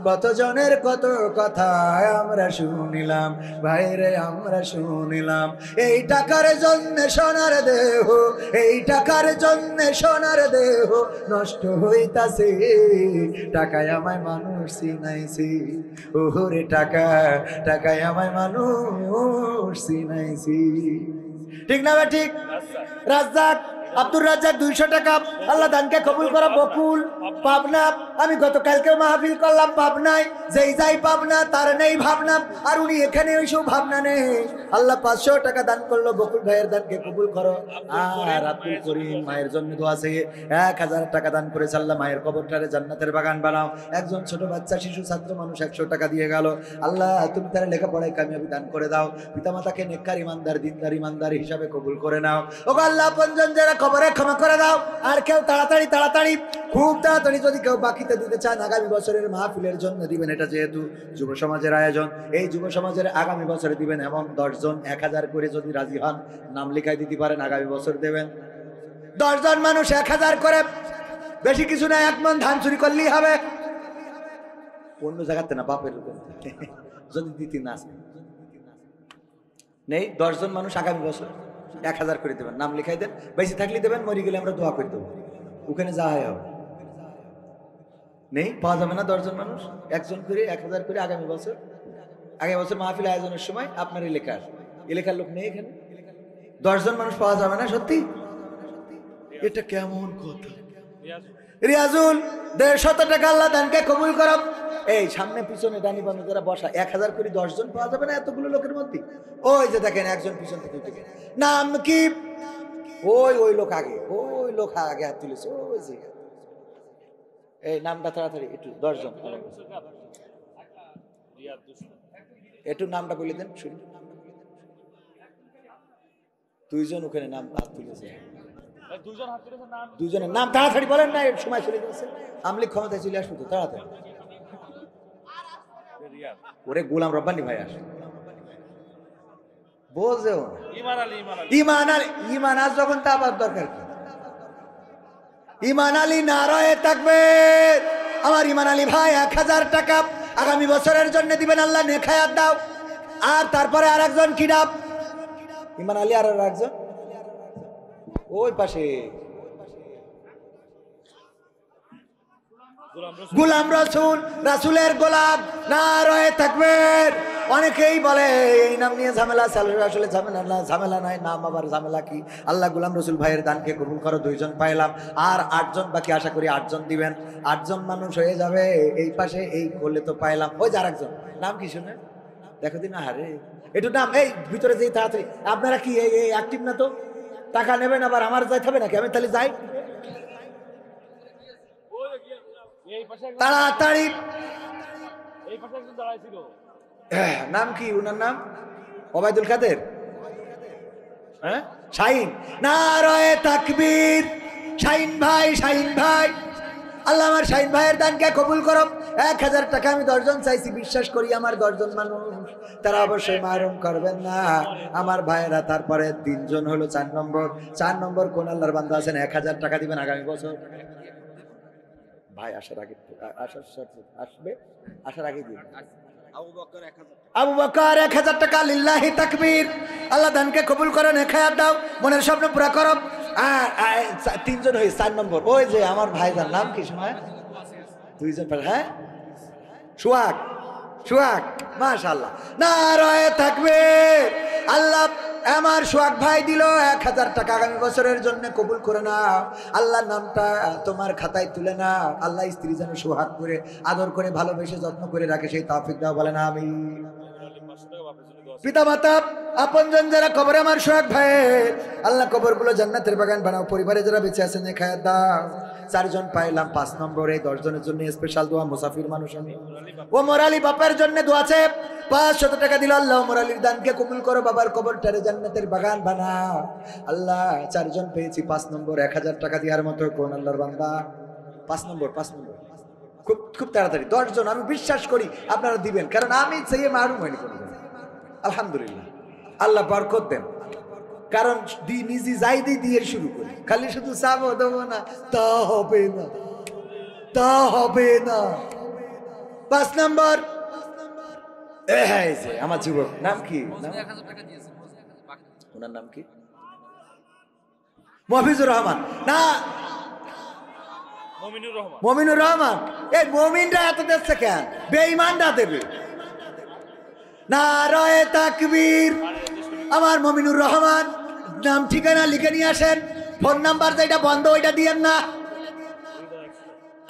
A: কতজনের কত কথায় আমরা শুনিলাম, ভাইরে আমরা শুনিলাম। এই টাকার জন্য সোনার দেহ, এই টাকার জন্য সোনার দেহ নষ্ট হইতাছে। টাকায় আমায় মানুষ চিনাইছে, ওরে টাকা, টাকায় আমায় মানুষ চিনাইছে। ঠিক না ভাই? ঠিক। রাজ্জাক, আব্দুর রাজ্জাক 200 টাকা, আল্লাহ দানকে কবুল করা। বকুল, পাবনা, আমি গতকালকে মাহফিল করলাম পাবনায়, যেই যাই পাবনা তার নেই ভাবনা, আর উনি এখানে ওইসব ভাবনা নেই। আল্লাহ 500 টাকা দান করলো, বকুল ভাইয়ের দানকে কবুল করো। আর আব্দুল করিম মায়ের জন্য দোয়া চেয়ে 1000 টাকা দান করেছে, আল্লাহ মায়ের কবরটারে জান্নাতের বাগান বানাও। একজন ছোট বাচ্চা শিশু ছাত্র মানুষ 100 টাকা দিয়ে গেল, আল্লাহ তুমি তার লেখাপড়ায় কামিয়াবি দান করে দাও, পিতামাতাকে নেককার ইমানদার দিনদার ইমানদার হিসাবে কবুল করে নাও। ও আল্লাহ আপনজন যারা কবরে ক্ষমা করে দাও। আর কেউ তাড়াতাড়ি তাড়াতাড়ি খুব তাড়াতাড়ি যদি কেউ বাকিতে দিতে চান, আগামী বছরের মাহফিলের জন্য দিবেন। এটা যেহেতু যুব সমাজের আয়োজন, এই যুব সমাজের আগামী বছরে দিবেন এমন 10 জন 1000 করে যদি রাজি হন, নাম লিখাই দিতে পারেন, আগামী বছর দেবেন। 10 জন মানুষ 1000 করে, বেশি কিছু না, 1 মণ ধান চুরি করলেই হবে। অন্য জায়গাতে না, বাপের যদি দিতে না নেই। 10 জন মানুষ আগামী বছর 1000 করে দেবেন, নাম লিখাই দেন। বেশি থাকলে দেবেন, মরি গেলে আমরা দোয়া করে দেবো, ওখানে যাওয়া হবে। নেই, পাওয়া যাবে না 10 জন মানুষ, 1 জন করে 1000 করে আগামী বছর। আগামী বছর মাহফিল আয়োজনের সময় আপনার এলাকার লোক নেই এখানে, 10 জন মানুষ পাওয়া যাবে না। সত্যি এটা কেমন কথা? রিয়াজুল 150 টাকা, আল্লাহ দানকে কবুল করো। এই সামনে পিছনে ডানি বামে যারা বসা, 1000 করে 10 জন পাওয়া যাবে না এতগুলো লোকের মধ্যে? ওই যে দেখেন একজন পিছন থেকে, নাম কি? ওই লোক আগে, ওই লোক আগে হাত তুলেছে, ওই যে। এই নামটা তাড়াতাড়ি একটু, 10 জন একটু নামটা বলে দেন শুনি। 2 জন ওখানে নাম হাত তুলেছে, 2 জনের নাম তাড়াতাড়ি বলেন না, সময় চলে যাচ্ছে। আমলিক ক্ষমতায় চলে আসবো তো, তাড়াতাড়ি। ওরে গোলাম রব্বানি ভাই আসে, বোঝেও ইমান আজ যখন তা আবার দরকার কি? ইমান আলী নারায়ে তাকবীর। আমার ইমান আলী ভাই 1000 টাকা আগামী বছরের জন্য দিবেন, আল্লাহ নেখায়াত দাও। আর তারপরে আর একজন কি নাম? ইমান আলী আর একজন ওই পাশে গোলাম রসুল, রাসূলের গোলাম, নারায়ে তাকবীর। অনেকেই বলে এই নাম নিয়ে ঝামেলা, আসলে ঝামেলা নাই, নাম আবার ঝামেলা কি? আল্লাহ গোলাম রসুল ভাইয়ের দানকে কবুল করো। 2 জন পাইলাম, আর 8 জন বাকি, আশা করি 8 জন দিবেন। 8 জন মানুষ হয়ে যাবে। এই পাশে এই করলে তো পাইলাম। ওই যে আরেকজন নাম কি শুনে দেখো দিন, আরে একটু নাম, এই ভিতরে যেই তাড়াতাড়ি। আপনারা কি এই অ্যাক্টিভ না তো? টাকা নেবেন আবার, আমার যাইতে হবে নাকি? আমি তাহলে যাই তাড়াতাড়ি। নাম কি উনার? নাম ওবায়দুল কাদের, হ্যাঁ, শাহিন। নারায়ে তাকবীর। শাহিন ভাই, শাহিন ভাই, আল্লাহ আমার শাহিন ভাইয়ের দানকে কবুল করো। 1000 টাকা আমি 10 জন চাইছি, বিশ্বাস করি আমার 10 জন মানুষ, তারা অবশ্যই মারুম করবেন না আমার ভাইয়েরা। তারপরে 3 জন হলো 4 নম্বর কোন আল্লাহর বান্দা আছেন 1000 টাকা দিবেন আগামী বছর। ভাই আসার আগে আসবে, আসার আগে দিন। আবু বকর 1000 টাকা, লিল্লাহি তাকবীর। আল্লাহ দানকে কবুল করেন, নেখায়াত দাও, মনের স্বপ্ন পুরা করো। তিনজন হয়ে 4 নম্বর, ওই যে আমার ভাইজান নাম কি সময়, দুইজন, হ্যাঁ সোহাগ, সোহাগ, মাশাআল্লাহ, নারায়ে তাকবীর। আল্লাহ আমার সোহাগ ভাই দিল 1000 টাকা, আগামী বছরের জন্য কবুল করে নাও। আল্লাহর নামটা তোমার খাতায় তুলে নাও। আল্লাহ স্ত্রী যেন সোহাগ করে আদর করে ভালোবেসে যত্ন করে রাখে, সেই তৌফিক দাও, বলেন আমিন। পিতা মাতা আপনজন যারা কবরে আমার সোহাগ ভাই, আল্লাহ কবরগুলো জান্নাতের বাগান বানাও। পরিবারে যারা বেঁচে আছেন খায়াত দাও। 4 জন পাইলাম, 5 নম্বরে 10 জনের জন্য স্পেশাল দোয়া। মুসাফির মানুষ আমি, ও মোরালি বাপের জন্য দোয়া আছে, 500 টাকা দিল। আল্লাহ মোরালির দানকে কবুল করো, বাবার কবরটারে জান্নাতের বাগান বানাও। আল্লাহ 4 জন পেয়েছি, 5 নম্বর 1000 টাকা দেওয়ার মতো কোন আল্লাহর বান্দা? 5 নম্বর, 5 নম্বর, খুব খুব তাড়াতাড়ি 10 জন। আমি বিশ্বাস করি আপনারা দিবেন, কারণ আমি চেয়ে মারুম হয়নি কোনো। আলহামদুলিল্লাহ, আল্লাহ বরকত দেন। কারণ নিজে যাই দিয়ে শুরু করি, খালি শুধু চাবো দেবো না, তা হবে না, তা হবে না। 5 নম্বর, আমার যুবক নাম কি, ওনার নাম কি? মফিজুর রহমান না, মমিনুর রহমান। এই মমিনরা এত দিচ্ছে কেন? বেঈমানরা দেবে। নারায়ে তাকবীর। আমার মমিনুর রহমান, নাম ঠিকানা লিখে নিয়ে আসেন। ফোন নাম্বার যেটা বন্ধ ওইটা দিয়েন না।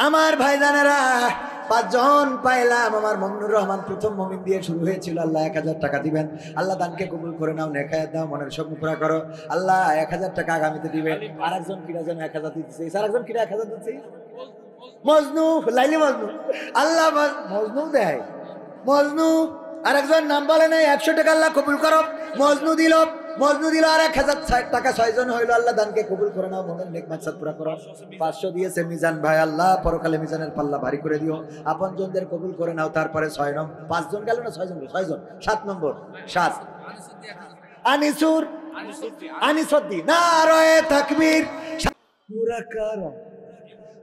A: আমার ভাইজানেরা 5 জন পাইলাম। আমার মমিনুর রহমান প্রথম মমিন দিয়ে শুরু হয়েছিল। আল্লাহ 1000 টাকা দিবেন। আল্লাহ দানকে কবুল করে নাও, নেখায়াত দাও, মনের স্বপ্ন পুরা করো। আল্লাহ 1000 টাকা আগামীতে দিবেন। আরেকজন কিরা যেন 1000 দিচ্ছে, আরেকজন কিরা 1000 দিচ্ছে, মজনু, লাইলি মজনু। আল্লাহ মজনু দেয়, মজনু। আরেকজন নাম বলে নাই, 100 টাকা আল্লাহ কবুল করো। মজনু দিল, মজনু দিল আর 1000 টাকা, 6 জন হইল। আল্লাহ দানকে কবুল করে নাও, মনের নেক মাকসাদ পুরা করো। 500 দিয়েছে মিজান ভাই, আল্লাহ পরকালে মিজানের পাল্লা ভারী করে দিও। আপন জনদের কবুল করে নাও। তারপরে 6 নম্বর, 5 জন গেল না, 6 জন, 6 জন, 7 নম্বর, 7 আনিসুর, আনিসুদ্দি। নারায়ে তাকবীর। পুরা কারা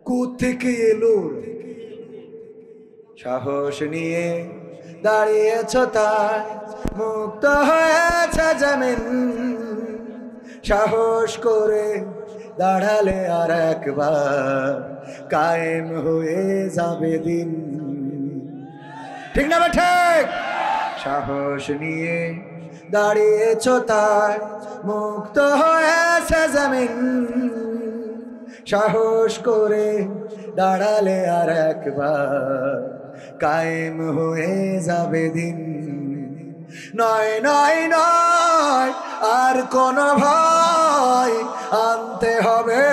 A: কোত্থেকে এলো? সাহস নিয়ে দাঁড়িয়েছ তাই মুক্ত হয়েছে জামিন। সাহস করে দাঁড়ালে আর একবার কায়েম হয়ে যাবে দিন। ঠিক না ঠিক? সাহস নিয়ে দাঁড়িয়েছ তাই মুক্ত হয়েছে জামিন। সাহস করে দাঁড়ালে আর একবার কায়েম হয়ে যাবে দিন। নয় নয় নয় আর কোন ভয়, আনতে হবে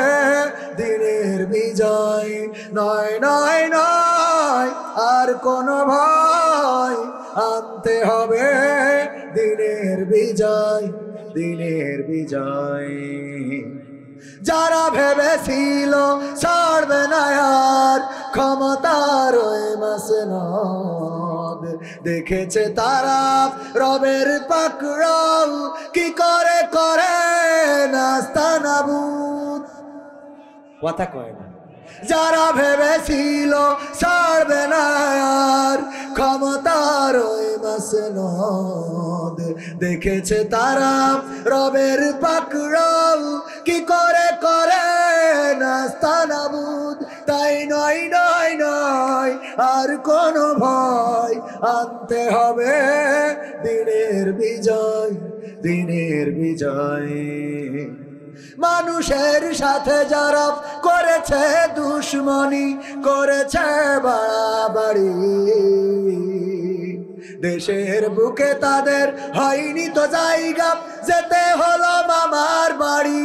A: দিনের বিজয়। নয় নয় নয় আর কোন ভয়, আনতে হবে দিনের বিজয়, দিনের বিজয়। যারা ভেবেছিল ছাড়বে না আর ক্ষমতার ওই মাসনদ, দেখেছে তারা রবের পাকড়াও কি করে করে নাস্তানাবুদ। কথা কয় না। যারা ভেবেছিল ছাড়বে না আর ক্ষমতার ওই মাসনদ, দেখেছে তারা রবের পাকড়াও কি করে করে নাস্তানাবুদ। তাই নয় নয় নয় আর কোন ভয়, আনতে হবে দিনের বিজয়, দিনের বিজয়। মানুষের সাথে যারা করেছে দুশ্মনী, করেছে বাড়াবাড়ি, দেশের বুকে তাদের হয়নি তো জায়গা, যেতে হলো মামার বাড়ি।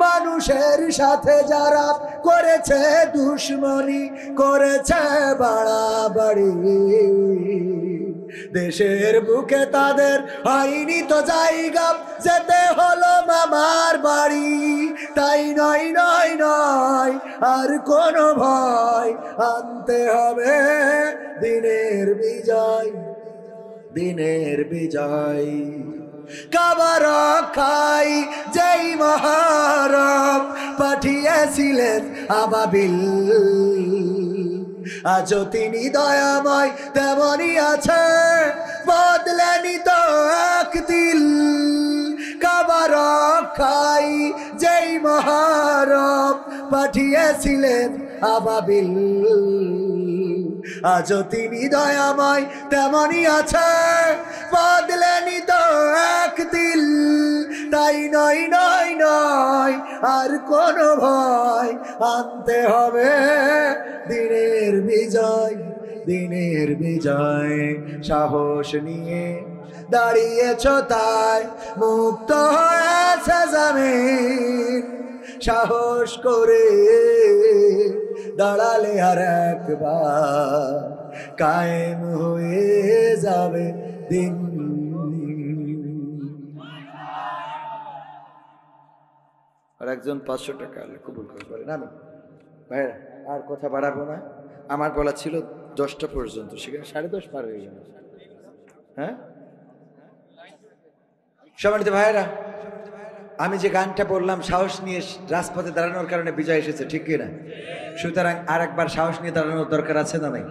A: মানুষের সাথে যারা করেছে দুশ্মনী, করেছে বাড়াবাড়ি, দেশের বুকে তাদের হয়নি তো জায়গা, যেতে হলো মামার বাড়ি। তাই নয় নয় নয় আর কোন ভয়, আনতে হবে দিনের বিজয়, দিনের বিজয়। কাবা রক্ষাই যেই মহরম পাঠিয়েছিলেন আবাবিল, আজও তিনি দয়াময় তেমনই আছে, বদলেনি তো এক দিল। কাবা রক্ষাই যেই মহরম পাঠিয়েছিলেন আবাবিল, আজও তিনি দয়াময় তেমনই আছে, বদলেনি তো এক দিল। তাই নয় নয় নয় আর কোনো ভয়, আনতে হবে দিনের বিজয়, দিনের বিজয়। সাহস নিয়ে দাঁড়িয়েছ তাই মুক্ত হয়েছে জমিন, সাহস করে দাঁড়ালে আর একবার কায়েম হয়ে যাবে দিন। আর একজন 500 টাকা কবুল করে বলেন। আমি ভাই আর কথা বাড়াবো না, আমার বলা ছিল 10টা পর্যন্ত, সেখানে 10:30 পার হয়ে গেল। হ্যাঁ সম্মানিত ভাইয়েরা, আমি যে গানটা বললাম সাহস নিয়ে রাজপথে দাঁড়ানোর কারণে বিজয় এসেছে, ঠিক কিনা? সুতরাং আর একবার সাহস নিয়ে দাঁড়ানোর দরকার আছে না নাই?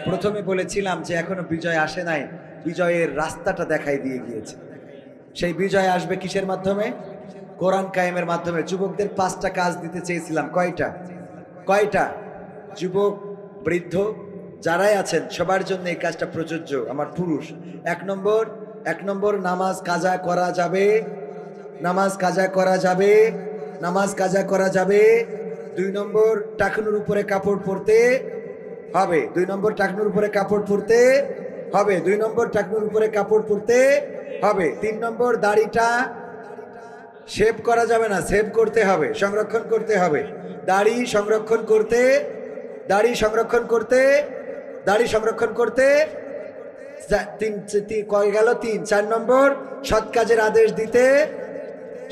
A: প্রথমে বলেছিলাম যে এখনো বিজয় আসে নাই, বিজয়ের রাস্তাটা দেখাই দিয়ে গিয়েছে। সেই বিজয় আসবে কিসের মাধ্যমে? কোরআন কায়েমের মাধ্যমে। যুবকদের 5টা কাজ দিতে চেয়েছিলাম। কয়টা? যুবক, বৃদ্ধ যারাই আছেন সবার জন্য এই কাজটা প্রযোজ্য। আমার পুরুষ, 1 নম্বর নামাজ কাজা করা যাবে, নামাজ কাজা করা যাবে, নামাজ কাজা করা যাবে। 2 নম্বর টাকনুর উপরে কাপড় পরতে হবে, 2 নম্বর টাকনুর উপরে কাপড় পরতে হবে, 2 নম্বর টাকনুর উপরে কাপড় পরতে হবে। 3 নম্বর দাড়িটা শেভ করা যাবে না, সেভ করতে হবে, সংরক্ষণ করতে হবে। দাড়ি সংরক্ষণ করতে, দাড়ি সংরক্ষণ করতে, দাড়ি সংরক্ষণ করতে। 3 গেল 3। 4 নম্বর সৎ কাজের আদেশ দিতে,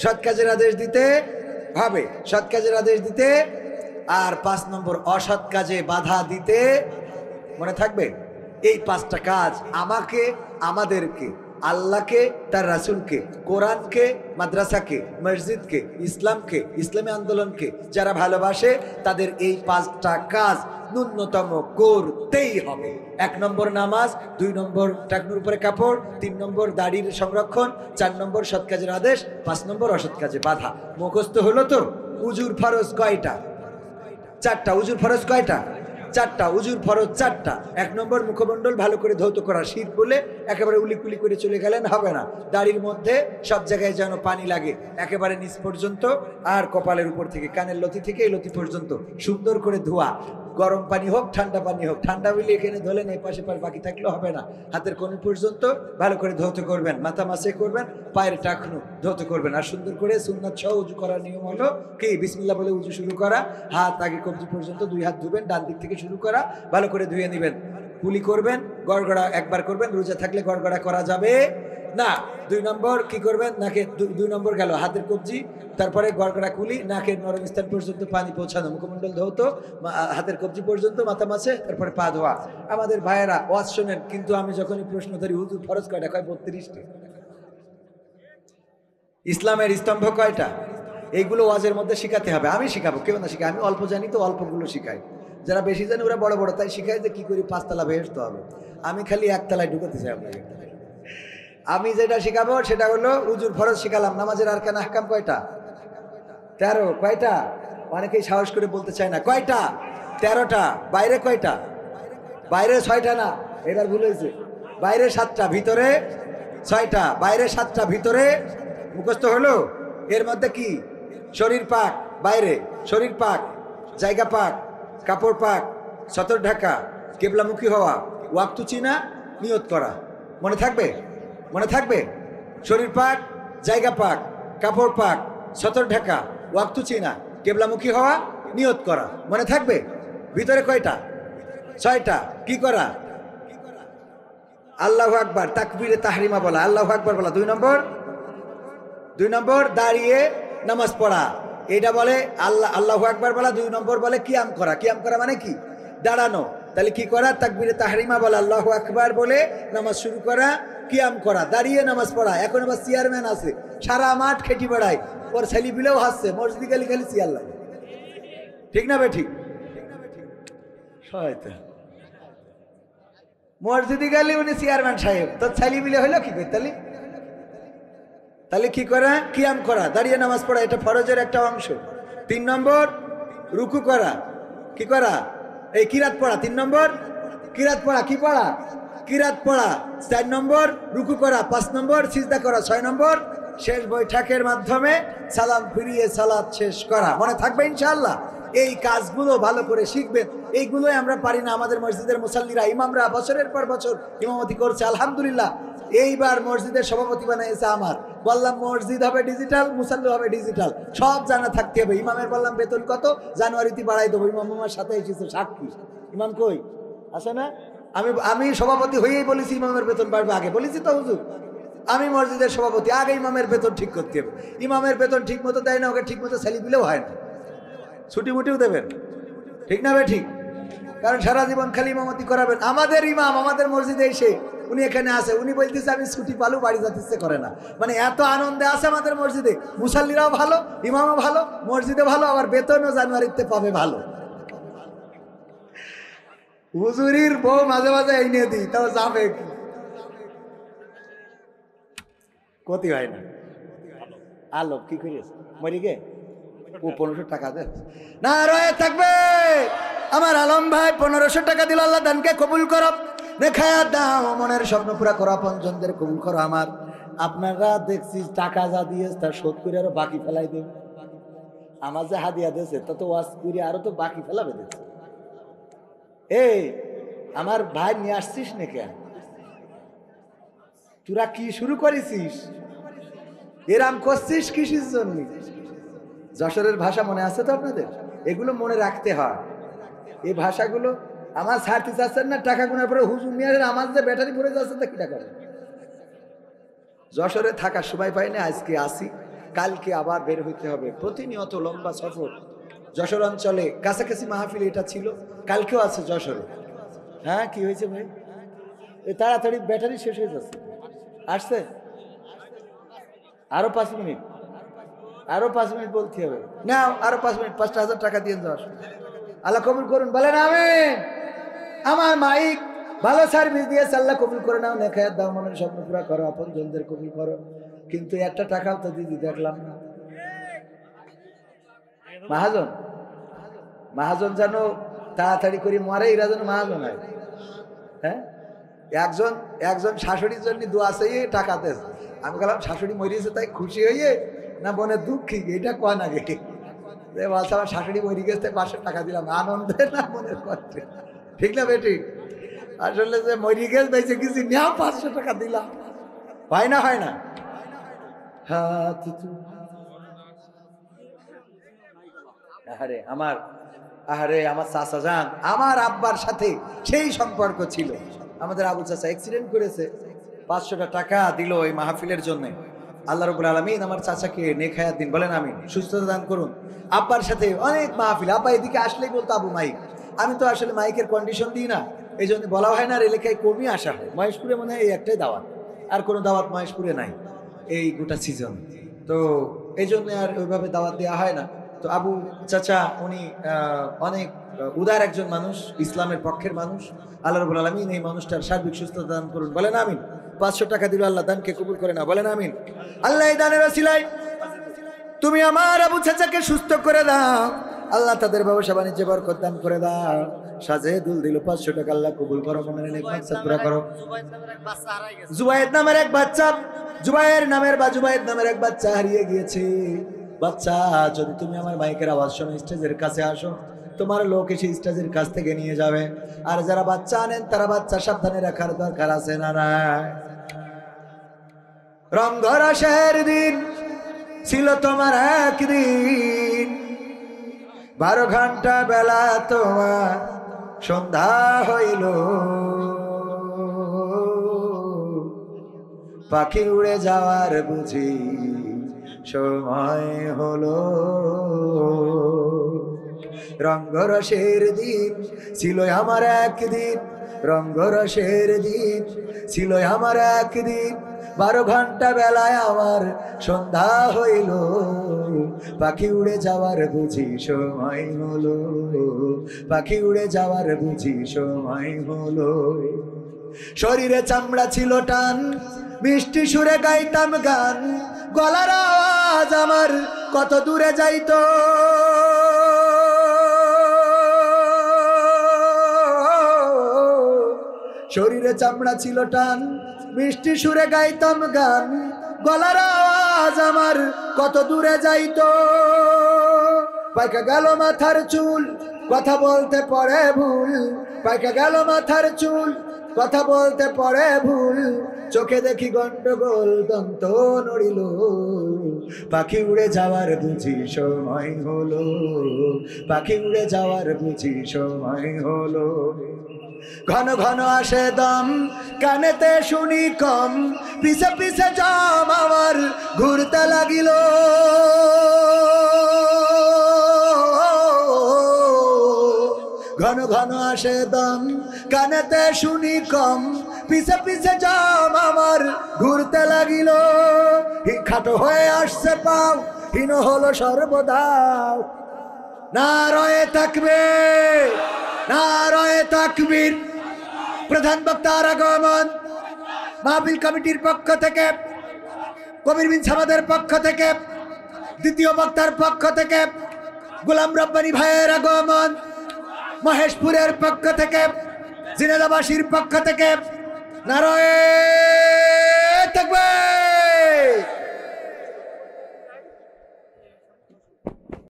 A: সৎ কাজের আদেশ দিতে হবে, সৎ কাজের আদেশ দিতে। আর 5 নম্বর অসৎ কাজে বাধা দিতে। মনে থাকবে? এই 5টা কাজ আমাকে, আমাদেরকে, আল্লাহকে, তার রাসূলকে, কোরআনকে, মাদ্রাসাকে, মসজিদকে, ইসলামকে, ইসলামী আন্দোলনকে যারা ভালোবাসে তাদের এই 5টা কাজ ন্যূনতম করতেই হবে। 1 নম্বর নামাজ, 2 নম্বর টাকনুর উপরে কাপড়, 3 নম্বর দাড়ির সংরক্ষণ, 4 নম্বর সৎ কাজের আদেশ, 5 নম্বর অসৎ কাজে বাধা। মুখস্থ হলো তো? উজুর ফরজ কয়টা? 4টা। উজুর ফরজ কয়টা? 4টা। উজুর ফরজ 4টা। 1 নম্বর মুখমণ্ডল ভালো করে ধৌত করা। শীত বলে একেবারে উলিকুলি করে চলে গেলেন হবে না, দাড়ির মধ্যে সব জায়গায় যেন পানি লাগে একেবারে নিচ পর্যন্ত, আর কপালের উপর থেকে কানের লতি থেকে এই লতি পর্যন্ত সুন্দর করে ধোয়া। গরম পানি হোক ঠান্ডা পানি হোক, ঠান্ডা বলে এখানে ধরলেন, এই পাশে পাশ বাকি থাকলেও হবে না। হাতের কোণে পর্যন্ত ভালো করে ধৌত করবেন, মাথা মাসে করবেন, পায়ের টাকনু ধৌত করবেন। আর সুন্দর করে সুন্নাত সহ উজু করার নিয়ম হলো কি? বিসমিল্লাহ বলে উজু শুরু করা, হাত আগে কবজি পর্যন্ত 2 হাত ধুবেন, ডান দিক থেকে শুরু করা, ভালো করে ধুয়ে নেবেন। কুলি করবেন, গড়গড়া একবার করবেন, রোজা থাকলে গড়গড়া করা যাবে না। 2 নম্বর কি করবেন? নাকে 2 নম্বর গেল হাতের কবজি, তারপরে গড়গড়া কুলি, নাকের নরম স্থান পর্যন্ত পানি পৌঁছানো, মুখমণ্ডল ধৌত, হাতের কবজি পর্যন্ত, মাথা মাছে, তারপরে পা ধোয়া। আমাদের ভাইয়েরা ওয়াজ শোনেন, কিন্তু আমি যখনই প্রশ্ন ধরি হুজুর ফরজ কয়টা, কয় 32টা। ইসলামের স্তম্ভ কয়টা? এইগুলো ওয়াজের মধ্যে শিখাতে হবে। আমি শিখাবো, কেউ না শিখাই। আমি অল্প জানি তো অল্পগুলো শিখাই, যারা বেশি জানে ওরা বড় বড় তাই শিখাই যে কি করে 5 তলা বেহেশত হবে। আমি খালি 1 তলায় ঢুকাতে চাই আপনাকে। আমি যেটা শিখাবো সেটা হলো উজুর ফরজ শিখালাম। নামাজের আরকান আহকাম কয়টা? 13। কয়টা? অনেকেই সাহস করে বলতে চায় না। কয়টা? 13টা। বাইরে কয়টা? বাইরে 6টা না, এবার ভুল হয়েছে। বাইরে 7টা, ভিতরে 6টা। বাইরে 7টা, ভিতরে। মুখস্থ হলো? এর মধ্যে কি? শরীর পাক, বাইরে শরীর পাক, জায়গা পাক, কাপড় পাক, সতর ঢাকা, কেবলামুখী হওয়া, ওয়াক্ত চিনা, নিয়ত করা। মনে থাকবে? মনে থাকবে? শরীর পাক, জায়গা পাক, কাপড় পাক, সতর ঢাকা, ওয়াক্ত চিনা, কেবলামুখী হওয়া, নিয়ত করা। মনে থাকবে? ভিতরে কয়টা? 6টা। কি করা? আল্লাহু আকবার, তাকবীরে তাহরিমা বলা, আল্লাহু আকবার বলা। 2 নম্বর দাঁড়িয়ে নামাজ পড়া, এটা বলে আল্লাহু আকবার বলা। 2 নম্বর বলে কিয়াম করা। কিয়াম করা মানে কি? দাঁড়ানো। তাহলে কি করা? তাকবীরে তাহরিমা বলা, আল্লাহু আকবার বলে নামাজ শুরু করা, কিয়াম করা, দাঁড়িয়ে নামাজ পড়া। এখন আবার চেয়ারম্যান আছে, সারা মাঠ খেটি বেড়ায়, ওর ছেলে পিলেও হাসছে, মসজিদে গেলে খালি চেয়ার লাগে। ঠিক না বে ঠিক? হয়তো মসজিদে গেলে উনি চেয়ারম্যান সাহেব, তোর ছেলে পিলে হইলো কি করে? তাহলে কি করা? কিয়াম করা, দাঁড়িয়ে নামাজ পড়া, এটা ফরজের একটা অংশ। 3 নম্বর রুকু করা, কি করা? এই কিরাত পড়া। 3 নম্বর কিরাত পড়া, কি পড়া? কিরাত পড়া। 4 নম্বর রুকু করা। 5 নম্বর সিজদা করা। 6 নম্বর শেষ বৈঠকের মাধ্যমে সালাম ফিরিয়ে সালাত শেষ করা। মনে থাকবে ইনশাআল্লাহ? এই কাজগুলো ভালো করে শিখবেন। এইগুলোই আমরা পারি না। আমাদের মসজিদের মুসাল্লিরা, ইমামরা বছরের পর বছর ইমামতি করছে, আলহামদুলিল্লাহ। এইবার মসজিদের সভাপতি বানাইছে আমার। বললাম মসজিদ হবে ডিজিটাল, মুসাল্লি হবে ডিজিটাল, সব জানা থাকতে হবে। ইমামের বললাম বেতন কত, জানুয়ারিতে বাড়াই দেবো। ইমাম আমার সাথে এসেছে সাক্ষী। ইমাম কই আছে না? আমি সভাপতি হয়েই বলেছি ইমামের বেতন বাড়বে। আগে বলেছি তো হুজুর, আমি মসজিদের সভাপতি, আগে ইমামের বেতন ঠিক করতে হবে। ইমামের বেতন ঠিক মতো দেয় না, ওকে ঠিক মতো ছেলে দিলেও হয় না, ছুটি মুটিও দেবেন। ঠিক না বে ঠিক? কারণ সারা জীবন খালি ইমামতি করাবেন। আমাদের ইমাম আমাদের মসজিদে এসে উনি এখানে আসে, উনি বলতেছে আমি ছুটি পালু, বাড়ি যেতে ইচ্ছে করে না। মানে এত আনন্দে আছে আমাদের মসজিদে, মুসাল্লিরাও ভালো, ইমামও ভালো, মসজিদে ভালো, আবার বেতনও জানুয়ারিতে পাবে ভালো। হুজুরির বউ মাঝে মাঝে এনে দিই, তাও যাবে ক্ষতি হয় না। আলো কি করিস মরি গে, ও 1500 টাকা দেন না রয়ে থাকবে। আমার আলম ভাই 1500 টাকা দিল, আল্লাহ দানকে কবুল করো, নেখায়া দাও, মনের স্বপ্ন পুরা করো, আপনজনদের কবুল করো। আমার আপনারা দেখছি টাকা যা দিয়ে তার শোধ করে আরো বাকি ফেলাই দেবে। আমার যে হাদিয়া দিয়েছে তা তো ওয়াজ করে আরো তো বাকি ফেলাবে দিচ্ছে। এই আমার ভাই নিয়ে আসছিস না কেন? তোরা কি শুরু করেছিস? এরাম করছিস কিসের জন্য? যশোরের ভাষা মনে আছে তো আপনাদের? এগুলো মনে রাখতে হয়। এই ভাষাগুলো আমার ছাড়তে চাচ্ছেন না, টাকা গুনার পরে হুজুর নিয়ে আমার যে ব্যাটারি ভরে যাচ্ছে তা কি টাকা? যশোরে থাকার সময় পাইনি, আজকে আসি, কালকে আবার বের হইতে হবে। প্রতিনিয়ত লম্বা সফর যশোর অঞ্চলে, কাছাকাছি মাহফিল এটা ছিল, কালকেও আছে যশোরে। হ্যাঁ কি হয়েছে ভাই? তাড়াতাড়ি ব্যাটারি শেষ হয়ে যাচ্ছে। আসছে আরো 5 মিনিট, আরো 5 মিনিট বলতে হবে না, আরো 5 মিনিট। 5000 টাকা দিয়ে যাওয়া, আল্লাহ কবুল করুন, বলেন আমিন। আমার মাইক ভালো সার্ভিস দিয়েছে, আল্লাহ কবুল করে নাও, নেখায়াত দাও, মনের স্বপ্ন পুরা করো, আপন জনদের কবুল করো। কিন্তু একটা টাকাও তো দিদি দেখলাম না। মহাজন মহাজন যেন তাড়াতাড়ি করে মরে, এরা যেন মহাজন হয়। হ্যাঁ, একজন শাশুড়ির জন্য দোয়া চেয়ে টাকা দেন। আমি বললাম শাশুড়ি মরিয়েছে তাই খুশি হইয়ে না বোনের দুঃখী, এটা কন আগে। বলছে আমার শাশুড়ি মরি গেছে, 500 টাকা দিলাম, আনন্দে না মনের কষ্টে। ঠিক না বেটি? আসলে যে মরি গেছে বেঁচে কিছু নেওয়া, 500 টাকা দিলাম, হয় না? হয় না? হ্যাঁ, আহারে আমার চাচা যান, আমার আব্বার সাথে সেই সম্পর্ক ছিল। আমাদের আবু চাচা অ্যাক্সিডেন্ট করেছে, 500 টাকা দিল এই মাহফিলের জন্য। আল্লাহ রাব্বুল আলামিন আমার চাচাকে নেক হায়াত দিন, বলেন আমিন, সুস্থতা দান করুন। আব্বার সাথে অনেক মাহফিল, আব্বা এদিকে আসলেই বলতো আবু মাইক। আমি তো আসলে মাইকের কন্ডিশন দিই না, এই জন্য বলা হয় না। আর এলাকায় কমই আসা হয়, মহেশপুরে মনে হয় এই একটাই দাওয়াত, আর কোনো দাওয়াত মহেশপুরে নাই এই গোটা সিজন। তো এই জন্য আর ওইভাবে দাওয়াত দেওয়া হয় না। তো আবু চাচা উনি অনেক উদার একজন মানুষ, ইসলামের পক্ষের মানুষ। আল্লাহ রাব্বুল আলামিন এই মানুষটার সার্বিক সুস্থতা দান করুন, বলেন আমিন। 500 টাকা দিল, আল্লাহ দানকে কবুল করে না, বলেন আমিন। আল্লাহ এই দানের ওসিলায় তুমি আমার আবু চাচাকে সুস্থ করে দাও, আল্লাহ তাদের ব্যবসা বাণিজ্যে বরকত দান করে দাও। সাজেদুল দিল 500 টাকা, আল্লাহ কবুল করো, মনের নেক মাকসাদ পুরা করো। জুবায়েদ নামের এক বাচ্চা, জুবায়ের নামের এক বাচ্চা হারিয়ে গিয়েছে। বাচ্চা, যদি তুমি আমার মাইকের আওয়াজ শোনো, স্টেজের কাছে আসো, তোমার লোক এসে স্টেজের কাছ থেকে নিয়ে যাবে। আর যারা বাচ্চা আনেন তারা বাচ্চা সাবধানে রাখার দরকার আছে না নাই? রঙ্গরসের দিন ছিল তোমার একদিন, 12 ঘন্টা বেলা তোমার সন্ধ্যা হইল, পাখি উড়ে যাওয়ার বুঝি সময় হলো। রঙ্গরসের দিন ছিল আমার একদিন, রঙ্গরসের দিন ছিল আমার একদিন, 12 ঘন্টা বেলায় আমার সন্ধ্যা হইল, পাখি উড়ে যাওয়ার বুঝি সময় হলো, পাখি উড়ে যাওয়ার বুঝি সময় হলো। শরীরে চামড়া ছিল টান, মিষ্টি সুরে গাইতাম গান, গলার আওয়াজ আমার কত দূরে যাইতো। শরীরে চামড়া ছিল টান, মিষ্টি সুরে গাইতাম গান, গলার আওয়াজ আমার কত দূরে যাইতো। পাইকা গেল মাথার চুল, কথা বলতে পড়ে ভুল, পাইকা গেল মাথার চুল, কথা বলতে পড়ে ভুল, চোখে দেখি গন্ডগোল, দন্ত নড়িল, পাখি উড়ে যাওয়ার বুঝি সময় হলো, পাখি উড়ে যাওয়ার বুঝি সময় হলো। ঘন ঘন আসে দম, কানেতে শুনি কম, পিছে পিছে জম আমার ঘুরতে লাগিল। ঘন ঘন আসে দম, কানেতে শুনি কম, পিছে পিছে জম আমার ঘুরতে লাগিল। খাটো হয়ে আসছে পাও, হীন হলো সর্বদাও। নারায়ে তাকবীর, নারায়ে তাকবীর। প্রধান বক্তার আগমন, মাহফিল কমিটির পক্ষ থেকে, কবির বিন সামাদের পক্ষ থেকে, দ্বিতীয় বক্তার পক্ষ থেকে, গোলাম রব্বানী ভাইয়ের আগমন, মহেশপুরের পক্ষ থেকে, জিনেদাবাসীর পক্ষ থেকে। নারায়ে